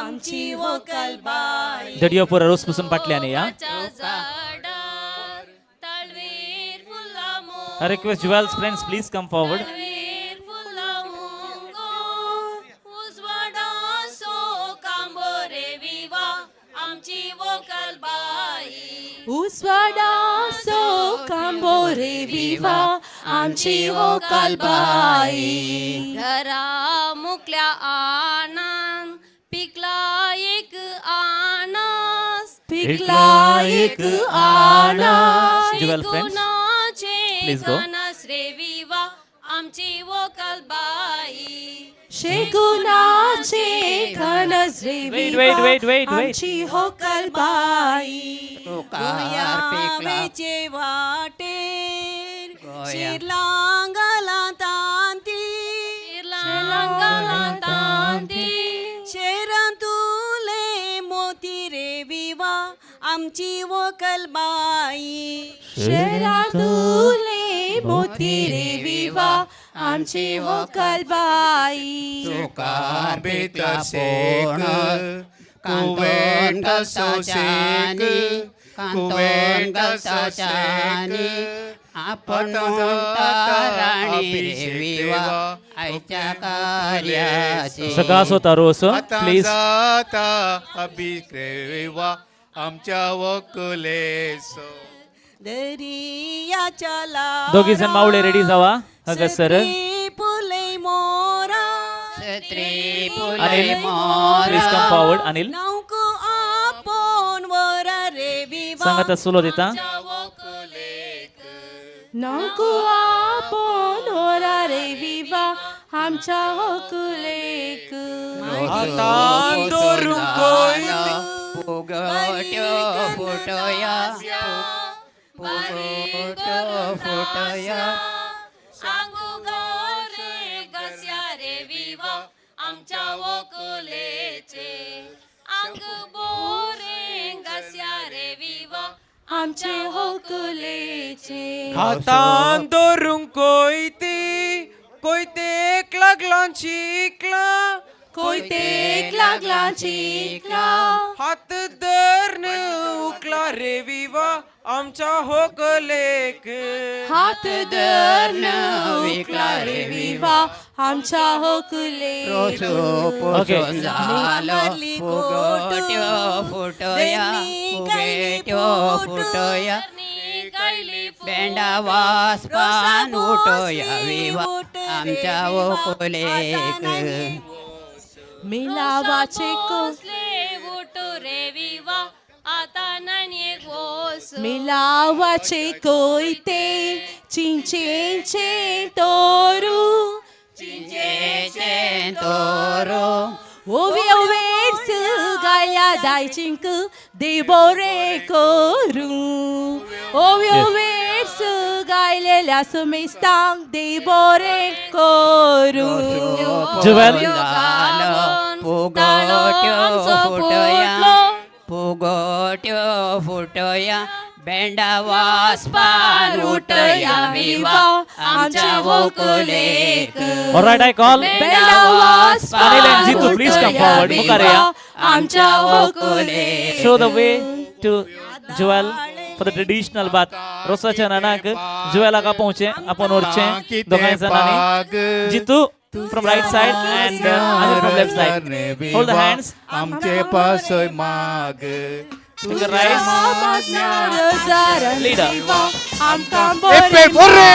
आमची वोकलबाई. दडियो पुरा रोस पुसून पाटल्याने या. I request Jewel's friends please come forward. उसवाडा सो कांबो रे विवा आमची वोकलबाई. घरा मुकल्या आनंद पिकला एक आनस, पिकला एक आनस. Jewel friends please go. रे विवा आमची वोकलबाई. शेगुनाचे घनस रे विवा आमची वोकलबाई. गोयावेचे वाटेर शिरलांगला तांती, शिरलांगला तांती शेरांतुले मोती रे विवा आमची वोकलबाई. शेरातुले मोती रे विवा आमची वोकलबाई. तुकार भितर शेक कांतोन घालताच्यानी, कांतोन घालताच्यानी आपण म्हणटा राणी रे विवा आयच्या कार्याची. सकाळ होता रोस प्लीज. अभिक्रेवा आमच्या वोकलेसो. दर्याच्या दोघी जण मावळे रेडी जावा. हगसर पुले मोरा, Anil please come forward. Anil नौको आपण वर रे विवा सांगता सुलो देता. नको आपण ओरा रे विवा आमच्या वोकलेक. फुगट्यो फुटया, फुगट्यो फुटया सांगू रे गस्या रे विवा आमच्या वोकलेचे. अंग बोरे गस्या रे विवा आमचे वोकलेचे. हातान धरून कोयती, कोयतेक लागला चिकला, कोयतेक लागला चिकला. हात धरण उकला रे विवा आमच्या होकलेक. हात धरण विकला रे विवा आमच्या होकुले रोसो पोसून झालो फुगोट्यो फुटोया फुगेट्यो फुटोया बेंडा वास पान उठोया विवा आमच्या ओकुलेक मिलावाचे उठो रे विवा आता नाणे गोस मिलावाचे कोयते चिंचेचे तोरू चिंचेचे तोरो ओवे ओवेस गाया दायचिंक देबोरे करू ओवे ओवेस गायलेल्या सुमेस्तांक देबोरे करू जुवेल फुगोट्यो फुटोया फुगोट्यो फुटोया बेंडा वास पान उठोया विवा आमच्या वोकुलेक All right, I call Benda वास Anil and Jitu, please come forward. Mukareya. आमच्या वोकुलेक Show the way to Joel for the traditional bath. रोसाच्या नानाक Joel का पहुंचे अपन ओरचे दोघांनी जणांनी जितू from right side and Anil from left side. Hold the hands. आमचे पासय माग Finger rise. Leader. आमकां Eppel borre.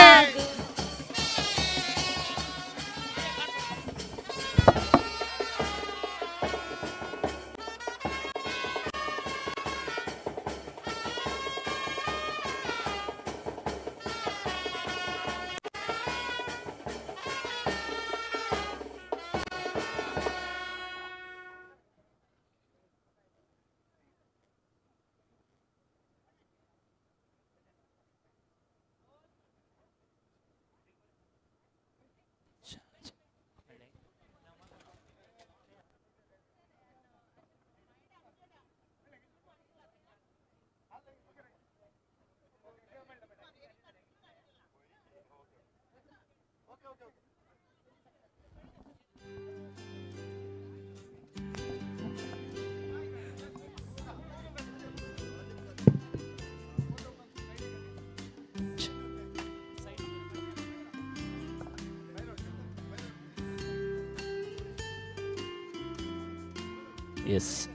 Yes.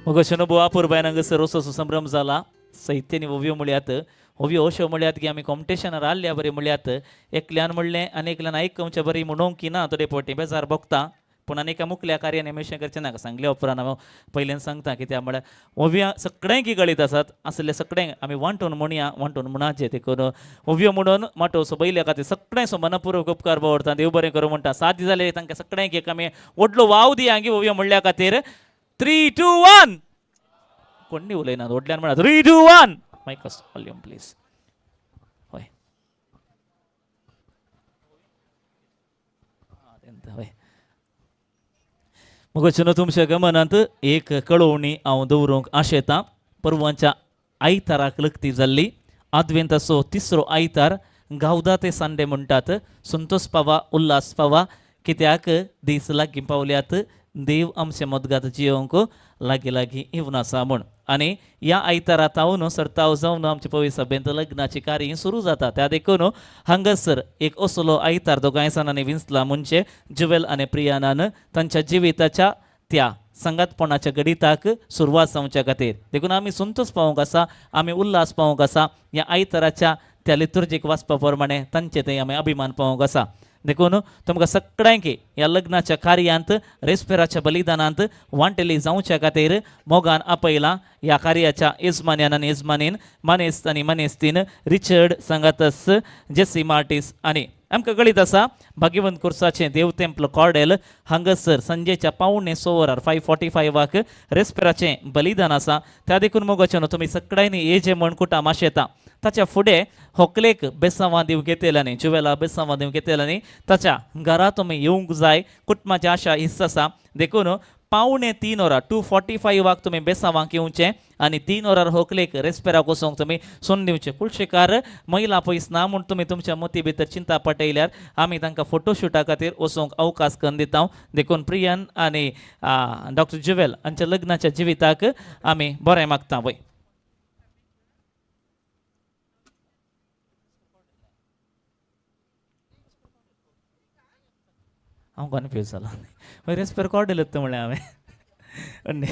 मग बुवा पुरबायनांग सर्वस्व संभ्रम झाला साहित्याने ओव्यो मुळ्यात ओव्यो अश्यो मुळ्यात की आमी कॉम्पिटिशनार आल्ल्या बरे मुळ्यात एकल्यान म्हणलें आनी एकल्यान आयकवचें बरी म्हणूंक की ना थोडे पोटी बेजार बघता पूण आनी एका मुखल्या कार्यान एमेशें करचें नाका सांगल्या उपरांत हांव पयल्यान सांगता कित्याक म्हळ्यार ओव्या सगळ्यांक गळीत आसात आसले सगळ्यांक आमी वांटून म्हणया वांटून म्हणचे ते करून ओव्यो म्हणून माटो सोबयल्या खातीर सगळ्यांक सो मनपूर्वक उपकार बावडटा देव बरें करूं म्हणटा सादी जाले तांकां सगळ्यांक एक आमी व्हडलो वाव दिया गी ओव्यो म्हणल्या खातीर 3, 2, 1 कोणी उलयना व्हडल्यान म्हणा 3, 2, 1 मायकस वॉल्यूम प्लीज हय हय मगोचनो तुमच्या गमनांत एक कळोवणी हांव दवरूंक आशेतां परवांच्या आयताराक लक्ती जाल्ली आद्वेंताचो तिसरो आयतार गावदा ते सांडे म्हणटात संतोष पावा उल्हास पावा कित्याक दीस लागीं पावल्यात देव आमचे मदगात जियोंक लागीं लागीं येवन आसा म्हूण आनी ह्या आयतारात हांव सर्ताव जावन आमचे पवित्र सभेंत लग्नाची कार्य सुरू जाता त्या देखून हांगासर एक असलो आयतार दोगांय जाणांनी विंचला म्हणजे जुवेल आनी प्रियानान तांच्या जिविताच्या त्या संगातपणाच्या गणिताक सुरवात जावच्या खातीर देखून आमी संतोष पावोंक आसा आमी उल्हास पावोंक आसा ह्या आयताराच्या त्या लितुर्जीक वाचपा प्रमाणे तांचे थंय आमी अभिमान पावोंक आसा देखून तुमकां सगळ्यांक ह्या लग्नाच्या कार्यांत रेस्पेराच्या बलिदानांत वांटेली जावच्या खातीर मोगान आपयला ह्या कार्याच्या येजमान्यान आनी येजमानीन मानेस्त आनी मानेस्तीन रिचर्ड सांगातस जेसी मार्टीस आनी आमकां कळीत आसा भाग्यवंत कुर्साचें देव टेंपल कॉर्डेल हांगासर संजेच्या 5:45 5:45 रेस्पेराचें बलिदान आसा त्या देखून मोगाचें तुमी सगळ्यांनी येजे म्हण कुटाम माशेता ताच्या फुडें होकलेक बेसांवां दिवंक येतेल्यांनी जुवेला बेसांवां दिवंक येतेल्यांनी ताच्या घरा तुमी येवंक जाय कुटुंबाची आशा हिस्स आसा देखून 2:45 2:45 तुमी बेसांवांक येवचें आनी 3 होकलेक रेस्पेराक वचोंक तुमी सोन दिवचें कुळशेकार महिला पयस ना म्हूण तुमी तुमच्या मती भितर चिंता पटयल्यार आमी तांकां फोटोशुटा खातीर वचोंक अवकाश करून दिता देखून प्रियन आनी डॉक्टर जुवेल हांच्या लग्नाच्या जिविताक आमी बरें मागता वय हांव कन्फ्यूज जाला मागीर रेस्पेर कॉर्डेल येता म्हळें हांवें अन्य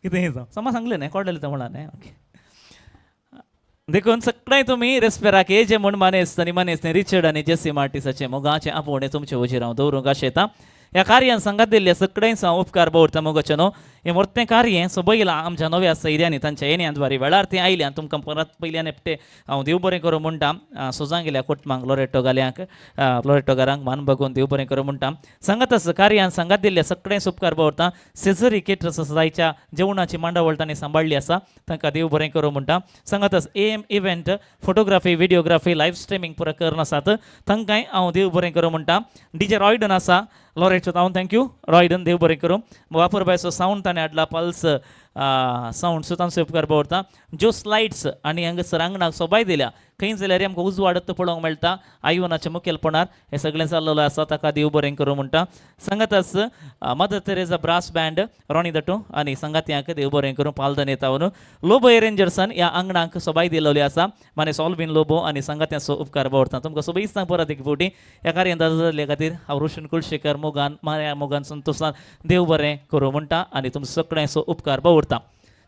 कितें जावं समा सांगलें न्ही कॉर्डेल येता म्हणा न्ही ओके देखून सगळें तुमी रेस्पेराक हे जे म्हण मानेस्त आनी मानेस्त रिचर्ड आनी जेसी मार्टिसाचे मोगाचे आपोवणे तुमचे वजीर हांव दवरूंक आशेता ह्या कार्यान सांगात दिल्ल्या सगळ्यांचो हांव उपकार भोवता मोगाचे न्हू हें मोठें कार्य सबयलां आमच्या नव्या सैर्यांनी तांच्या येण्यात वारी वेळार ती आयल्यान तुमकां परत पयल्यान एकटे हांव देव बरें करूं म्हणटा सोजां गेल्या कोटमांक लोरेटो घाल्यांक लोरेटोकारांक मान बगून देव बरें करूं म्हणटा सांगात आसा कार्यान सांगात दिल्ल्या सगळें उपकार भोवता सेझरी केटरर्स सोसायटीच्या जेवणाची मांडावळ तांणी सांबाळ्ळी आसा तांकां देव बरें करूं म्हणटा सांगात आसा AM event photography videography live streaming प्रकरण आसात तांकांय हांव देव बरें करूं म्हणटा DJ रॉयडन आसा लोरेटो तावन थँक्यू रॉयडन देव बरें करूं वापरबायचो सावंड ताणें हाडला पल्स सावंड सो तांचो उपकार भोवता ज्यो स्लायड्स आनी हांगासर आंगणाक सोबाय दिल्या खंय जाल्यार आमकां उजवाडत पळोवंक मेळटा आयवनाच्या मुखेलपणान हें सगळें जाल्लेलें आसा ताका देव बरें करूं म्हणटा सांगात आसा मदर तेरेजा ब्रास बँड रोणी दटू आनी सांगात्यांक देव बरें करूं पालदन येतावन लोबो एरेंजर्सान ह्या आंगणाक सोबाय दिलेली आसा माने सॉल्विन लोबो आनी सांगात्यांचो उपकार भोवता तुमकां सोबीत सांग परत एक फावटी ह्या कार्यान जाल्ले खातीर हांव रोशन कुलशेकर मोगान माया मोगान संतोशान देव बरें करूं म्हणटा आनी तुमचो सगळ्यांचो उपकार भोवता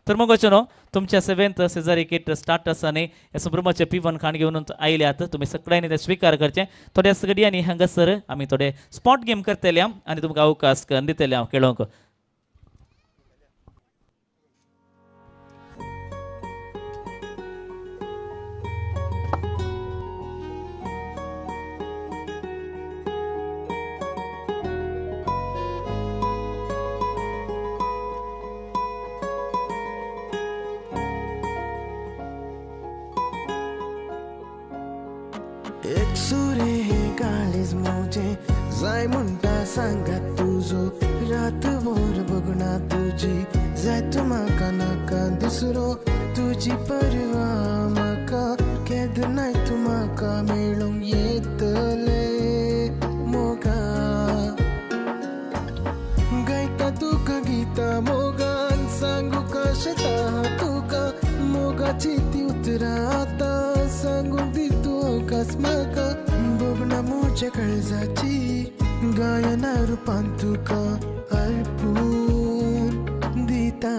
तर मग न्हू तुमच्या सेवेंत सेजारी केट स्टार्टर्स आनी हे सुब्रह्मण्य पिवन खाण घेवन आयल्यात तुमी सगळ्यांनी ते स्विकार करचे थोड्या सगळ्यांनी हांगासर आमी थोडे स्पॉट गेम करतले आनी तुमकां अवकाश दितले हांव खेळोंक एक सुरे हे काळीज मोजे जाय म्हणटा सांगात तुजो रातभर बगना तुजी जाय तूं म्हाका नाका दुसरो तुजी परवा म्हाका केदनाय तूं म्हाका मेळूंक येतले मोगा गायता तुका गितां मोगान सांगू कशें तुका मोगाची ती उतरां आतां सांगून दितू अवकाश म्हाका बगना म्हज्या काळजाची गायना रुपान तुका अर्पून दिता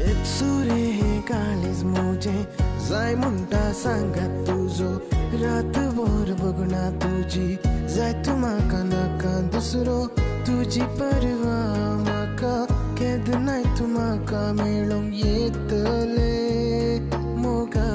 एक सुरे हे काळीज मोजे जाय म्हणटा सांगात तुजो रातभर बगना तुजी जाय तूं म्हाका नाका दुसरो तुजी परवा म्हाका केदनाय तूं म्हाका मेळूंक येतले मोगा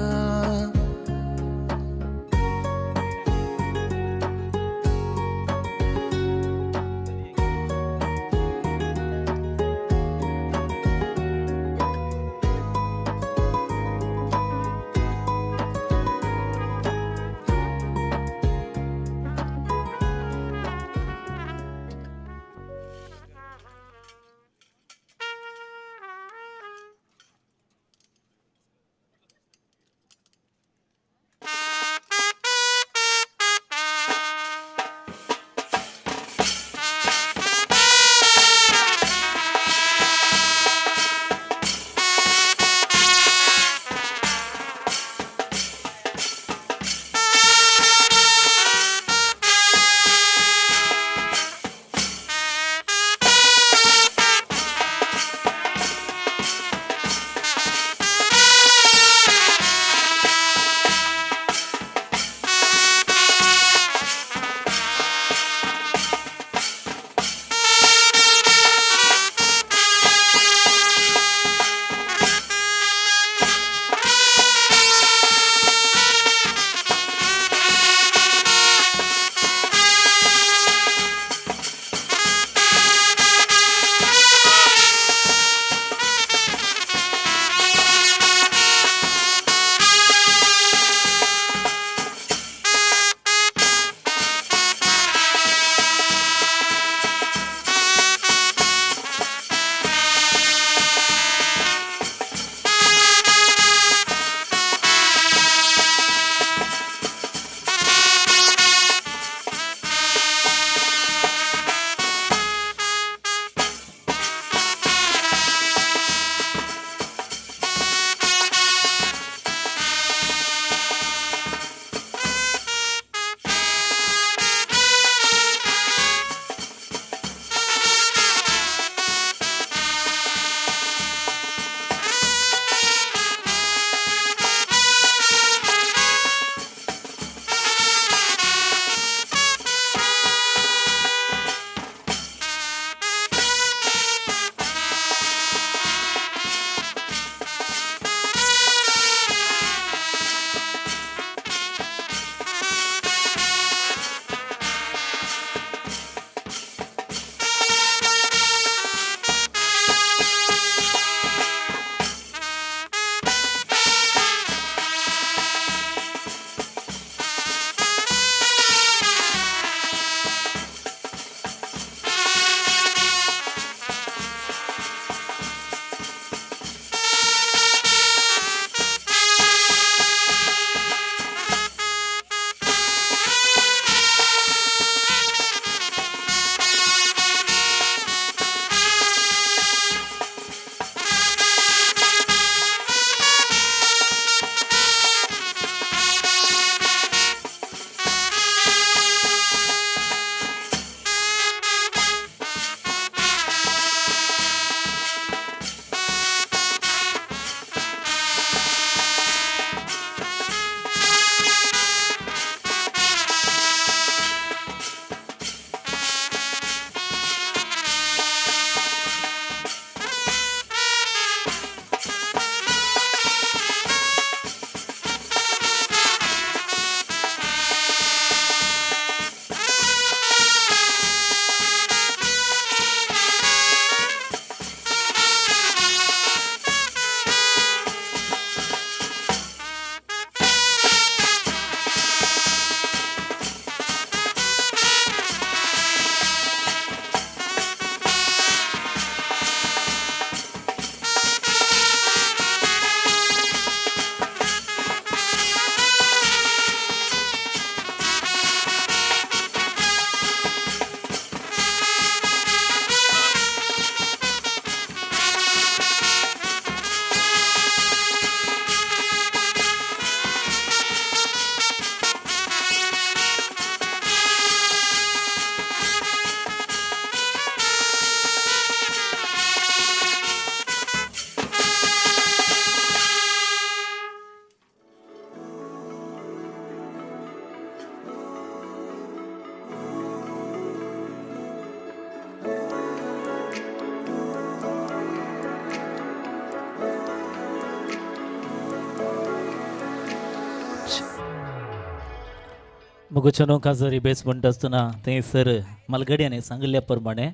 मुगोचनो काजरी बेस म्हणट आसतना थंयसर मालगड्याने सांगल्या प्रमाणे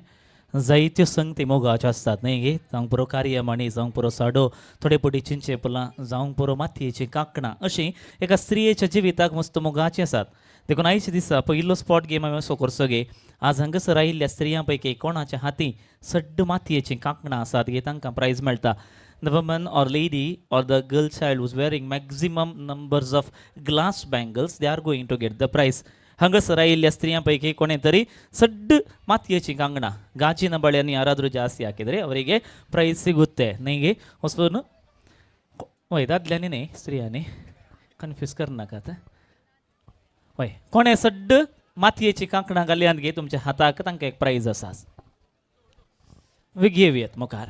जायत्यो संगती मोगाच्यो आसतात न्ही गे जावंक पुरो कार्यमाणी जावंक पुरो साडो थोडे पटी चिंचे फुलां जावंक पुरो मातयेचीं कांकणां अशीं एका स्त्रियेच्या जिविताक मस्त मोगाचीं आसात देखून आयच्या दिसा पयलो स्पॉट गेम हांवें असो करचो गे आज हांगासर आयिल्ल्या स्त्रियां पैकी कोणाच्या हातीं सड्ड मातयेचीं कांकणां आसात गे तांकां प्रायज मेळटा The woman or lady or the girl child who's wearing maximum numbers of glass bangles, they are going to get the prize. ಹಂಗಸರ ಇಲ್ಲಿಯ ಸ್ತ್ರೀಯ ಪೈಕಿ ಕೊನೆ ತರಿ ಸಡ್ಡು ಮಾತಿಯಚಿ ಕಂಗಣ ಗಾಜಿನ ಬಳೆಯನ್ನು ಯಾರಾದರೂ ಜಾಸ್ತಿ ಹಾಕಿದರೆ ಅವರಿಗೆ ಪ್ರೈಸ್ ಸಿಗುತ್ತೆ ನನಗೆ ಹೊಸನು ವೈದಾದ್ಲೇನೇ ಸ್ತ್ರೀಯಾನೇ कन्फ्यूज कर नाका आता होय कोणे सड्ड मातयेची कांकणां घाल्यान गे तुमच्या हाताक तांकां एक प्रायज आसा घेवयात मुखार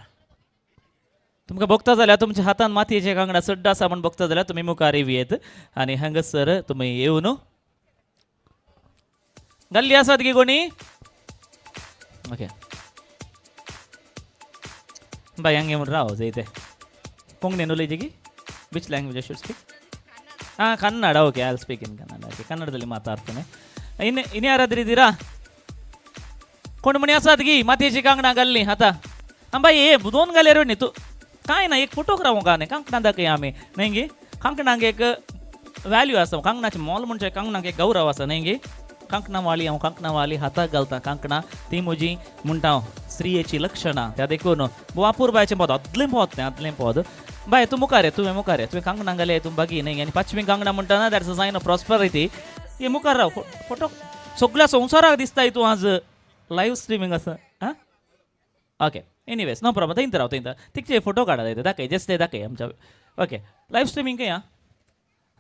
तुमकां बघता जाल्यार तुमच्या हातान मातयेचे कांकणां सड्ड आसा म्हण बघता जाल्यार तुमी मुखार येवयात आनी हांगासर तुमी येवन घाल्ली आसात गे कोणी ओके बाय हंगे म्हण राव जैते कोंकणीन उलयची की विच लँग्वेज शुड स्पीक ಹಾಂ Kannada okay I will speak in Kannada okay ಕನ್ನಡದಲ್ಲಿ ಮಾತಾಡ್ತೇನೆ ಇನ್ನು ಯಾರಾದ್ರೂ ಇದ್ದೀರಾ कोण असतात की मातयेची कांकणां घाल्ली आतां बाई हे दोन घाल्यार न्ही तूं कांय ना एक फोटो रावूं का न्ही कांकणां दाखय आमी न्ही गे कांकणांक एक वॅल्यू आसा कांकणाचें मोल म्हणजे कांकणांक एक गौरव आसा न्ही गे कांकणावाली हांव कांकणावाली हाताक घालता कांकणां ती म्हजी म्हणटा हांव स्त्रियेची लक्षणां त्या देखून वापूर बायचें पद आदलें पद तें आदलें पद बाय तूं मुखार तुवें मुखार तुवें कांकणां घाले तूं बागी न्ही आनी पांचवी कांकणां म्हणटाना that's a sign of prosperity हे मुखार राव फोटो सगळ्या संवसाराक दिसताय तूं आज लायव्ह स्ट्रिमींग आसा आं ओके एनीवेज नो प्रॉब्लम थंय राव थंय तिचे फोटो काडा जाय दाखय जस्ट ते दाखय आमच्या ओके लायव्ह स्ट्रिमींग खंय आं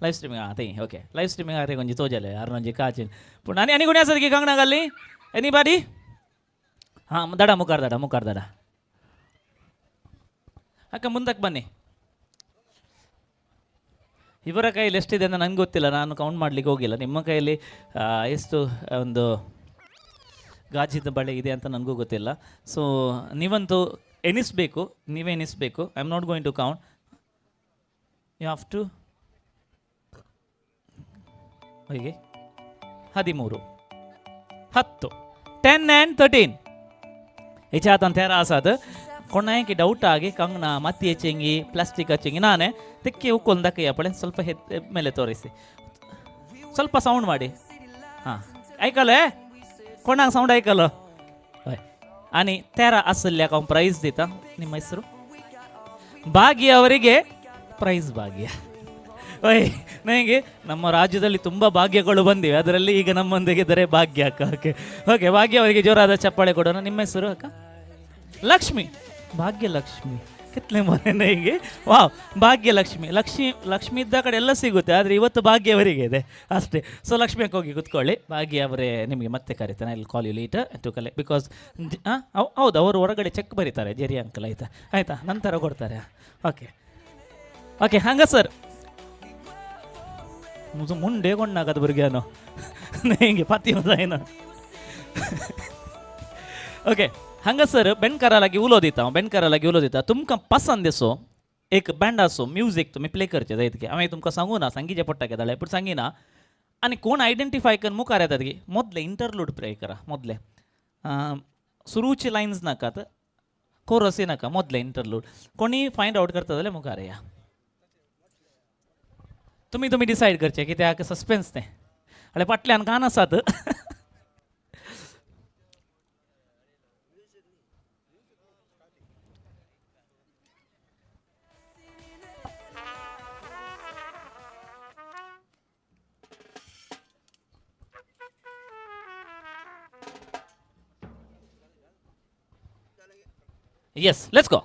लायव्ह स्ट्रिमींग आं थंय ओके लायव्ह स्ट्रिमींग आरे खंयची चोजले यार म्हणजे काचीन पूण आनी कोणी आसात की कांकणां घाल्ली एनीबॉडी हां धाडा मुखार धाडा ಅಕ್ಕ ಮುಂದಕ್ಕೆ ಬನ್ನಿ ಇವರ ಕೈಯಲ್ಲಿ ಎಷ್ಟಿದೆ ಅಂತ ನನಗೆ ಗೊತ್ತಿಲ್ಲ ನಾನು ಕೌಂಟ್ ಮಾಡಲಿಕ್ಕೆ ಹೋಗಿಲ್ಲ ನಿಮ್ಮ ಕೈಯಲ್ಲಿ ಎಷ್ಟು ಒಂದು ಗಾಜಿದ ಬಳೆ ಇದೆ ಅಂತ ನನಗೂ ಗೊತ್ತಿಲ್ಲ ಸೊ ನೀವಂತೂ ನೀವೇ ಎನಿಸ್ಬೇಕು I am not going to count you have to ಹೀಗೆ 13 10 10 and 13 हेच्या हातान 13 आसात कोणाय डाऊट आगे कंगना मातयेची प्लास्टिकाची नाने तेक्के उक्कोन दाखय पळय ಸ್ವಲ್ಪ ಮೇಲೆ ತೋರಿಸಿ ಸ್ವಲ್ಪ ಸೌಂಡ್ ಮಾಡಿ हां ऐकले कोणाक सौंड ऐकलो हय आनी 13 असल्याक हांव ಪ್ರೈಸ್ दिता ನಿಮ್ಮ ಹೆಸರು ಭಾಗ್ಯ ಅವರಿಗೆ ಪ್ರೈಸ್ ಭಾಗ್ಯ ಓಯ್ ನನಗೆ ನಮ್ಮ ರಾಜ್ಯದಲ್ಲಿ ತುಂಬ ಭಾಗ್ಯಗಳು ಬಂದಿವೆ ಅದರಲ್ಲಿ ಈಗ ನಮ್ಮೊಂದಿಗೆ ಇದ್ದಾರೆ ಭಾಗ್ಯ ಅಕ್ಕ ಓಕೆ ಓಕೆ ಭಾಗ್ಯ ಅವರಿಗೆ ಜೋರಾದ ಚಪ್ಪಾಳೆ ಕೊಡೋಣ ನಿಮ್ಮ ಹೆಸರು ಅಕ್ಕ ಲಕ್ಷ್ಮಿ ಭಾಗ್ಯಲಕ್ಷ್ಮಿ ಕಿತ್ಲೆ ಮನೆ ನನಗೆ ವಾವ್ ಭಾಗ್ಯಲಕ್ಷ್ಮಿ ಲಕ್ಷ್ಮಿ ಇದ್ದ ಕಡೆ ಎಲ್ಲ ಸಿಗುತ್ತೆ ಆದರೆ ಇವತ್ತು ಭಾಗ್ಯ ಅವರಿಗೆ ಇದೆ ಅಷ್ಟೇ ಸೊ ಲಕ್ಷ್ಮಿಗೆ ಹೋಗಿ ಕೂತ್ಕೊಳ್ಳಿ ಭಾಗ್ಯ ಅವರೇ ನಿಮಗೆ ಮತ್ತೆ ಕರೀತಾನೆ ಇಲ್ಲಿ ಕಾಲ್ ಯು ಲೀಟರ್ ಟು ಕಲೆ ಬಿಕಾಸ್ ಹೌದು ಅವರು ಹೊರಗಡೆ ಚೆಕ್ ಬರೀತಾರೆ ಜೆರಿ ಅಂಕಲ್ ಆಯ್ತಾ ನಂತರ ಕೊಡ್ತಾರೆ ಓಕೆ ಓಕೆ ಹಂಗ ಸರ್ मुझं मुंडे कोण नाकात भुरग्यानो नाही पाती जायना ओके हांगासर बेनकारा लागीं उलो दिता तुमकां पसंद असो एक बँड असो म्युजीक तुमी प्ले करचे जायत की हांवें तुमकां सांगू ना सांगिचे पडटा केदाळे पूण सांगिना आनी कोण आयडेंटिफाय करून मुखार येतात की मोदले इंटरलूड प्ले करा मोदले सुरूचे लायन्स नाकात कोरसी नाका मोदले इंटरलूड कोणी फायंड आउट करता जाल्यार मुखार या तुम्ही डिसाईड करचे की त्या सस्पेन्स ते अरे फाटल्यान कान आसात yes let's go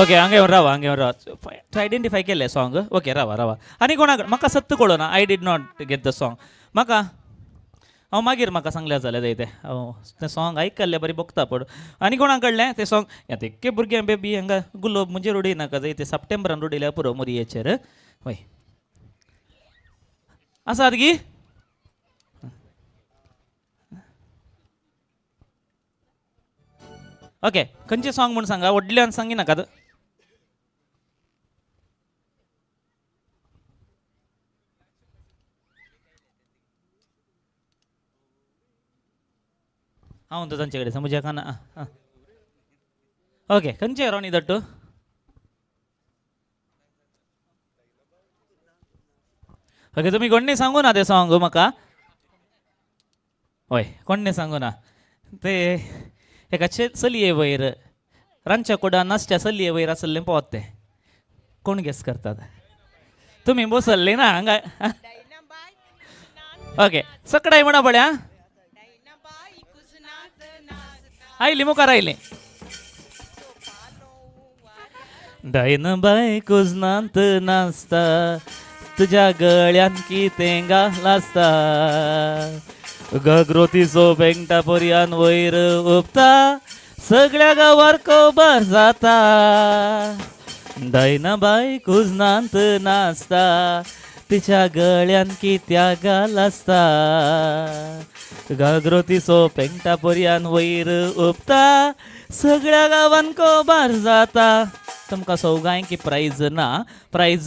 ಓಕೆ ಹಂಗೆ ರಾವ್ तू आयडेंटिफाय केले सॉंग ओके रावा रावा आनी कोणाक म्हाका सत्त कळना I did not get the song म्हाका हांव मागीर म्हाका सांगल्यार जालें जायतें तें सॉंग आयकल्लें बरी बघता पड आनी कोणाक कळ्ळें तें सॉंग ते एक्के भुरग्यां बेबी हांगा गुलाब म्हणजे रोडी नाका जाय ते सप्टेंबरान रोडयल्या पुरो मोरयेचेर हय आसात गी ओके खंयचें सॉंग म्हूण सांगा व्हडल्यान सांगी नाकात हांव तो तांचे कडेन समजा काना ओके खंयचे रोनी दट्टू ओके तुमी कोणें सांगू ना तें सॉंग म्हाका हय कोणें सांगू ना ते एका चलये वयर रांदच्या कुडान नासच्या चलये वयर आसलें पोत तें कोण गेस करतात तुमी बसल्ले ना हांगा ओके सकडाय म्हणा पळया आयली मुखार आयली डायन बाय कुजनांत नाचता तुज्या गळ्यान कितें घालासता गग्रोतीचो बेंगटा पर्यान वयर उपता सगळ्या गांवार खबर जाता डायना बाय कुजनांत नाचता तिच्या गळ्यान कित्या घालासता गाग्रोतीचो पेंगटा पर्यान वयर उपता सगळ्या गांवान खबर जाता तुमकां सौगांयकी प्रायज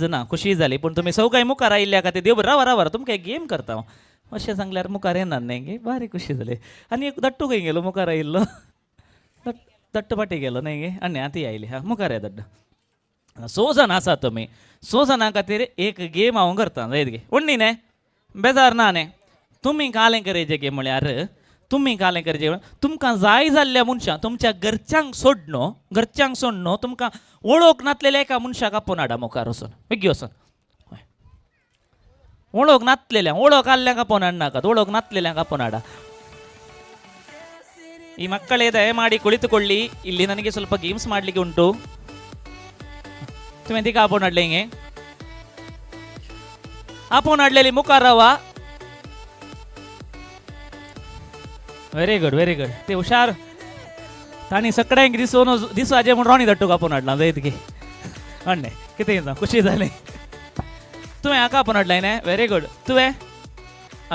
ना खुशी जाली पूण तुमी सौगांय मुखार आयिल्ल्या खातीर देव रावा रावा तुमकां एक गेम करता हांव अशें सांगल्यार मुखार येनात न्ही गे बारी खुशी जाली आनी एक दट्टू खंय गेलो मुखार आयिल्लो दट्ट पाटी गेलो न्ही गे आनी आती आयली हा मुखार या दड्ड 100 जाण आसा तुमी 100 जाणां खातीर एक गेम हांव करता जायत गे उण्णी न्ही बेजार ना न्ही तुमी कालें करेचें गे म्हळ्यार तुमी कालें करेचें तुमकां जाय जाल्ल्या मनशां तुमच्या घरच्यांक सोडनो तुमकां वळख नासलेल्या एका मनशाक आपोवन हाडा मुखार वचून बेगी वचून वळख नासलेल्या वळख आल्ल्यांक आपोवन हाडनाकात वळख नासलेल्यांक आपोवन हाडा ಈ ಮಕ್ಕಳೇ ದಯಮಾಡಿ ಕುಳಿತುಕೊಳ್ಳಿ ಇಲ್ಲಿ ನನಗೆ ಸ್ವಲ್ಪ ಗೇಮ್ಸ್ ಮಾಡಲಿಕ್ಕೆ ಉಂಟು तुम्ही का आपण अडलेंगे आपण अडलेली मुखारावा व्हेरी गुड ते हुशार ताणी सगळ्यांक दिसवाचे म्हणून रोणी दट्टूक आपण हाडला जायत की अण्णे कितें खुशी जाली तुवें हाका आपण हाडलाय न्ही व्हेरी गुड तुवें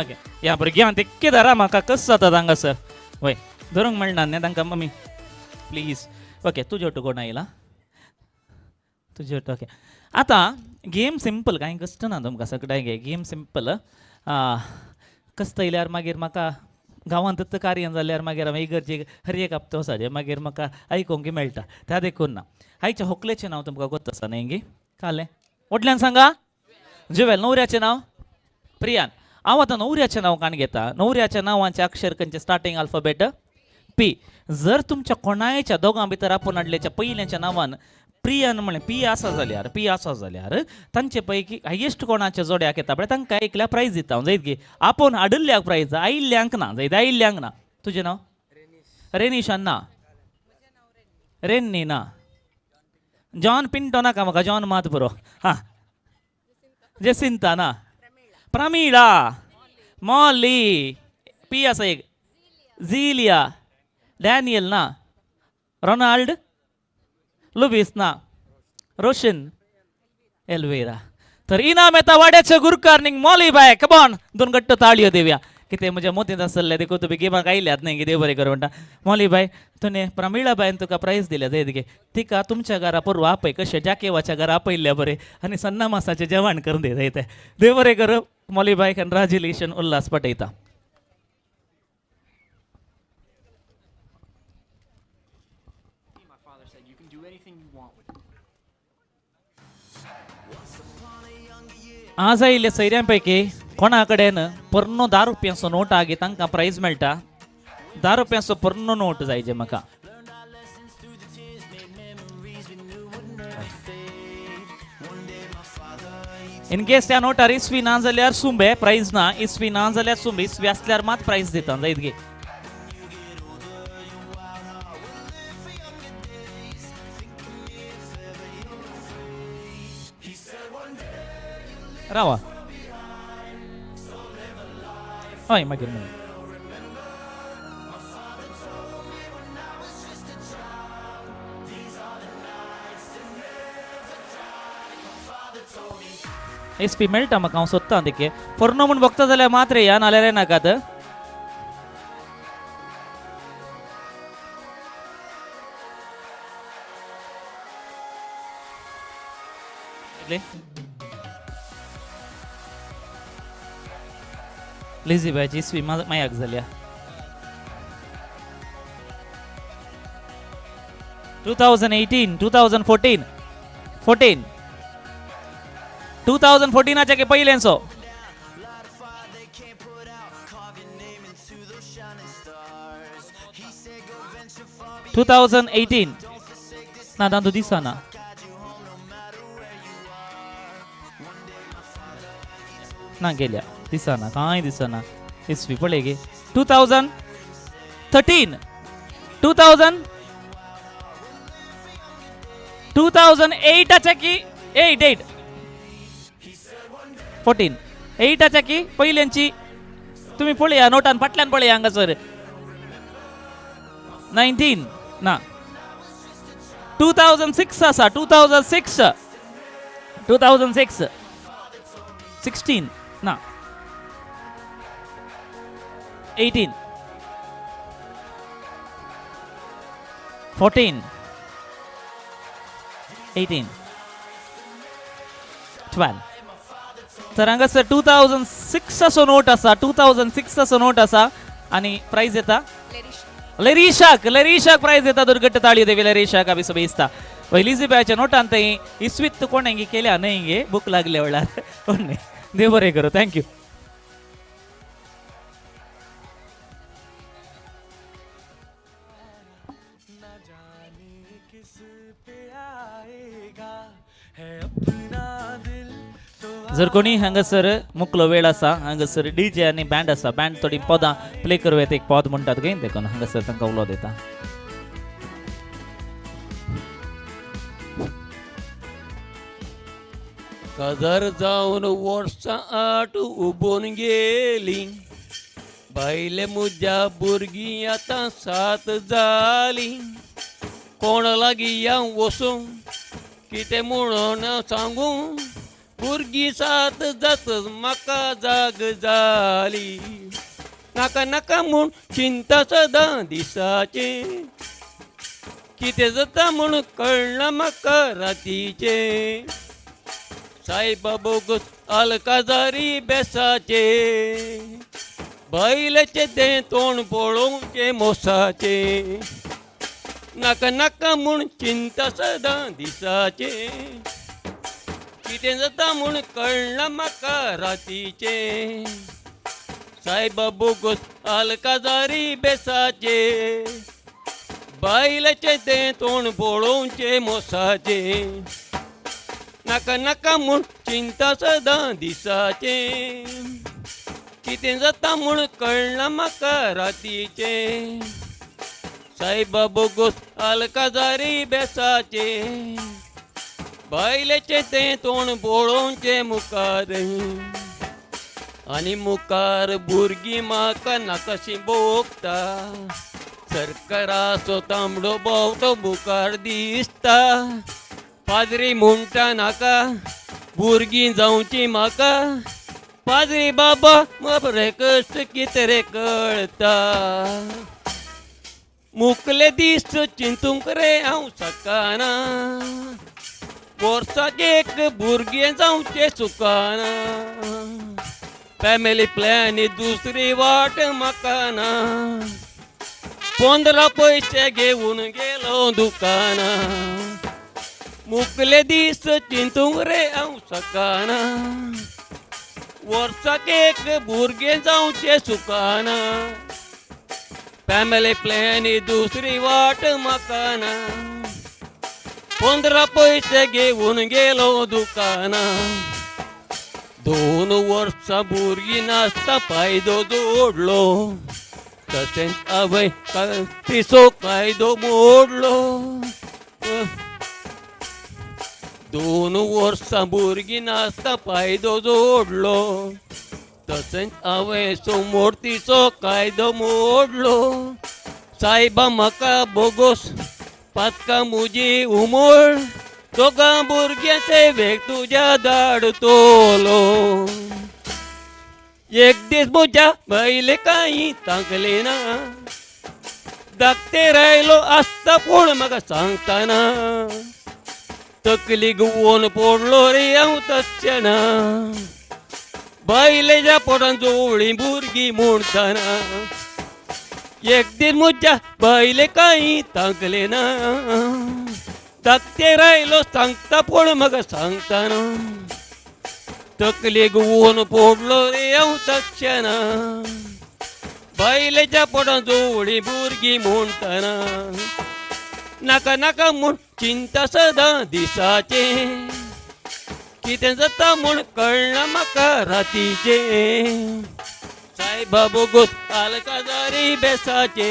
ओके ह्या भुरग्यांक तिक्के धरा म्हाका कस जाता हांगासर वय धरूंक मेळना न्ही तांकां मम्मी प्लीज ओके तुजे वटू कोण आयला तुजे वटू ओके आतां गेम सिंपल कांय कश्ट ना तुमकां सगळ्यांक गेम सिंपल कश्ट येयल्यार मागीर म्हाका गांवांत कार्य जाल्यार मागीर हांव इगर्जेक हर एक हप्तो वसाचे मागीर म्हाका आयकोंक मेळटा त्या देखून ना आयच्या होकलेचें नांव तुमकां गोत आसा न्ही गे काले वटल्यान सांगा जुवेल न्हवऱ्याचें नांव प्रियान हांव आतां न्हवऱ्याचें नांव काण घेता न्हवऱ्याच्या नांवांचे अक्षर खंयचे स्टार्टींग अल्फाबेट पी जर तुमच्या कोणायच्या दोगां भितर आपूण हाडल्याच्या पयल्याच्या नांवान प्रियन म्हळें पी आसा जाल्यार तांचे पैकी हायेस्ट कोणाच्या जोड्याक येता पळय तांकां एकल्या प्रायज दिता हांव जायत गे आपूण हाडल्ल्याक प्रायज आयिल्ल्यांक ना जायत आयिल्ल्यांक ना तुजें नांव रेनिशा ना रेन्नी ना जॉन पिंटो नाका म्हाका जॉन मात बरो हां जेसिंता ना प्रमिळा मॉली पी आसा एक झिलिया डॅनियल ना रोनाल्ड लुबिस ना रोशन एल्वेरा तर इनाम येता वाड्याच्या गुरकारनीक मॉली बाय कबॉन दोन गट्ट ताळयो देवया कितें म्हज्या मोतींत आसले देखून तुमी गेमाक आयल्यात न्ही देव बरें करूं म्हणटा मॉली बाय तुवें प्रमिळा बायन तुका प्रायज दिल्या जायत गे तिका तुमच्या घरा परवा आपय कशें जाकेवाच्या घरा आपयल्ल्या बरें आनी सन्ना मासाचें जेवण करून दे जायतें देव बरें करूं मॉली बाय कॉंग्रॅच्युलेशन उल्हास पटयता आज आयिल्ल्या सैऱ्यां कोणा कडेन पर्नो 10 रुपयांचो नोट आगे तांकां प्रायज मेळटा 10 रुपयांचो पर्नो नोट जायचे म्हाका इन केस त्या नोटार इसवी ना जाल्यार सुंबे प्रायज ना इसवी ना जाल्यार सुंबे इसवी आसल्यार मात प्रायज दिता जायत गे रावा हय मागीर SP मेळटा म्हाका हांव सोदतां देखील फॉर्नो म्हूण बघता जाल्यार मात रे ह्या नाल्यार नाकात लेझी बायची स्वी मायाक जाल्या 2018 2014 14 2014 के पहिल्यांचो टू 2018 ना दादू दिसना ना गेल्या दिसना कांय दिसना इसवी पळय गे 2013 2008 की 8 14 8 की पहिल्यांची तुम्ही पळया नोटान फाटल्यान पळया हांगासर 19 ना 2006 आसा 2006 16 ना 18 14 18 12 तर हांगासर 2006 असो नोट आसा 2006 असो नोट आसा आणि प्राइज येता लेरिशाक प्राइज येता दुर्गट्ट ताळी देवी लेरिशाक आमी सोबेस्ता पहिलीच बॅच नोटान थंय इसवीत कोण हेंगे केल्या न्हय हेंगे बुक लागले वळार कोण देव बरें करूं थँक्यू जर कोणी हांगासर मुकलो वेळ आसा हांगासर डीजे आनी बँड आसा बँड थोडी पदां प्ले करूं येता एक पद म्हणटात गे देखून हांगासर तांकां उलो दिता काजार जावन वर्सां 8 उबोन गेली बायले म्हज्या भुरगीं आतां 7 जालीं कोण लागीं या वचूं कितें म्हणून सांगूं भुरगीं 7 जातच म्हाका जाग जाली नाका नाका म्हूण चिंता सदां दिसाचे कितें जाता म्हूण कळना म्हाका रातीचे सायबा बोगस आलकाजारी बेसाचे बायलेचे तें तोंड पळोवचे मोसाचे नाका नाका म्हूण चिंता सदां दिसाचे कितें जाता म्हूण कळना म्हाका रातीचे सायबा बोगस आलकाजारी बेसाचे बायलेचे तें तोंड पळोवचे मोसाचे नाका नाका म्हूण चिंता सदां दिसाचे कितें जाता म्हूण कळना म्हाका रातीचे सायबा बोगस आलकाजारी बेसाचे बायलेचे तें तोंड पळोवचे मुखार आनी मुखार भुरगीं म्हाका नाकाशी भोगता सरकाराचो तांबडो बोवतो मुखार दिसता पाद्री म्हणटा नाका भुरगीं जावची म्हाका पाद्री बाबा बरे कश्ट कितें रे कळटा मुकले दीस चिंतूंक रे हांव सकाना वर्साक एक भुरगें जावचें सुकाना फॅमिली प्लॅन दुसरी वाट म्हाका ना 15 पयशे घेवन गेलो दुकाना मुकले दीस चिंतूंक रे हांव सकाना वर्साक एक भुरगें जावचें सुकाना फॅमिली प्लॅन दुसरी वाट म्हाका ना 15 पयशे घेवन गेलो दुकाना 2 वर्सां भुरगीं नासता फायदो जोडलो तशेंच आवय तिसो कायदो मोडलो 2 वर्सां भुरगीं नासता पायदो जोडलो तशेंच हांवें समोर तिचो कायदो मोडलो सायबा म्हाका बोगोस पातका म्हजी उमळ दोगां भुरग्याचे वेग तुज्या धाडतलो एक दीस म्हज्या बायले कांय तांकले ना धाकटे रायलो आसता पूण म्हाका सांगताना तकली गुवोन पडलो रे हांव तशें बायलेच्या पोटान जोवळी भुरगीं म्हणटाना एक दीस म्हज्या बायले कांय तांकले ना धाकटे रायलो सांगता पूण म्हाका सांगताना तकली गुवोन पडलो रे हांव तशें बायलेच्या पोटान जोवळी भुरगीं म्हणटाना नाका नाका म्हूण चिंता सदां दिसाचे कितें जाता म्हूण कळना म्हाका रातीचे सायबा बोगोस आलकाजारी बेसाचे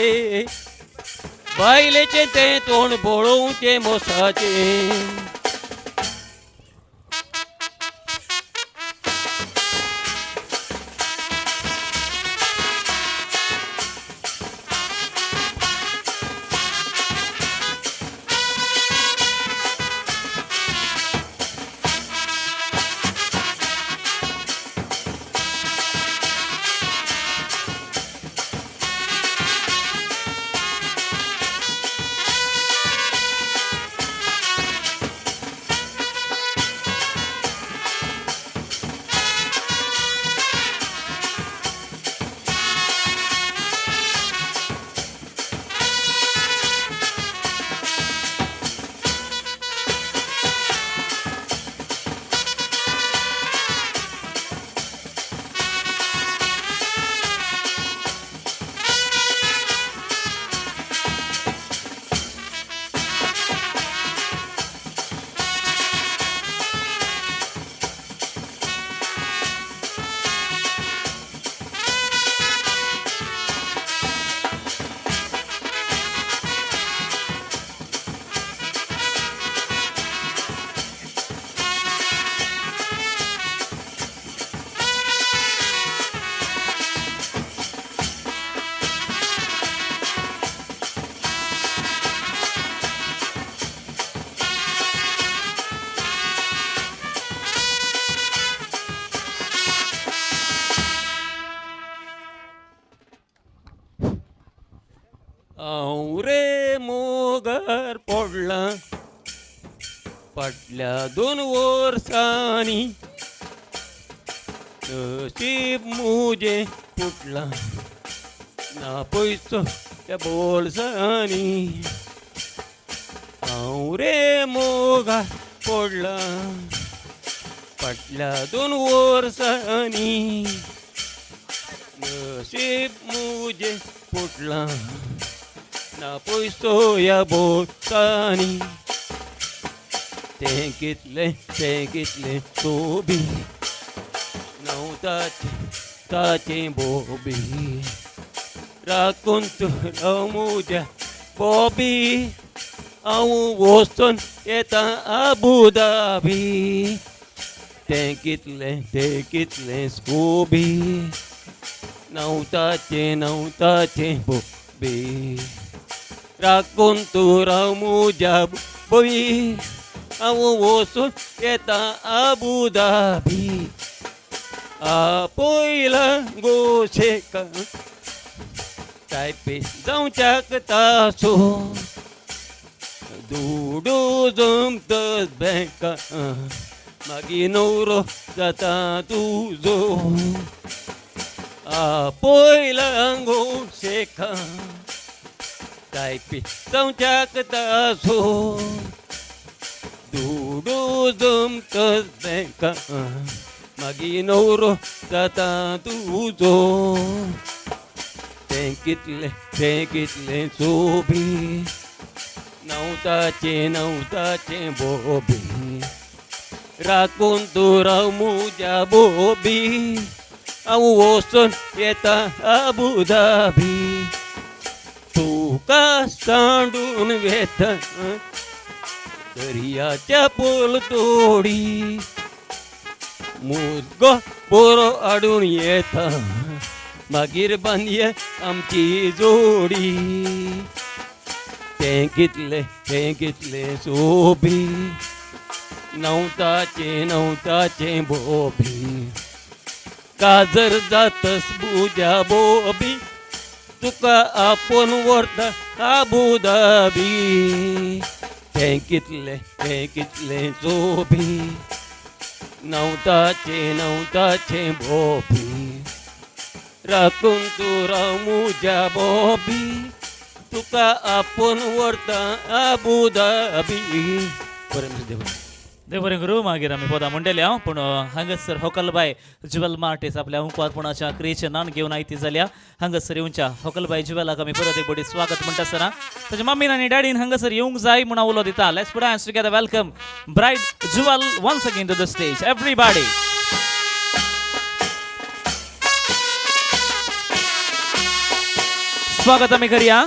बायलेचे तें तोंड पळोवचें मोसाचे हांव रे मोगार पडला फाटल्या 2 वर्सांनी नशीब मुजें फुटला ना पयसो त्या बोल्सांनी हांव रे मोगार पडला फाटल्या 2 वर्सांनी नशीब मुजें फुटला ना पयसो ह्या बोल्सांनी तें कितलें सोबी नांव ताचें बोबी राखून राव म्हज्या बॉबी हांव वचून येता आबुधाबी तें कितलें सोबी नांव ताचें बोबी राखून तूं राव म्हज्या बॉबी हांव वचून येता आबुधाबी पयला गोशेका टायपे जावच्याक तासो दुडू जमतत बँका मागीर नवरो जाता तुजो पयला गोशेका टायपे जावच्याक तासो दुडू जमतत बँका मागीर नवरो जाता तुजो तें कितलें सोबी नांव ताचें बोबी राखून तूं राव म्हज्या बोबी हांव वचून येता आबुधाबी तुका सांडून वेता दर्याच्या पोल तोडी मुजगो पोरो आडून येता मागीर बांदये आमची जोडी तें कितले सोबी नवताचे बोबी काजर जातस बुजा बोबी तुका आपूण व्हरता आबुधाबी तें कितले सोबी नवताचे बोबी राखून तू रामुजा बोबी तुका आपूण व्हरता आबुधाबी देव बरें करूं. मागीर आमी पदां म्हणटले हांव पूण हांगासर होकलबाय ज्युवेल मार्टीस आपल्या उंपारपणाच्या क्रियेचें नांव घेवन आयती जाल्या हांगासर येवच्या होकलबाय ज्युवेलाक आमी परत एक बडी स्वागत म्हणटा आसतना ताच्या मम्मीन आनी डॅडीन हांगासर येवंक जाय म्हूण उलो दिता. Let's put hands together. Welcome bride Jewel once again to the stage everybody. स्वागत आमी करूया.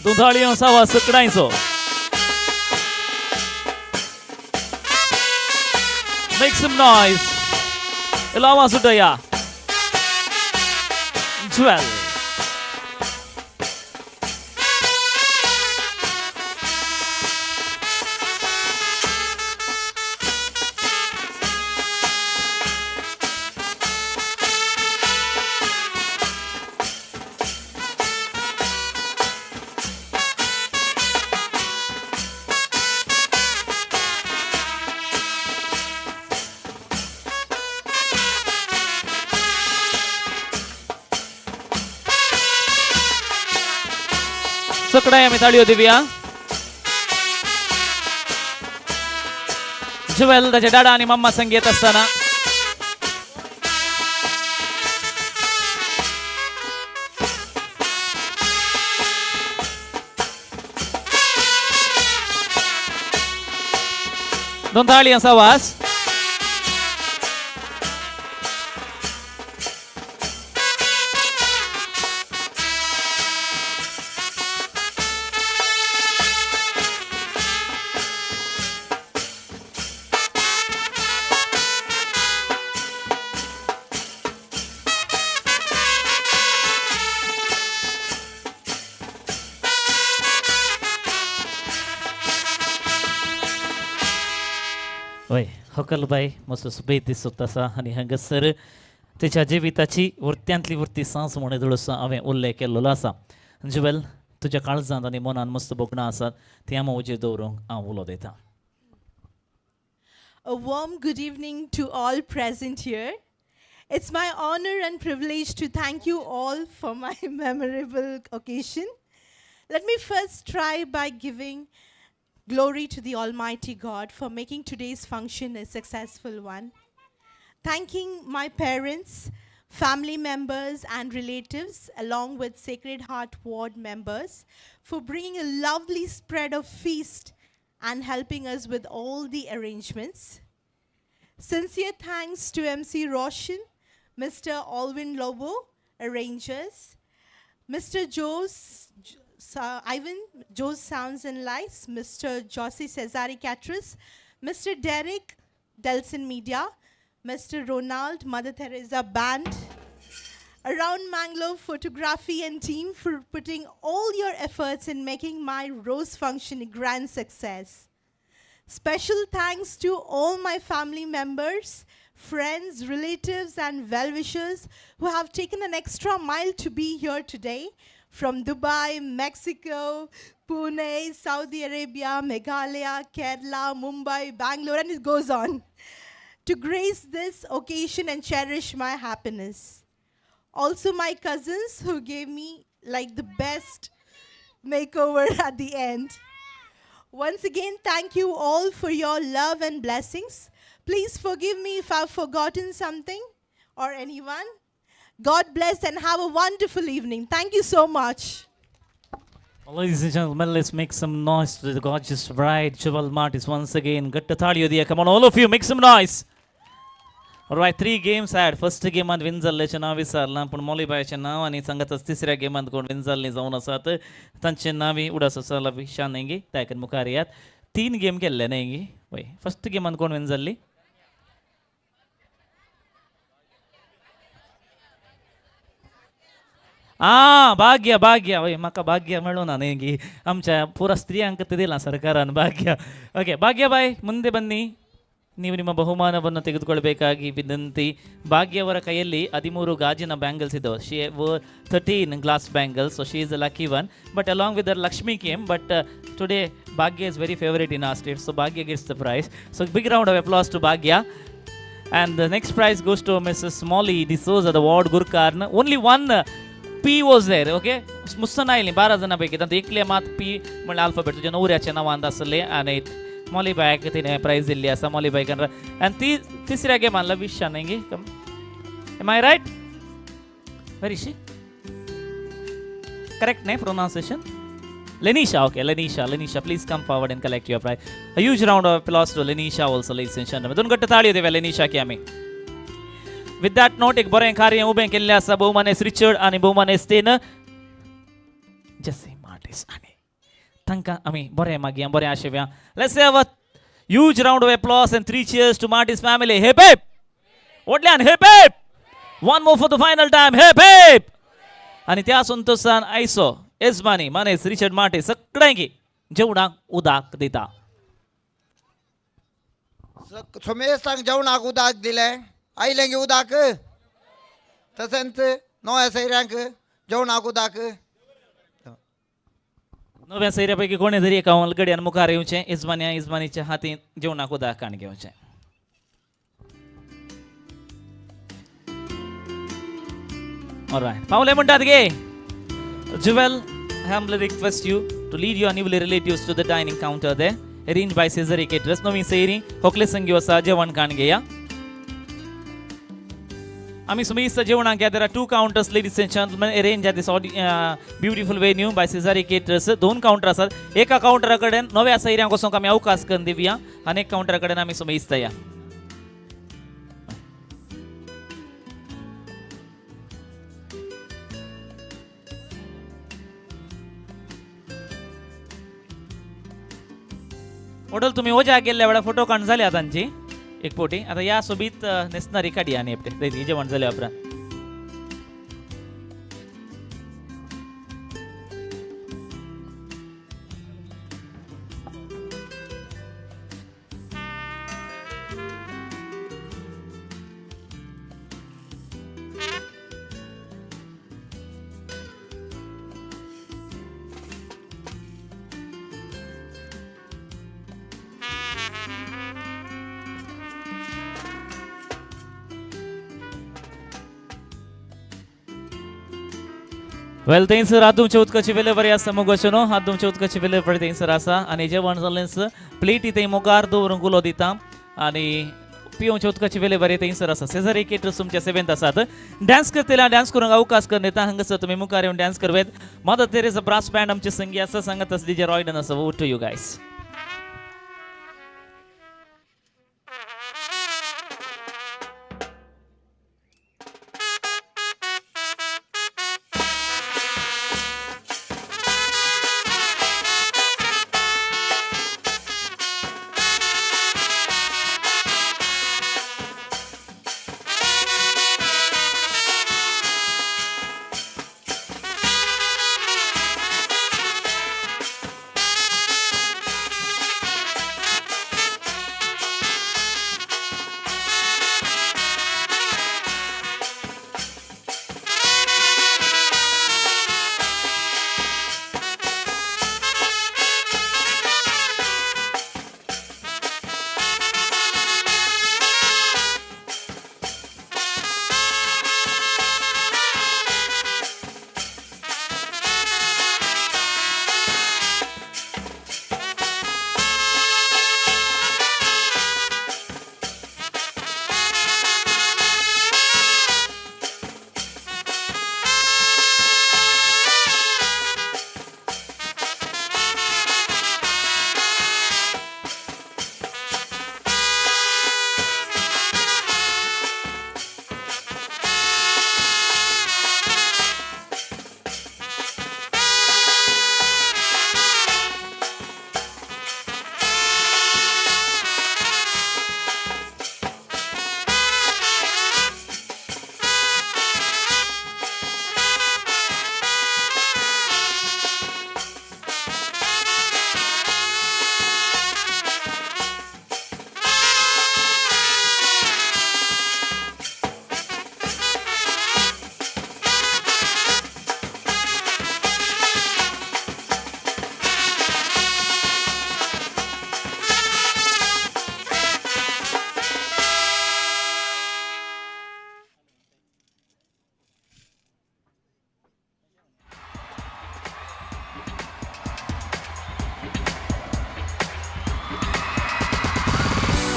दुधाळी सावा सकडायचो. Make some noise. इला आवाज उठया. ज्वेल. सगळ्या आमी ताळयो दिवया. ज्युवेल ताचे डाडा आनी मम्मा संग येत आसतना दोन ताळयांचा आवाज. वय होकलबाई मस्त सुबेज दिसत आसा आनी हांगासर तेच्या जिविताची वृत्यांतली वृत्ती सांस म्हणून असो हांवें उल्लेख केल्लो आसा. ज्युवेल तुज्या काळजांत आनी मनान मस्त बोगणां आसात ती हांव उजेर दवरूंक हांव उलो दितां. A warm good evening to all present here. It's my honor and privilege to thank you all for my memorable occasion. Let me first try by giving glory to the Almighty God for making today's function a successful one. Thanking my parents, family members and relatives along with Sacred Heart Ward members for bringing a lovely spread of feast and helping us with all the arrangements. Sincere thanks to MC Roshan, Mr. Alvin Lobo, arrangers, Mr. Ivan, Joe's Sounds and Lights, Mr. Josie Cesare Catras, Mr. Derek, Delson Media, Mr. Ronald, Mother Teresa Band, around Mangalore Photography and team for putting all your efforts in making my rose function a grand success. Special thanks to all my family members, friends, relatives and well-wishers who have taken an extra mile to be here today from Dubai, Mexico, Pune, Saudi Arabia, Meghalaya, Kerala, Mumbai, Bangalore, and it goes on, to grace this occasion and cherish my happiness. Also my cousins who gave me like the best makeover at the end. Once again, thank you all for your love and blessings. Please forgive me if I've forgotten something or anyone. God bless and have a wonderful evening. Thank you so much. Ladies and gentlemen, let's make some noise to the gorgeous bride, Jewel Martis, once again. Gatta thaliyo diya. Come on, all of you, make some noise. Right 3 games ॲड फर्स्ट गेमात विन जाल्ल्याचें नांव विचारलां पूण मोलीबायचें नांव आनी सांगातच तिसऱ्या गेमांत कोण विन जाल्लीं जावन आसात तांचें नांवी उडास आसा विशान न्ही त्या मुखार येयात 3 गेम केल्ले न्ही वय फर्स्ट गेमांत कोण विन जाल्ली भाग्य भाग्य वय म्हाका भाग्य मेळूं ना न्ही आमच्या पुरा स्त्रियांक दिलां सरकारान भाग्य ಓಕೆ ಭಾಗ್ಯ ಬಾಯ್ ಮುಂದೆ ಬನ್ನಿ ನೀವು ನಿಮ್ಮ ಬಹುಮಾನವನ್ನು ತೆಗೆದುಕೊಳ್ಬೇಕಾಗಿ ವಿನಂತಿ ಭಾಗ್ಯ ಅವರ ಕೈಯಲ್ಲಿ 13 ಗಾಜಿನ ಬ್ಯಾಂಗಲ್ಸ್ ಇದ್ದವು she wore 13 glass bangles so she is a lucky one but along with their Lakshmi came but today Bhagya is very favourite in our state so Bhagya gets the prize so big round of applause to Bhagya and the next prize goes to Mrs. Molly D'Souza the ward Gurkarn only one P was there okay मुस्तना आयली 12 जाणां पैकी तातूंत एकले मात P म्हणल्यार अल्फाबेट तुज्या नवऱ्याचें नांवांत आसलें आनी मोली बायक तिणें प्रायज दिल्ली आसा मोली बायकान आनी ती तिसऱ्या गेमान लविशा न्ही am I right where is she correct न्ही pronunciation Lenisha okay Lenisha please come forward and collect your prize a huge round of applause to Lenisha also ladies and gentlemen दोन गट्ट ताळयो देवया Lenisha की आमी with that note एक बरें कार्य उबें केल्लें आसा बहुमानेस रिचर्ड आनी बहुमानेस तेन जसे मार्टिस आनी तांकां आमी बरें मागया बरें आशेव्या let's have a huge round of applause and 3 cheers to Martis family hip hip वडल्यान hip hip one more for the final time hip hip आनी त्या संतोषान आयसो येजमानी मानेस रिचर्ड मार्टिस सगळ्यांकी जेवणाक उदक दिता सोमेस्तांक जेवणाक उदक दिलें आयल्यांक उदक तशेंच नव्या सैऱ्यांक जेवणाक उदक नव्या सैऱ्या पैकी कोणी तरी एका गड्यान मुखार येवचें इजमानीच्या हातीन जेवणाक उदक काण घेवचें ऑलराइट पावले म्हणटात गे Jewel, I humbly request you to lead your newly relatives to the dining counter there, arranged by Cesare Caterers. नवीन सैरी होकले संगी वसा जेवण काण घेया आमी सुमीस्त जेवणाक घेया there are 2 counters ladies and gentlemen arranged at this beautiful venue by Cesare Caterers 2 counter आसात एका काउंटरा कडेन नव्या सैऱ्यांक वचोंक आमी अवकाश करून दिवया आनी एक काउंटरा कडेन आमी सुमीस्त या वडल तुम्ही ओजा गेल्ल्या वेळा फोटो काढून झाल्या तांची एक पोटी आता या सोबीत नेसणारी काढी आणि एपटे जेवण झाले उपरांत वेल थंयसर हातूंचे उदकाची वेले बरी आसा मोगोशनो हातूंचे उदकाची वेले बरी थंयसर आसा आनी जेवण जाल्लेंच प्लेटी थंय मोगार दवरून गुलो दिता आनी पिवचे उदकाची वेले बरी थंयसर आसा सेझरी केटर्स तुमच्या सेवेंत आसात डान्स करतले डान्स करूंक अवकाश करून दिता हांगासर तुमी मुखार येवन डान्स करवेत मदर तेरेसा ब्रास बँड आमचे संगी आसा सांगात डीजे रॉयडन आसा over to you guys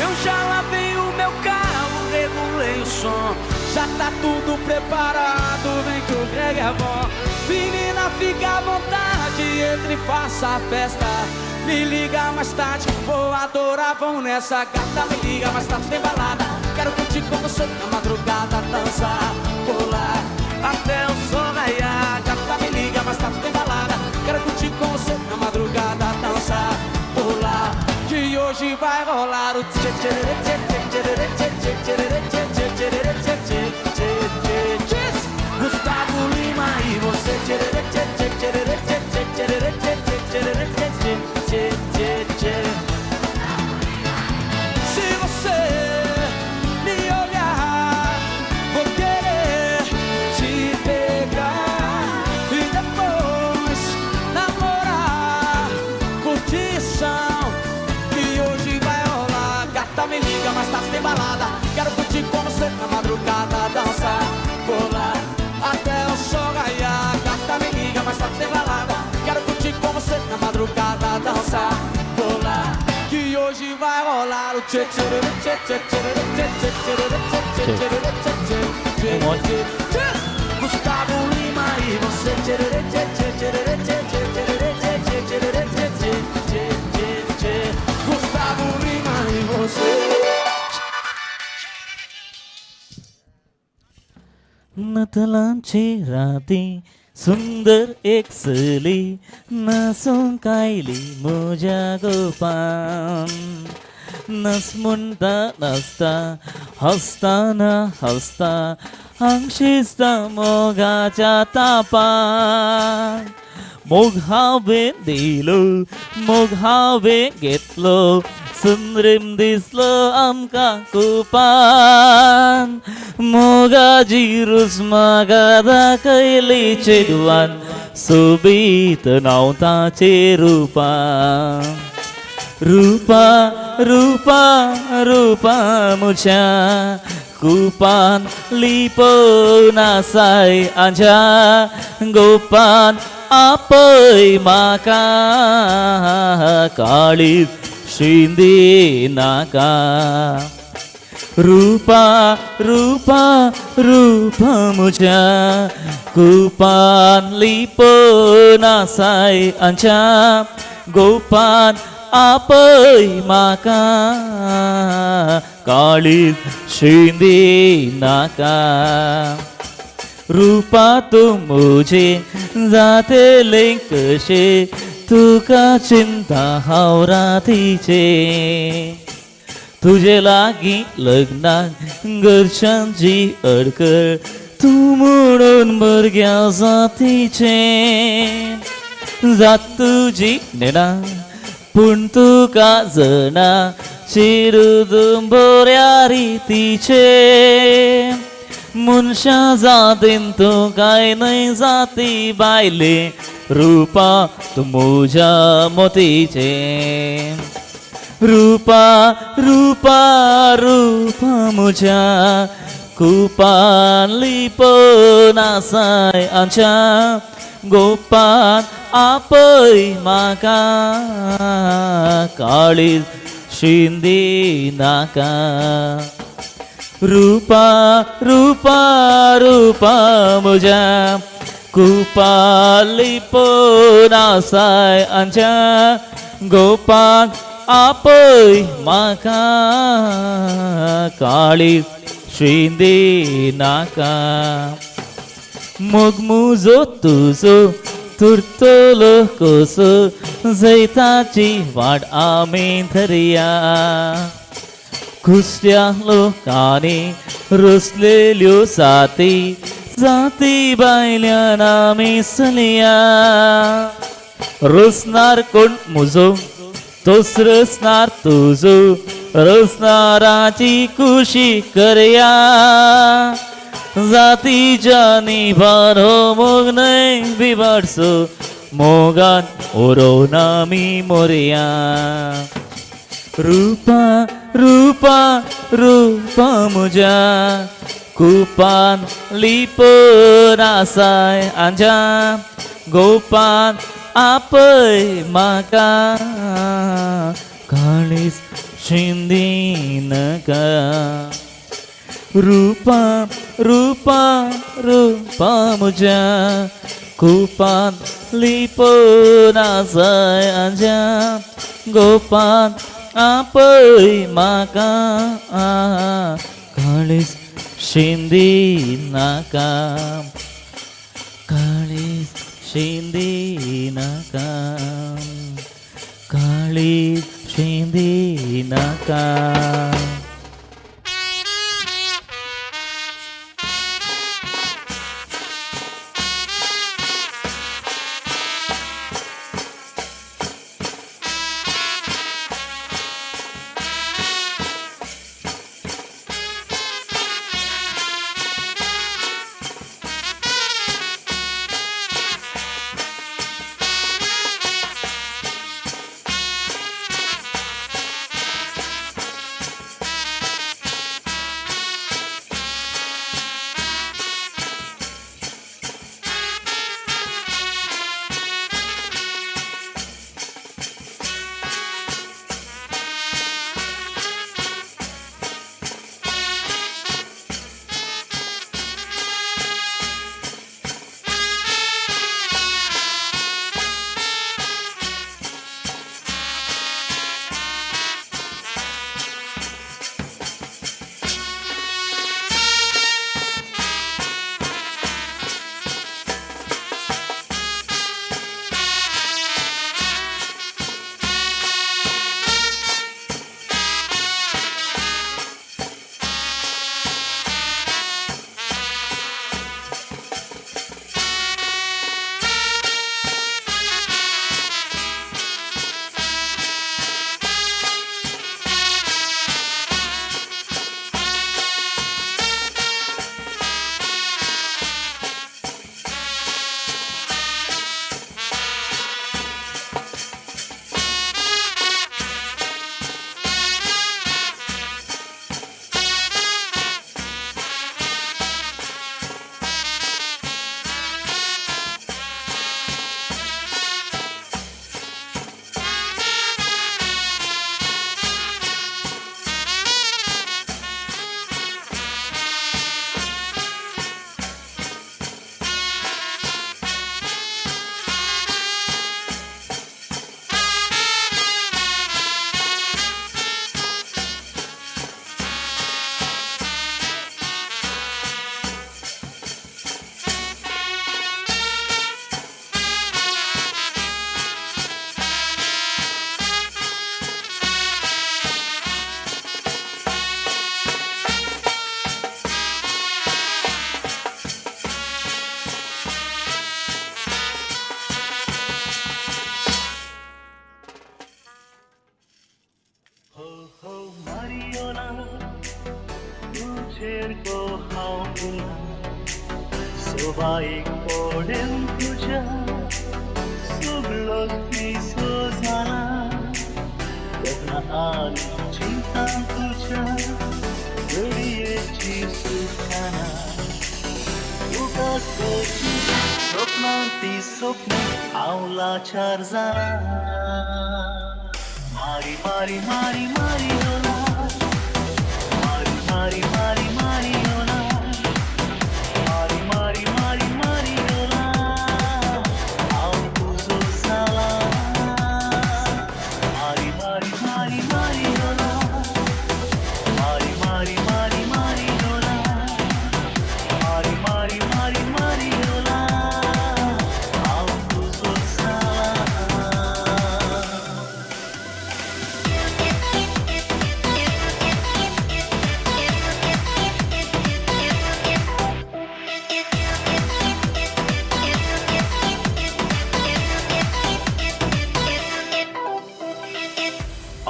Eu já lavei o meu carro, regulei o som. Já tá tudo preparado, vem que o Greg é bom. Menina, fica à vontade, entre e faça a festa. Me liga mais tarde, vou adorar, vão nessa. Gata, me liga mais tarde, tem balada. Quero curtir com você na madrugada, dançar, pular até o sol raiar. Gata, me liga mais tarde, tem balada. Quero curtir com você na madrugada, dançar, pular. Que hoje vai rolar o tchê tchê tchê tchê tchê tchê tchê tchê tchê tchê tchê tchê tchê tchê. Gustavo Lima e você tchê tchê tchê tchê tchê tchê tchê tchê tchê tchê tchê tchê. Se você me olhar, vou querer te pegar e depois namorar, curtição. Que hoje vai rolar. Gata, me liga, mais tarde tem balada. Quero curtir com você na madrugada, dançar, pular até o sol raiar. Gata, me liga, mais tarde tem balada. Quero curtir com você na madrugada, dançar, pular. Que hoje vai rolar o tchê tchê tchê tchê tchê tchê tchê tchê tchê tchê tchê. Gustavo Lima e você tchê tchê tchê tchê tchê tchê tchê tchê tchê tchê. Gustavo Lima e você. नतलांची राती सुंदर एक सली नासून कायली म्हज्या गोपान. नस म्हणटा नाचता हसताना हसता आंग शिजता मोगाच्या तापान. मोग हांवें दिलो मोग हांवें घेतलो सुंदरीम दिसलो आमकां कुपान. मोगाची रूच म्हाका दाखयली चेडवान सोबीत नावताचे रुपान. रूपा रूपा रूपा म्हज्या कुपान लिपोवन आसाय आज्या गोपान. आपय म्हाका काळीज शिंदी नाका. रूपा रूपा रूपा म्हज्या कुपान लिपोवन आसाय आमच्या गोपान. आपय म्हाका काळीज शिंदी नाका. रूपा तूं म्हजे जातले कशे तुका चिंता हांव रातीचे. तुजे लागीं लग्नाक घरच्यांची अडकळ तूं म्हणून भुरग्या जातीचे. जात तुजी नेणा पूण तुका जना चिरुदूम बऱ्या रितीचे. मनशा जातीन तूं कांय न्हय जाती बायले रूपा तूं म्हज्या मोतीचे. रूपा रूपा रूपा म्हज्या कुपान लिपोवन आसाय आमच्या गोपान. आपय म्हाका काळीज शिंदी नाका. रूपा रूपा रूपा म्हज्या कुपान लिपोवन आसाय आमच्या गोपान. आपय म्हाका काळीज शिंदी नाका. मोग मुजो तुजो तुरतलो कसो जैताची वाट आमी धरया. कुसल्या लोकांनी रुसलेल्यो साती जाती बायल्यान आमी चलया. रुसनार कोण म्हजो तोच रसनार तुजो रसनाराची खुशी करया. जातीच्या निभानो मोग न्हय बिबाडसो मोगान ओरोवन आमी मोरया. रूपा रूपा रूपा म्हज्या कुपान लिपोवन आसाय आमच्या गोपान. आपय म्हाका काळीज शिंदीनका रूपा रूपा रूपा मुझ्या कुपात लिपोन आजा गोपान आपय माका काळीज शिंदीनाका काळीज शिंदीनाका काळीज शिंदीनाका. Słowa podem tudzia Suglos piso zana Dogna ani cinta tudzia Geriye ci sukana Ugas koci Sopnanti sopni Aula charzana Mari mari mari mari ola Mari mari mari mari ola Mari mari mari mari ola Au tuzo sala Mari mari mari mari ola Mari mari mari mari ola Mari mari mari mari ola Au tuzo sala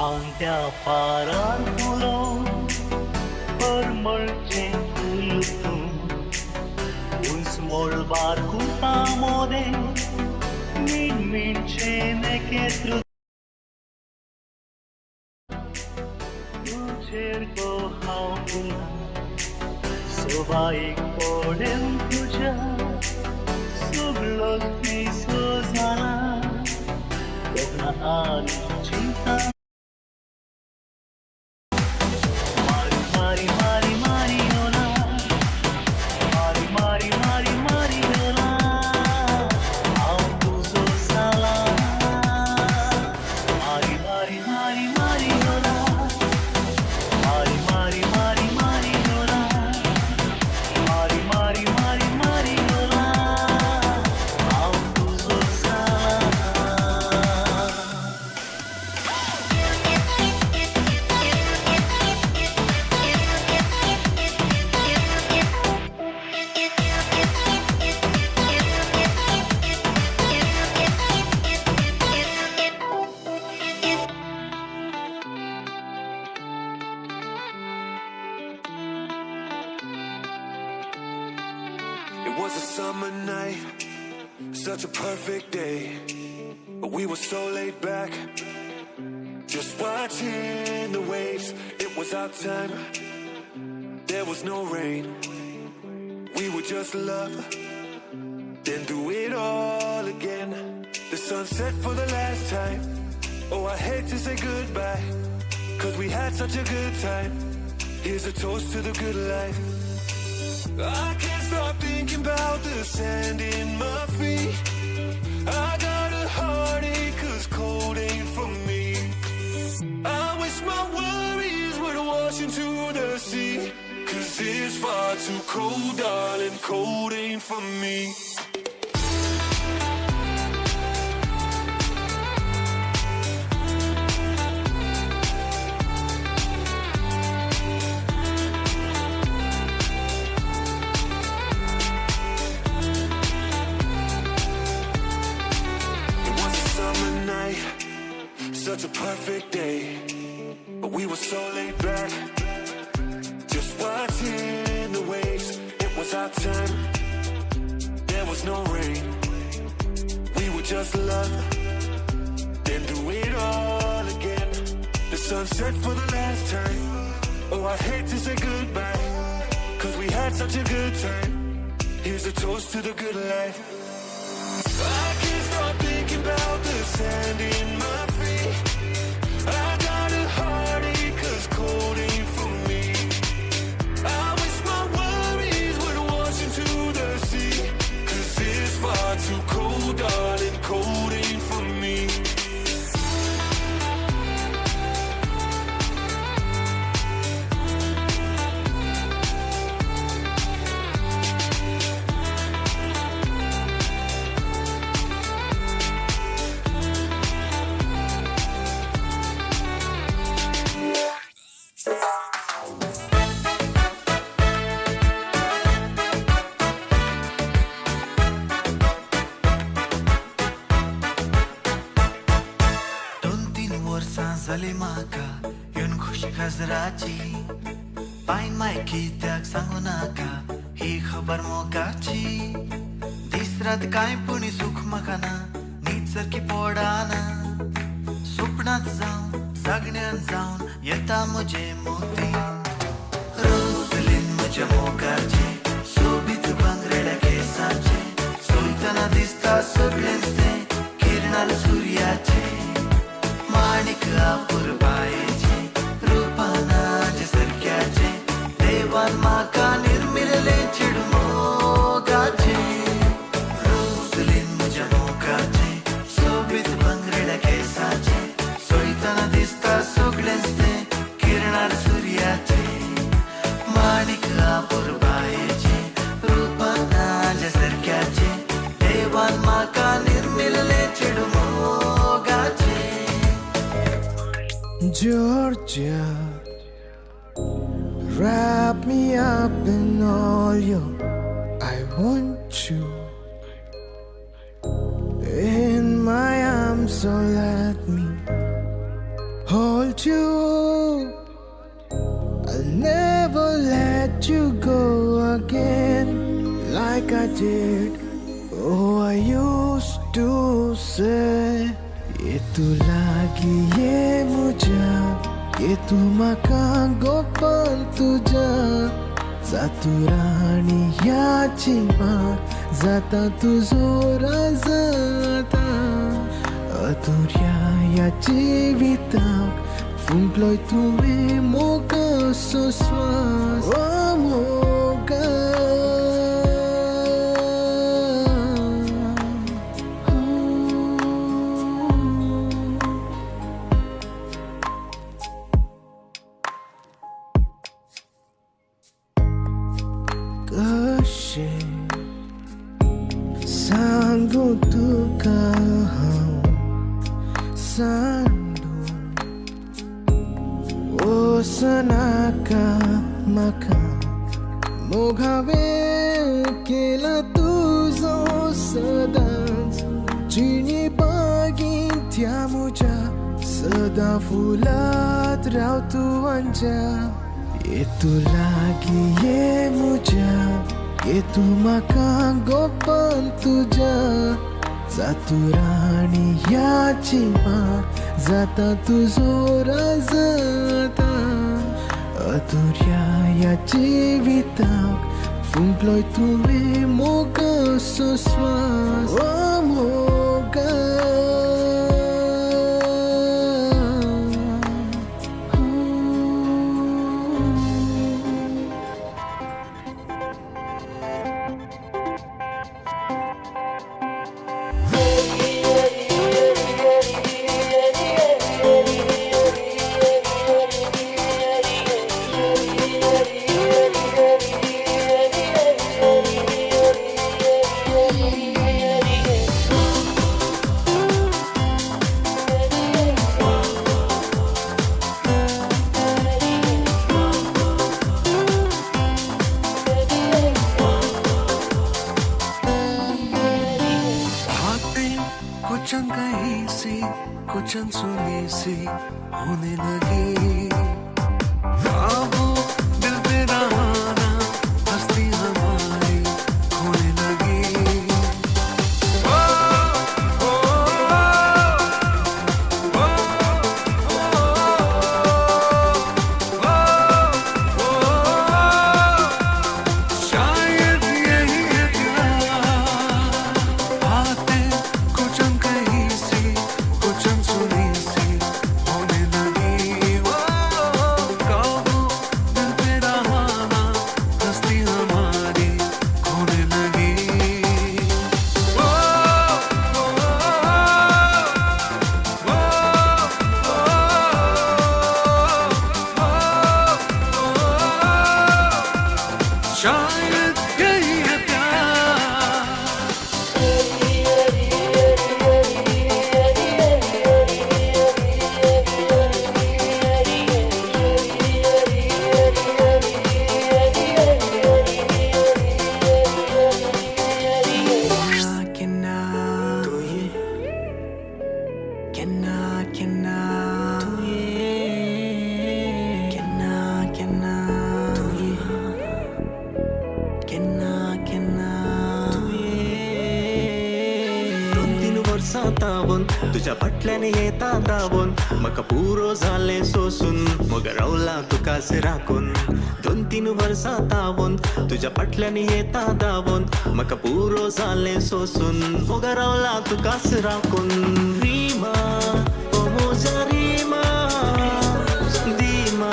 Anta paran pulo Permolce fulutu Un small barco pamode Min min cene che tru cerco hauna Sovai podem tuja Suglos piso zana Dogna ani cinta was a summer night, such a perfect day. We were so laid back, just watching the waves. It was our time, there was no rain. We would just love, then do it all again. The sun set for the last time. Oh, I hate to say goodbye, 'cause we had such a good time. Here's a toast to the good life. I can't stop thinking about the sand in my feet. I got a heartache 'cause cold ain't for me. I wish my worries would wash into the sea, 'cause it's far too cold, darling, cold ain't for me. Such a perfect day, but we were so laid back, just watching the waves. It was our time, there was no rain. We would just love, then do it all again. The sun set for the last time. Oh, I hate to say goodbye, 'cause we had such a good time. Here's a toast to the good life. I can't stop thinking about the sand in my feet. I got a heartache 'cause cold ain't for me. I wish my worries would wash into the sea, 'cause it's far too cold, darling, cold ain't for me. जाली म्हाका येवन खुशी खाजराची पायन माय कित्याक सांगू नाका ही खबर मोगाची दीस रात कांय पुणी सुख म्हाका ना न्हीद सारकी पडाना स्वप्नांत जावन जागण्यान जावन येता म्हजे मोती रोजलीन म्हज्या मोगाचे सोबीत भांगरेड्या केसाचे सोयतना दिसता सगळेंच तें किरणाल सुर्याचे माणिक आपुरबायेचे रूपानाचे सारक्याचे देवान म्हाका निर्मिल्ले चिडमोगाचे रोजलीन म्हज्या मोगाचे सोबीत भांगरेड्या केसाचे सोयतना दिसता सगळेंच तें किरणार सुर्याचे माणिक आपुरबायेचे रूपानाचे सारक्याचे देवान म्हाका निर्मिल्ले चिडमोगाचे Georgia, wrap me up in all your, I want you in my arms, so let me hold you. I'll never let you go again like I did. Oh, I used to say, ये तू लागी ये मुझा ये तू म्हाका गोपाल तुझ्या जातू राणी ह्याची मात जाता तुजो राजाता अधुर्या ह्या जिविताक फुंकलोय तुवें मोगाचो स्वास ओ मोगा सांगू तुका हांव सांडू ओसनाका म्हाका मोगावे केला तुजो सदांच जिणी बागीन त्या म्हज्या सदां फुलात राव तूं अंजा ये तू लागी ये म्हज्या ये तू म्हाका गोपन तुझ्या जातुराणी ह्याची मात जाता तुझो राजता अधुर्या या जिविताक फुंकलोय तुवें मोगाचो स्वास ओ मोगा कुछ कहीं से कुछ सुनी सी होने लगी बाबू दिल पे रहाना हस्ती हमारी होने लगी ओ, ओ, ओ, ओ, ओ, शायद यही है बातें कुछ कहीं सी कुछ सुनी सी होने लगी वो काबू दिल पे रहाना हस्ती हमारी होने लगी ओ, ओ, शायद यही है प्यार तावून तुझ्या फाटल्याने येता दावून म्हाका पुरो जालें सोसून मग रावला तुकाच राखून 2-3 वर्सां तावून तुझ्या फाटल्याने येता दावून म्हाका पुरो जालें सोसून मग रावला तुकाच राखून रिमा ओ म्हज्या रिमा दिमा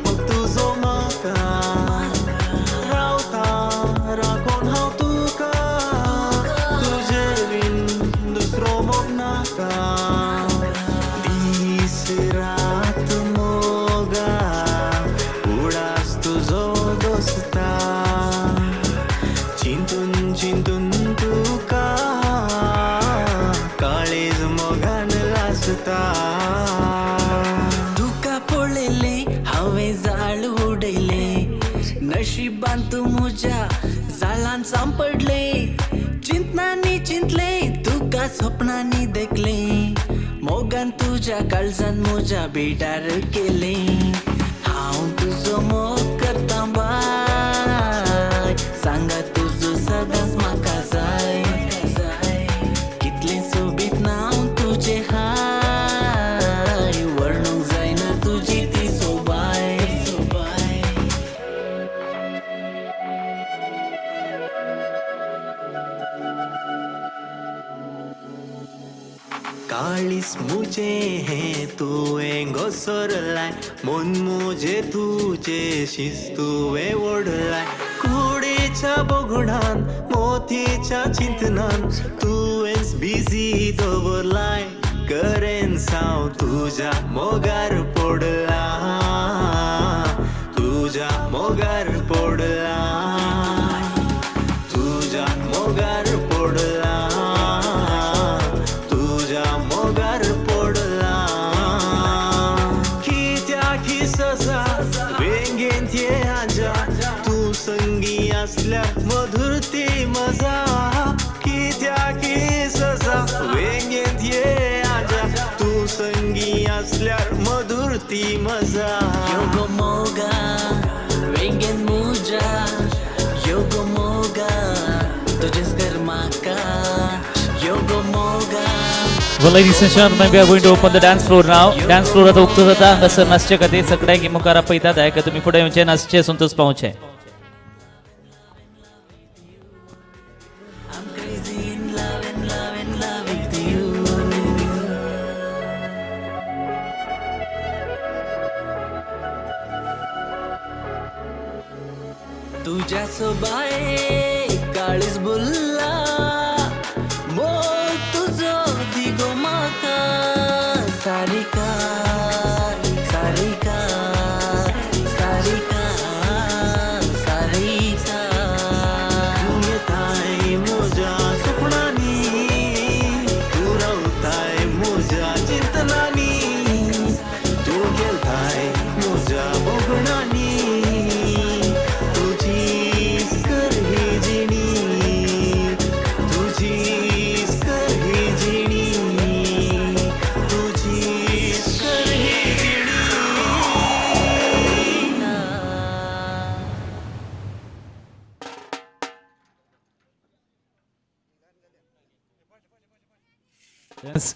मग तुजो म्हाका रावता राखून हांव तुका तुजे बीन दुसरो मोग नाका दीस रात मोगा उडास तुजो दोस्ता चिंतून चिंतून तुका काळीज मोगान लासता तुका पळयले हांवें जाळ उडयले नशिबान तूं म्हज्या जाळान सांपडले चिंतनांनी चिंतले तुका स्वप्नांनी देखले मोगान तुझ्या काळजान म्हज्या बेडार केले हांव तुजो मोग करता बाय सांगा तुजो सदांच म्हाका जाय कितलें सोबीत नांव तुजें हाय वर्णूंक जायना तुजी ती सोबाय काळीस मुझे हे तुवें घसरलाय मन मुझे तुजे शिस्तुवें ओढलाय कुडीच्या बोगुणान मोतीच्या चिंतनान तुवेंच बिजी दवरलाय करेन साव तुझ्या मोगार पडला तुझ्या मोगार पडला तुझ्या मोगार पडला तुझ्या मोगार पडला कित्याक ही सजा वेंगेंत ये आजा तू संगी असल्यार मधुर ती मजा कित्याक ही सजा वेंगेंत ये आजा तू संगी असल्यार मधुर ती मजा योगो मोगा वेंगेंत मुजा योगो Moga Well, ladies and gentlemen, we are going to open the dance floor now. Dance floor आता उक्तो जाता हांगासर नाचचे खातीर सगळ्यांक मुखार आपयतात हाका तुमी फुडें येवचे नाचचे संतोष पावचे. तुझ्या सोबाय काळीज बुल्ला मोर तुझो दिगो माका सारिका सारिका सारिका सारिका तू येताय मोजा सुपणानी तू रावताय मोजा चिंतनानी तू गेलताय मोजा बोगणानी तुझीच कर ही जिणी तुझीच कर ही जिणी तुझीच कर ही जिणी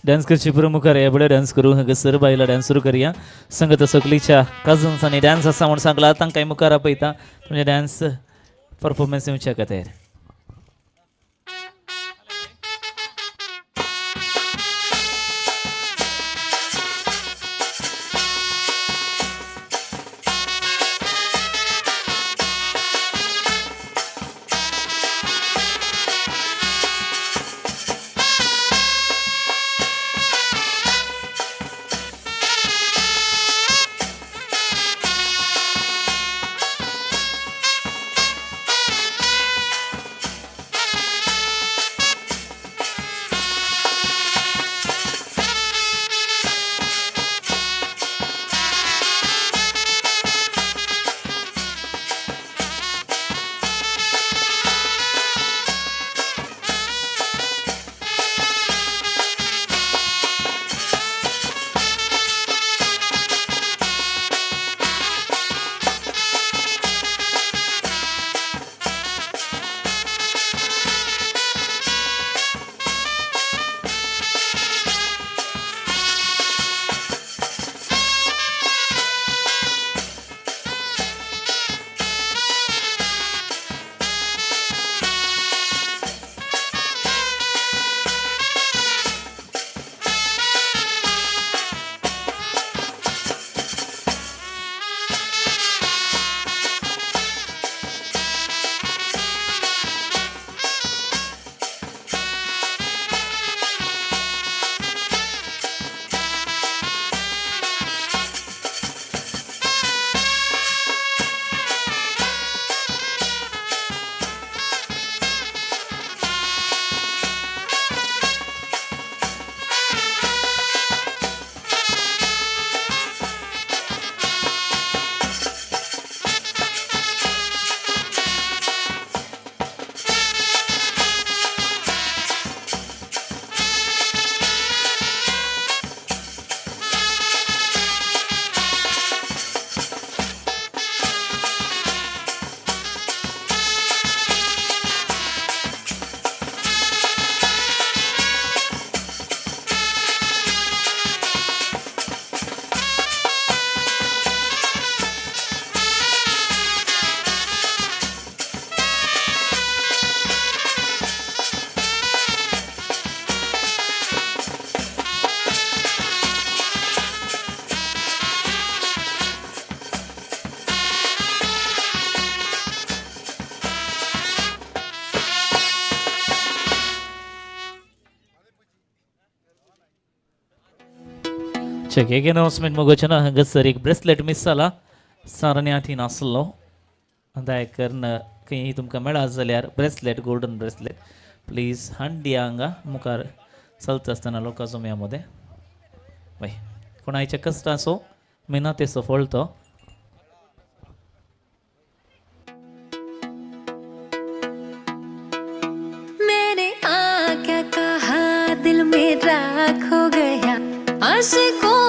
डान्स करची प्रमुखार ह्या फुडें डान्स करूं हांगासर बायला डान्स सुरू करुया. संगत सकलीच्या कजन्सांनी डान्स आसा म्हूण सांगला तांकांय मुखार आपयता तुमचे डान्स परफॉर्मन्स येवच्या खातीर. ಚೆಕ್ ಹೇಗೆ ಅನೌನ್ಸ್ಮೆಂಟ್ ಮುಗೋಚನ ಹಂಗಸರ್ एक ब्रेसलेट मिस जाला सारण्या थी नासलो अंदाय करन खंय तुमकां मेळा जाल्यार ब्रेसलेट गोल्डन ब्रेसलेट प्लीज हांड दिया हांगा मुखार चलता आसतना लोकां जम्यामध्ये बाय कोणाचे कष्ट असो मेहनतीचो फळ तो मैंने क्या कहा दिल मेरा खो गया आशिकों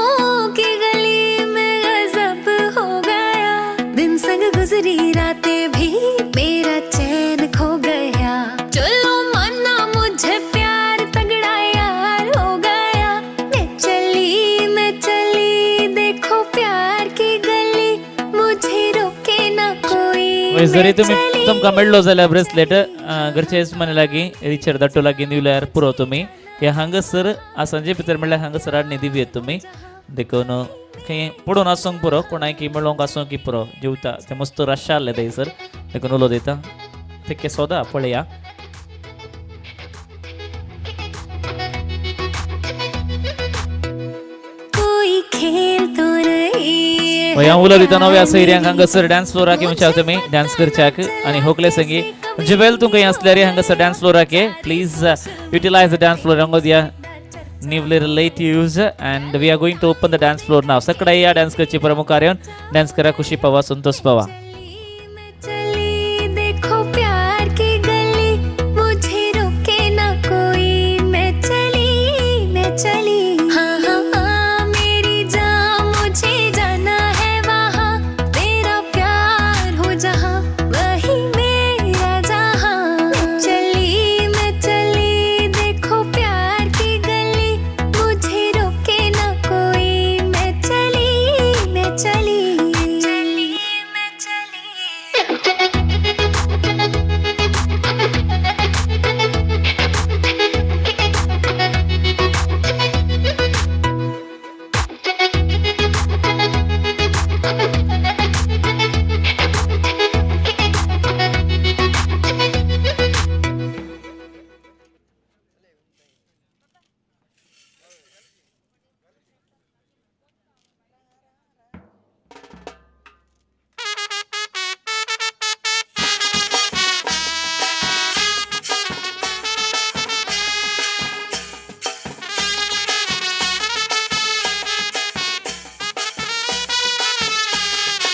की गली में गजब हो गया दिन संग गुजरी रातें भी मेरा चैन खो गया चलो माना मुझे प्यार तगड़ा यार हो गया वय जरी तुम्ही तुमकां मेळ्ळो जाल्यार ब्रेसलेट घरचे यजमानी लागीं रिचर धाडटो लागीं दिल्यार पुरो तुमी हे हांगासर सांजे भितर म्हणल्यार हांगासर हाडणी दिवयेत तुमी देखून खंय पडून आसूंक पुरो कोणाय की मेळोंक आसूंक की पुरो जेवता ते मस्त रश्शा आसले थंयसर देखून उलो दिता ते सोदा पळया कोई खेल तो नहीं वया उलो दिता नव्या सैऱ्यांक हांगासर डान्स फ्लोराक येवच्याक तुमी डान्स करच्याक आनी होकले संगी जुवेल तूं खंय आसल्यार हांगासर डान्स फ्लोराक ये please utilise the dance floor रंगो दिया new little late use and we are going to open the dance floor now sakda ya dance करची प्रमुखार येऊन डान्स करा खुशी पावा संतोष पावा चली देखो प्यार की गली मुझे रोके ना कोई मैं चली हाँ हाँ हाँ मेरी जान मुझे जाना है वहाँ तेरा प्यार हो जहाँ वही मेरा जहाँ मैं चली देखो प्यार की गली मुझे रोके ना कोई मैं चली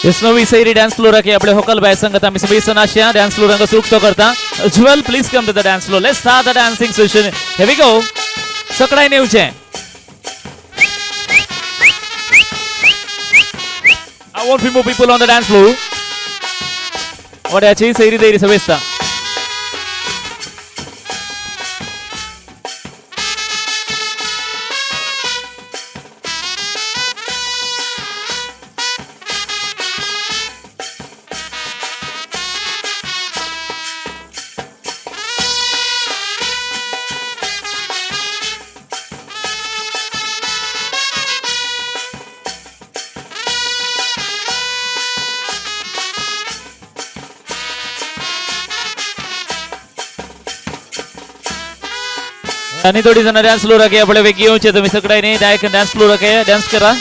Yes, no, we say dance floor ake apne hokal bay sangat ami sabi sanashya dance floor anga sukto karta. Jewel, please come to the dance floor. Let's start the dancing session. Here we go. Sakrai neuche. I want few more people on the dance floor. What achi sayri deiri sabesta. आणि थोडी जण डान्स फ्लोर ake आपल्या वेगी येऊचे तुम्ही सगळ्यांनी direct dance floor ake dance करा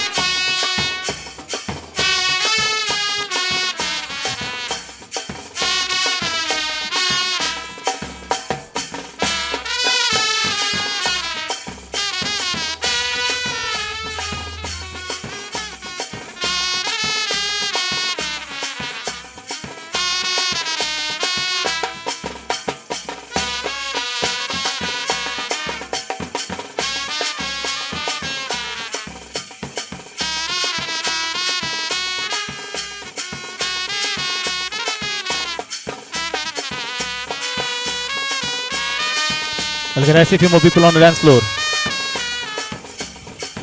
Can I see few more people on the dance floor?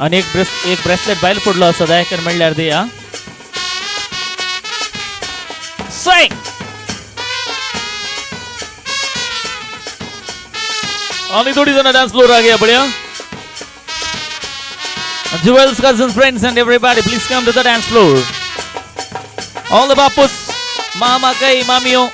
आणि एक ब्रेसलेट बाहेर पडलो असं दायकर म्हणल्यार दिया Swing! आणि थोड़ी जन डांस फ्लोर आ गया बढ़िया Jewel's cousins, friends and everybody, please come to the dance floor. All the papus, mama kai, mamiyo.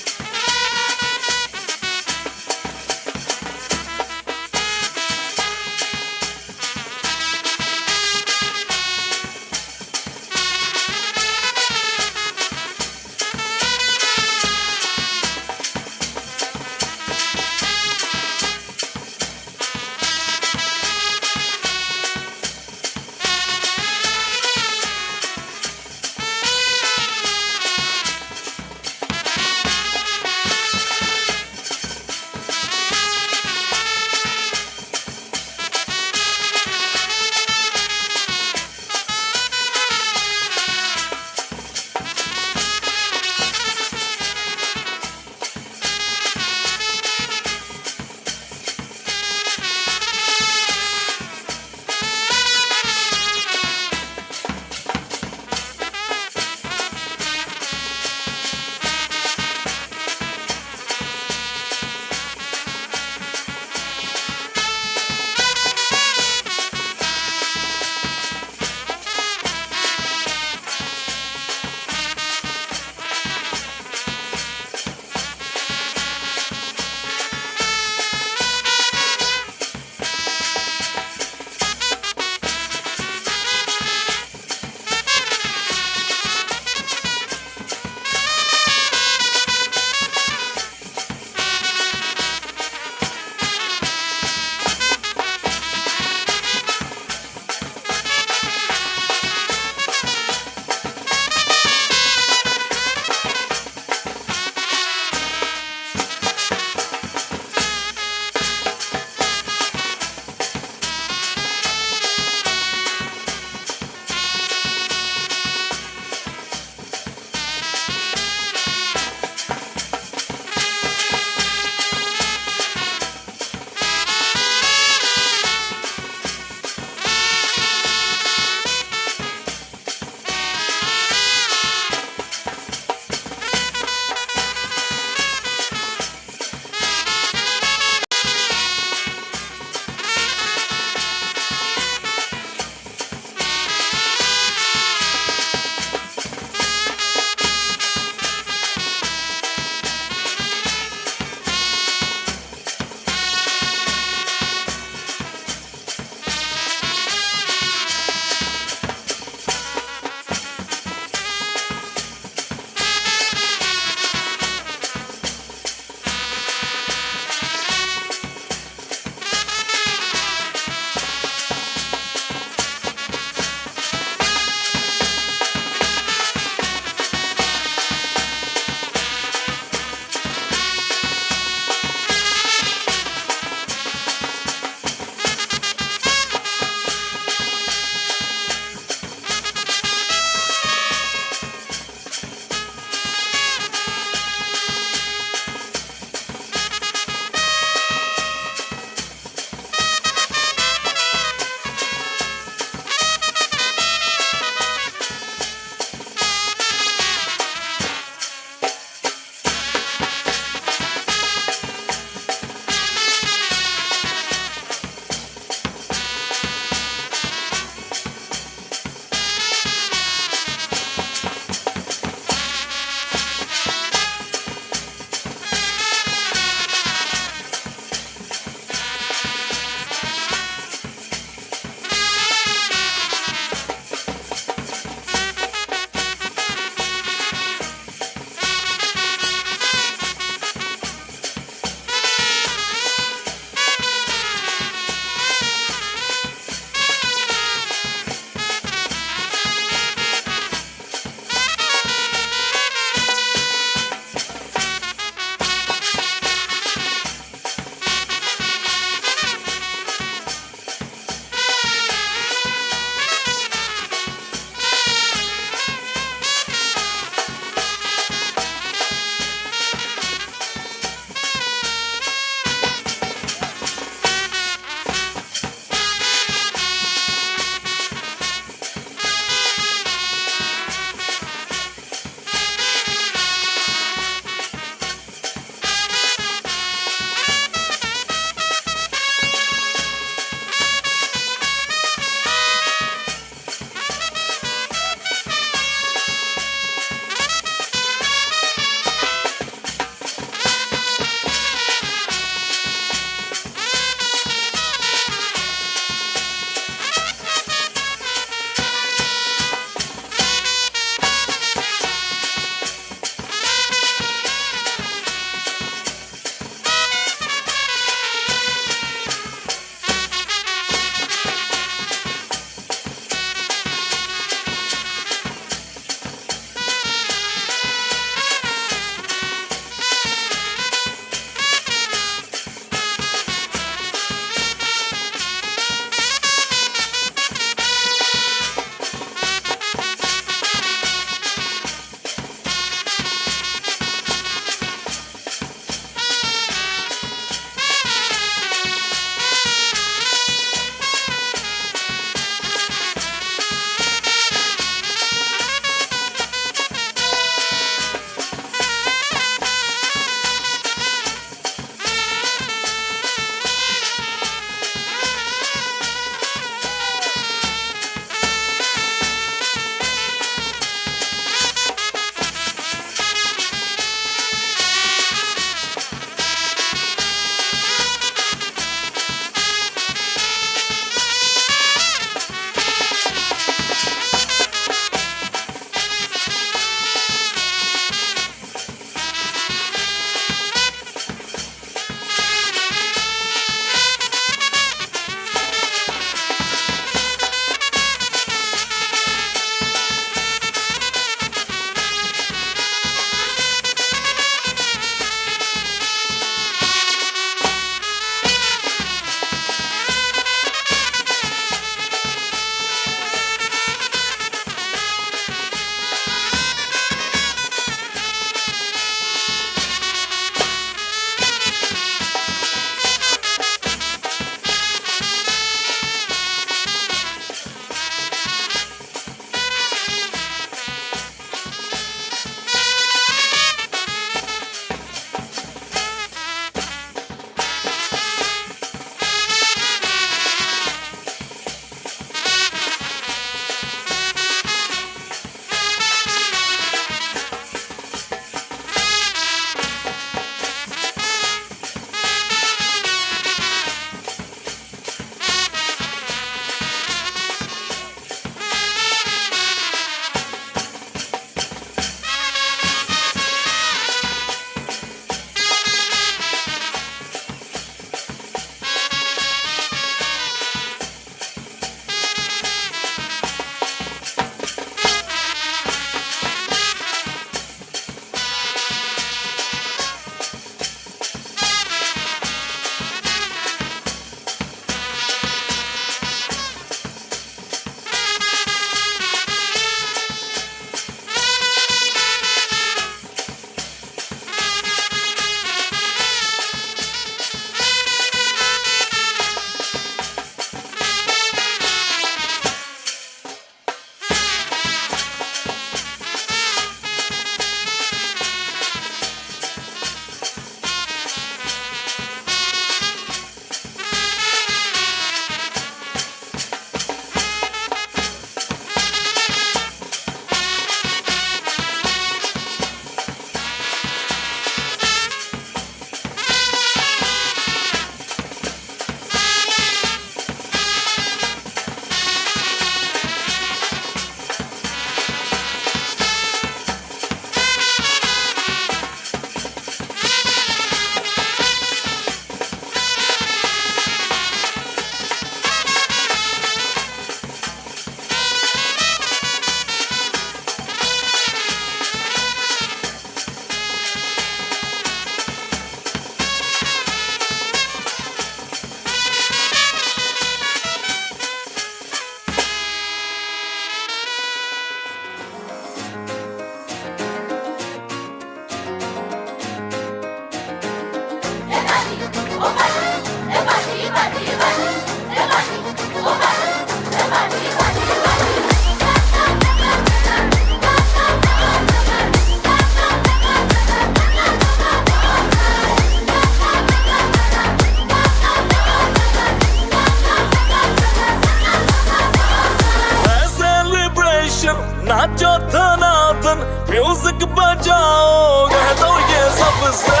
नाचो धनाधन म्यूजिक बजाओ कह दो ये सबसे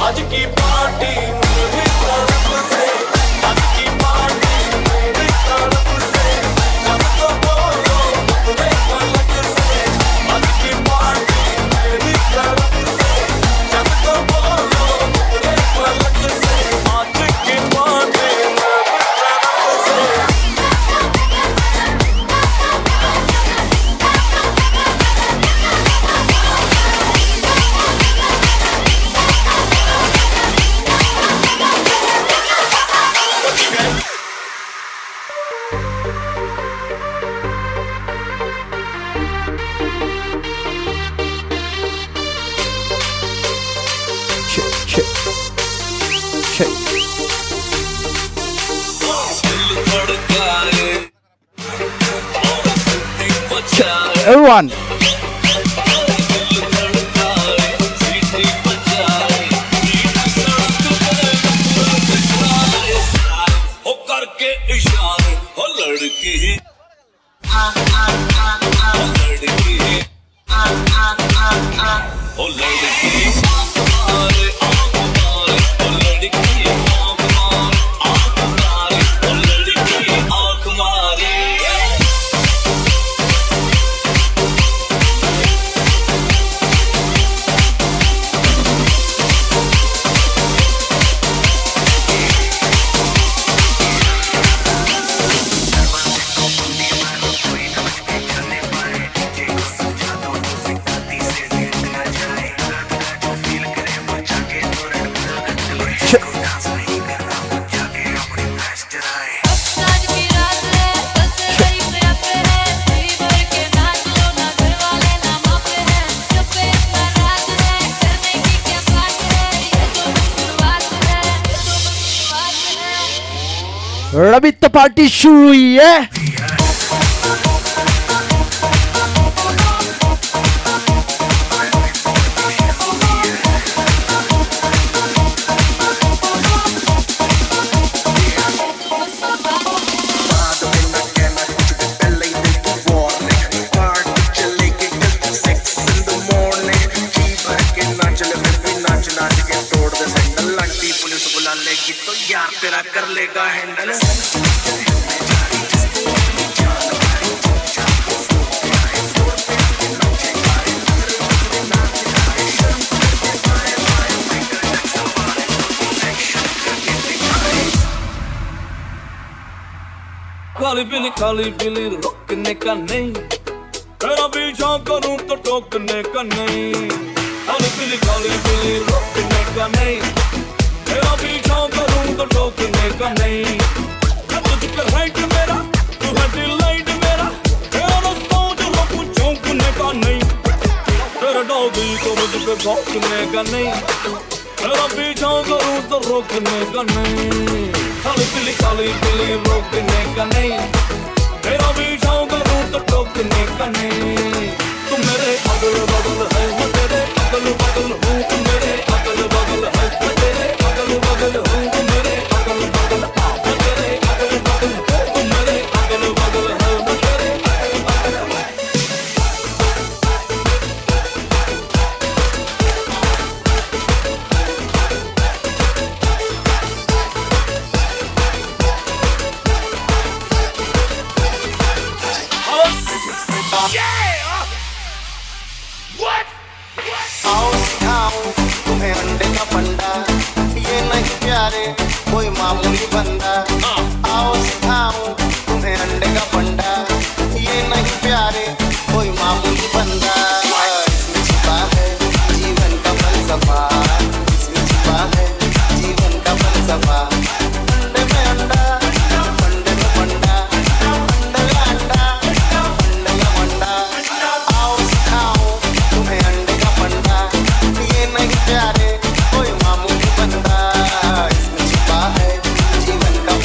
आज की पार्टी मेरी तरफ से आज की पार्टी मेरी तरफ से जब तो बोलो अपने पलक से आज की पार्टी मेरी तरफ से जब तो बोलो अपने पलक से आज की पार्टी मेरी तरफ से Everyone. हो करके इशारे हो लड़की हो लड़की मारे आँख मारे हो लड़की आँख मारे आँख मारे हो लड़की आँख मारे अभी तो पार्टी शुरू हुई है. तो यार तेरा कर लेगा हैंडल खाली पीली रोकने का नहीं तेरा पीछा करूं तो टोकने का नहीं खाली पीली रोकने का नहीं तेरा पीछा करूं तो टोकने का नहीं मैं तुझ पे राइट मेरा तू है डिलाइट मेरा तेरा रास्ता जो रोकूं चौंकने का नहीं तेरा डॉगी तो मुझ पे भौंकने का नहीं तेरा पीछा करूं तो रोकने का नहीं खाली पीली रोकने का नहीं तेरा पीछा करूं तो टोकने का नहीं तुम मेरे अगल बगल है मैं तेरे अगल बगल हूँ तुम मेरे अगल बगल है मैं तेरे अगल बगल हूँ तुम मेरे अगल बगल मैं तेरे अगल बगल तुम मेरे अगल बगल है मैं तेरे अगल बगल आओ सिखाऊं तुम्हें अंडे का फंडा ये नहीं प्यारे कोई मामूली बंदा आओ सिखाऊं तुम्हें अंडे का फंडा ये नहीं प्यारे कोई मामूली बंदा इसमें छिपा है जीवन का फलसफा इसमें छिपा है जीवन का फलसफा अंडे में अंडा फंडे में फंडा अंडे का अंडा फंडे का फंडा आओ सिखाऊं तुम्हें अंडे का फंडा ये नहीं प्यारे कोई मामूली बंदा इसमें छिपा है जीवन का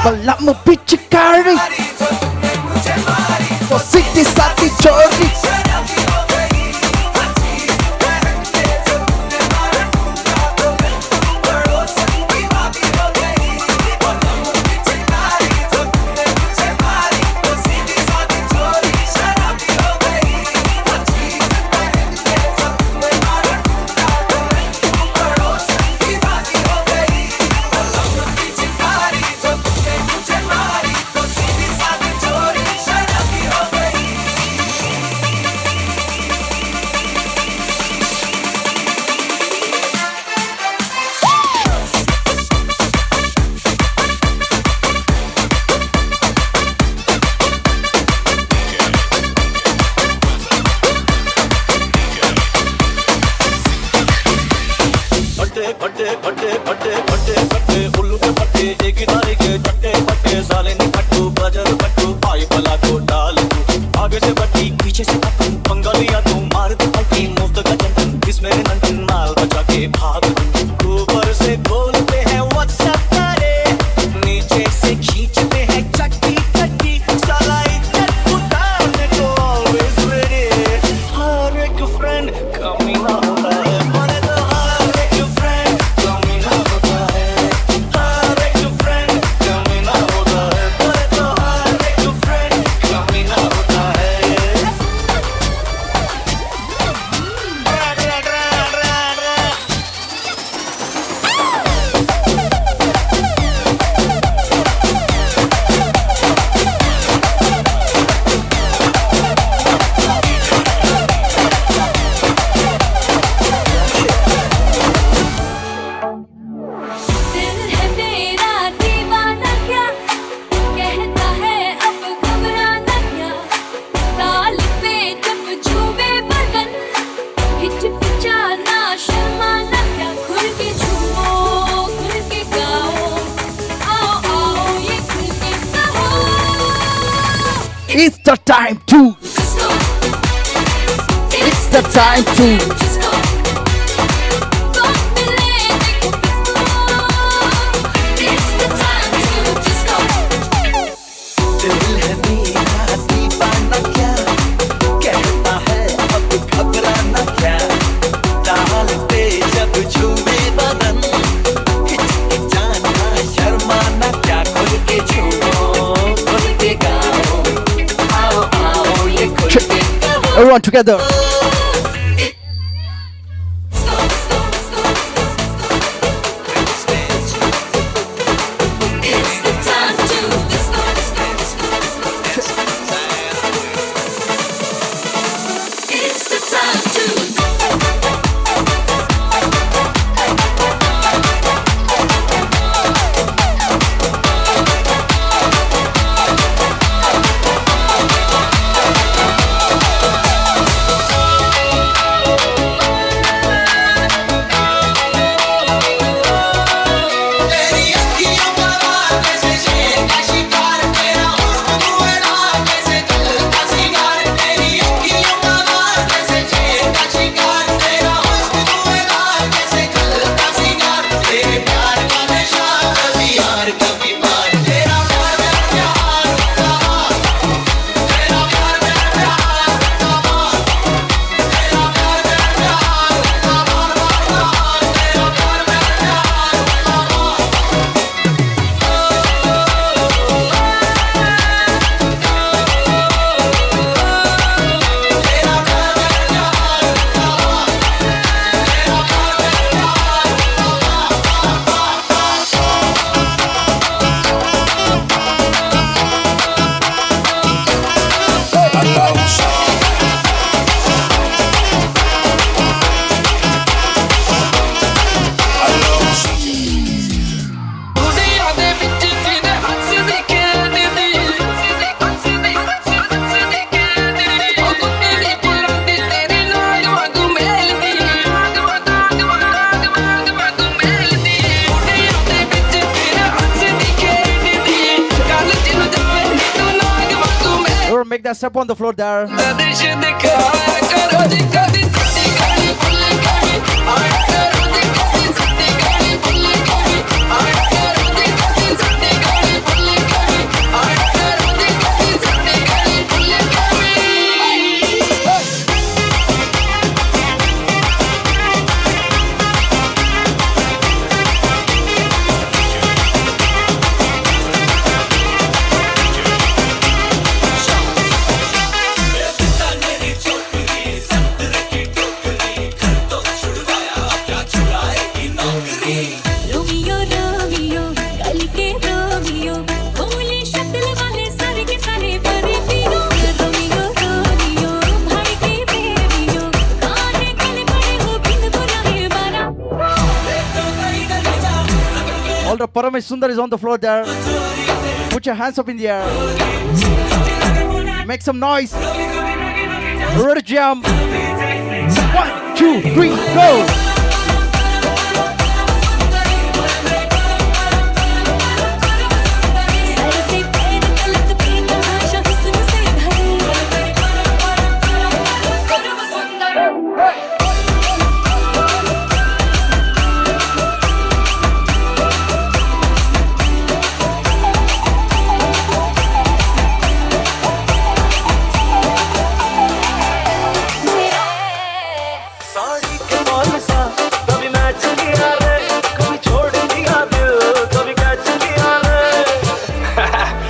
बल्लम पिचकारी वो सीधी सादी चोरी It's the time to. It's the time to. Everyone together. Make that step on the floor there. Romeo Romeo गल के रोमियो भोले शक्ल वाले सारे के सारे परे पियो रोमियो रोमियो भाई के बेबियो काहे कल पड़े हो बिन बुलाए बारा All the Paramesh Sundar is on the floor there. Put your hands up in the air. Make some noise. Ready to jump. 1, 2, 3, go. Sari के मॉल सा कभी मैच किया रे कभी छोड़ दिया दिल कभी कैच किया रे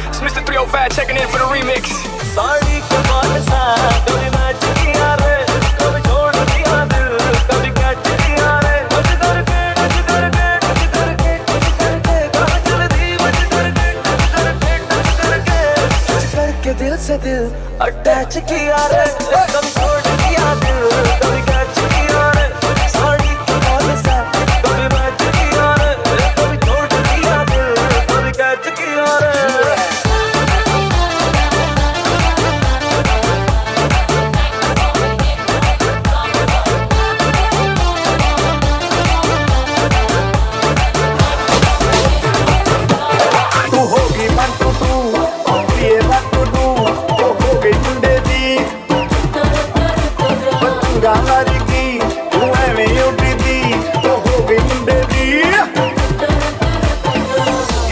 It's Mr. 305 checking in for the remix sari के मॉल सा कभी मैच किया रे कभी छोड़ दिया दिल कभी कैच किया रे मज करके कहाँ चल दी मज करके दिल से दिल अटैच किया रे कभी छोड़ दिया दिल कभी कैच किया रे साड़ी के मॉल सा कभी मैच किया रे कभी छोड़ दिया दिल कभी कैच किया रे तू होगी मन तू ये बात तू होगी मुंडे दी बंगा की तू एवें उठी दी तो होगी मुंडे दी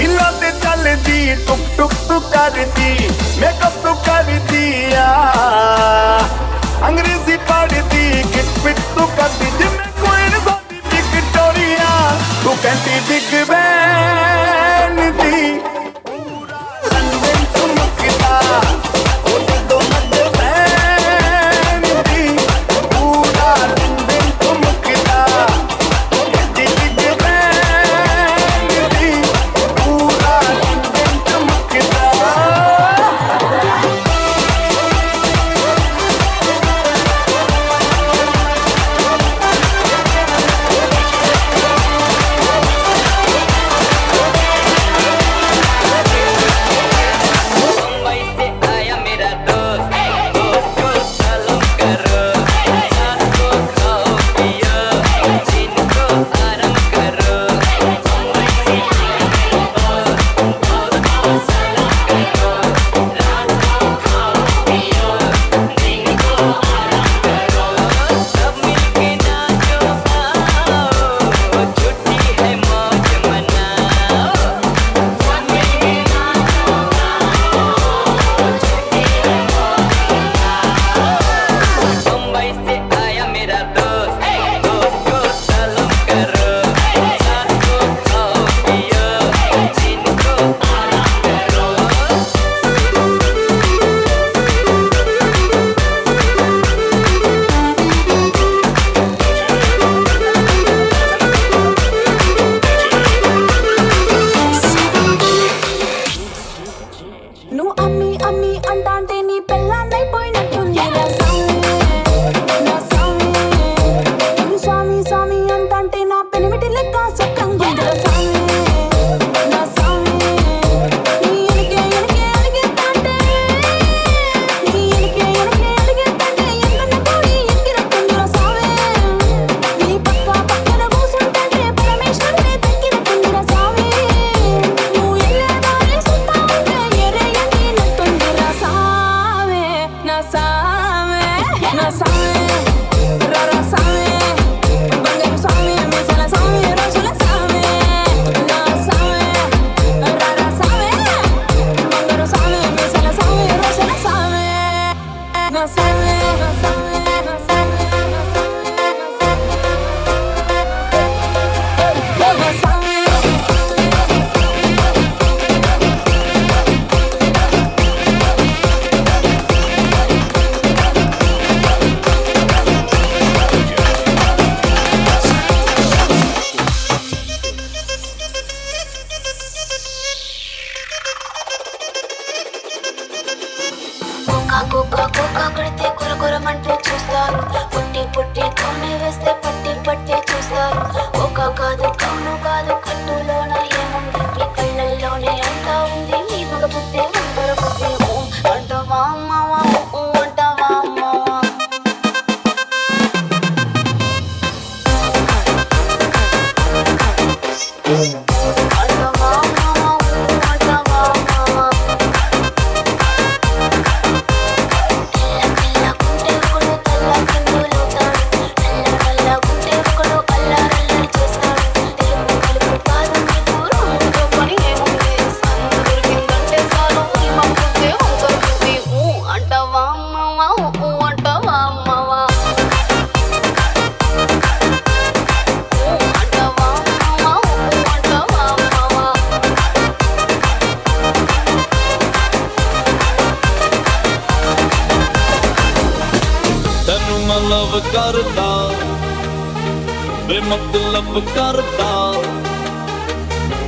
हिलाते चल दी टुक टुक तू कर दी मेकअप तू कर दिया अंग्रेजी पढ़ दी किट पिट तू कर दी जिम्मे कोई न साथी विक्टोरिया तू कहती बिग बैन दी చేస్తారు ఒక కాదు కౌను కాదు కట్టులోన ఏముంది మీ కళ్ళల్లోనే అంతా ఉంది మీ మగ బుద్ధి వంకర బుద్ధి అంటావా అమ్మవా అంటావా అమ్మవా लव करता बेमतलब करता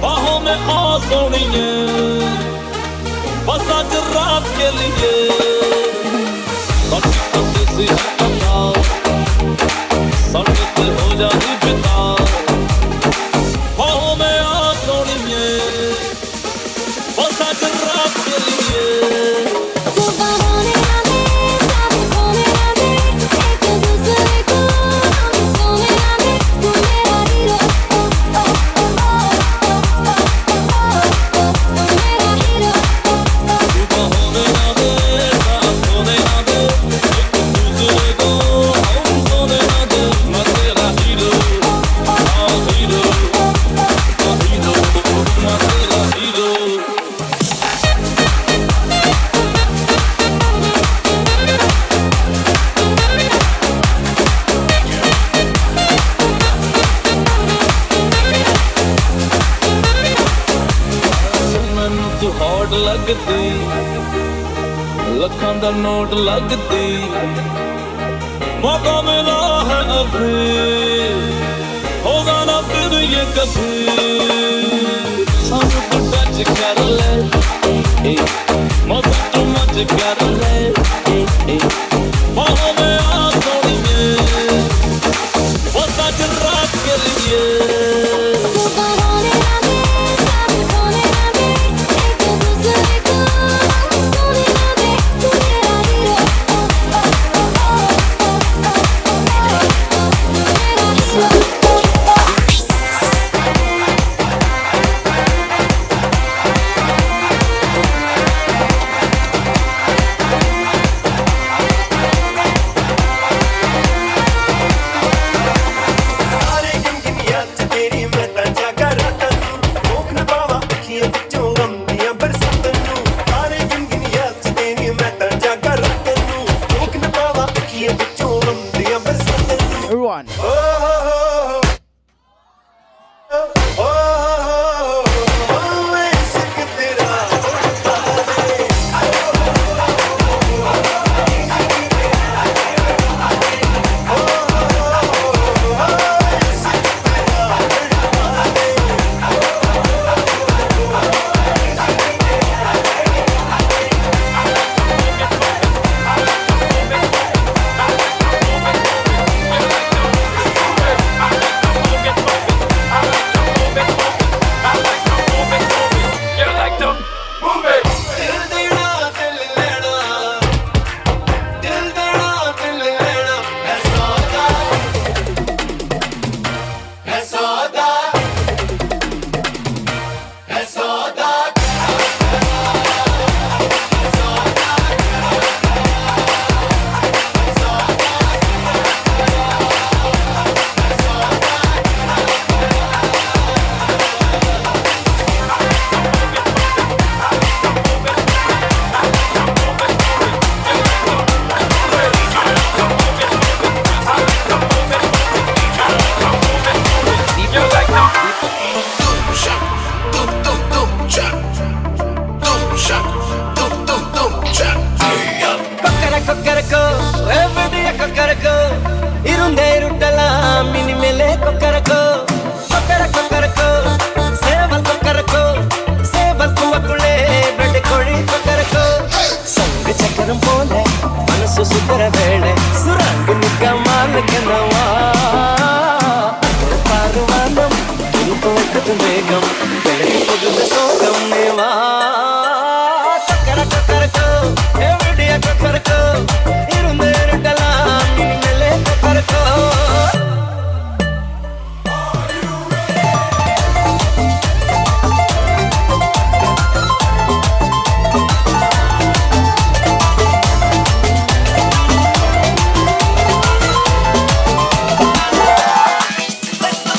बाहों में आ सोनिए बस आज रात के लिए सी सड़क हो जाती पिता बाहों में आ सोनिए बस आज रात के लिए लगती लखों का नोट लगती मौका मिला है अभी होगा ना फिर ये कभी हमको टच कर ले मौका तो मच कर ले बाहों में आ सोनिए वो सच रात के लिए Everyone. மேகம் பெயரி புகுந்த சோகம் நேவா கக்கர கக்கரக்கோ எவடிய கக்கரக்கோ இருந்து இருக்கலாம் இனிமேலே கக்கரக்கோ Let's go.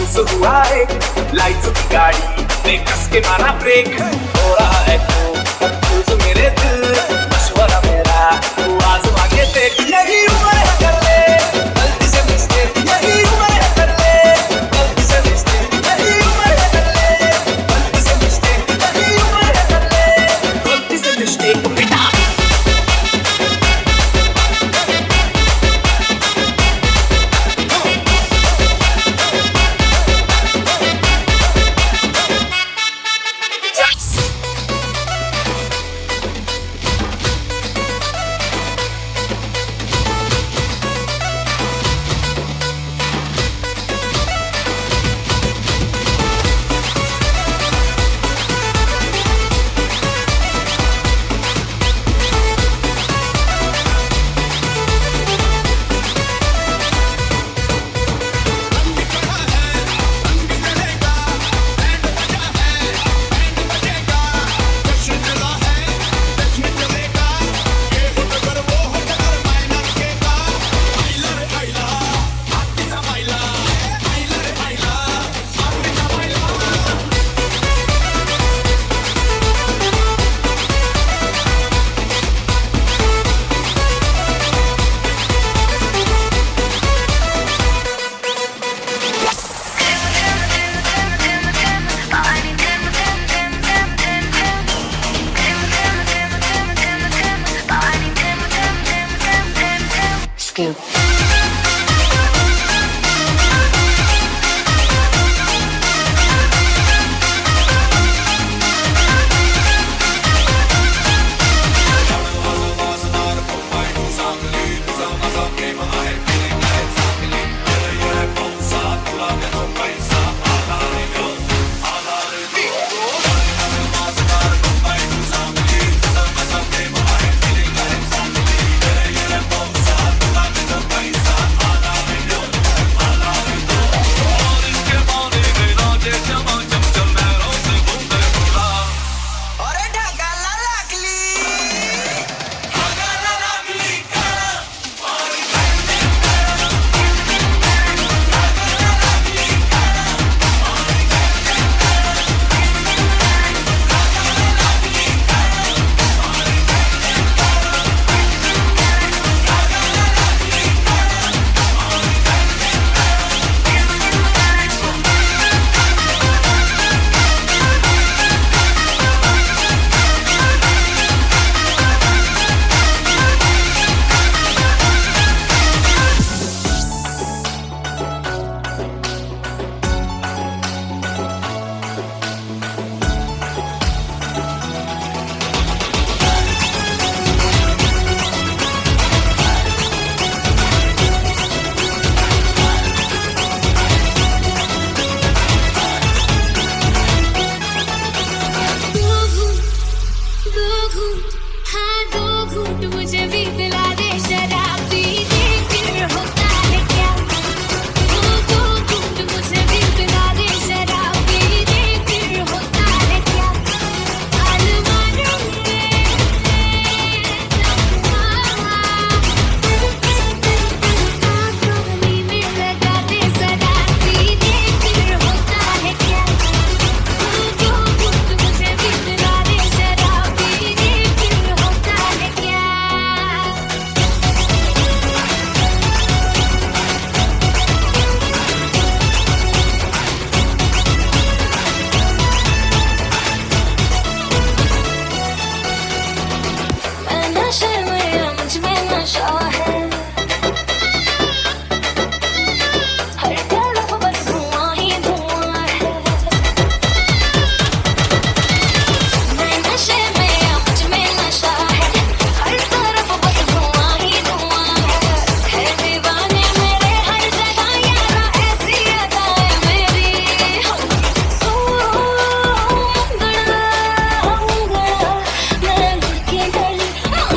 कंफ्यूज हुआ है लाइट्स की गाड़ी ने कस के मारा ब्रेक हो रहा है तो कंफ्यूज मेरे दिल मशवरा मेरा तू आजमा के देख यही उम्र है कर ले गलती से मिस्टेक यही उम्र है कर ले गलती से मिस्टेक यही उम्र है कर ले गलती से मिस्टेक यही उम्र है कर ले गलती से मिस्टेक बेटा Scoop.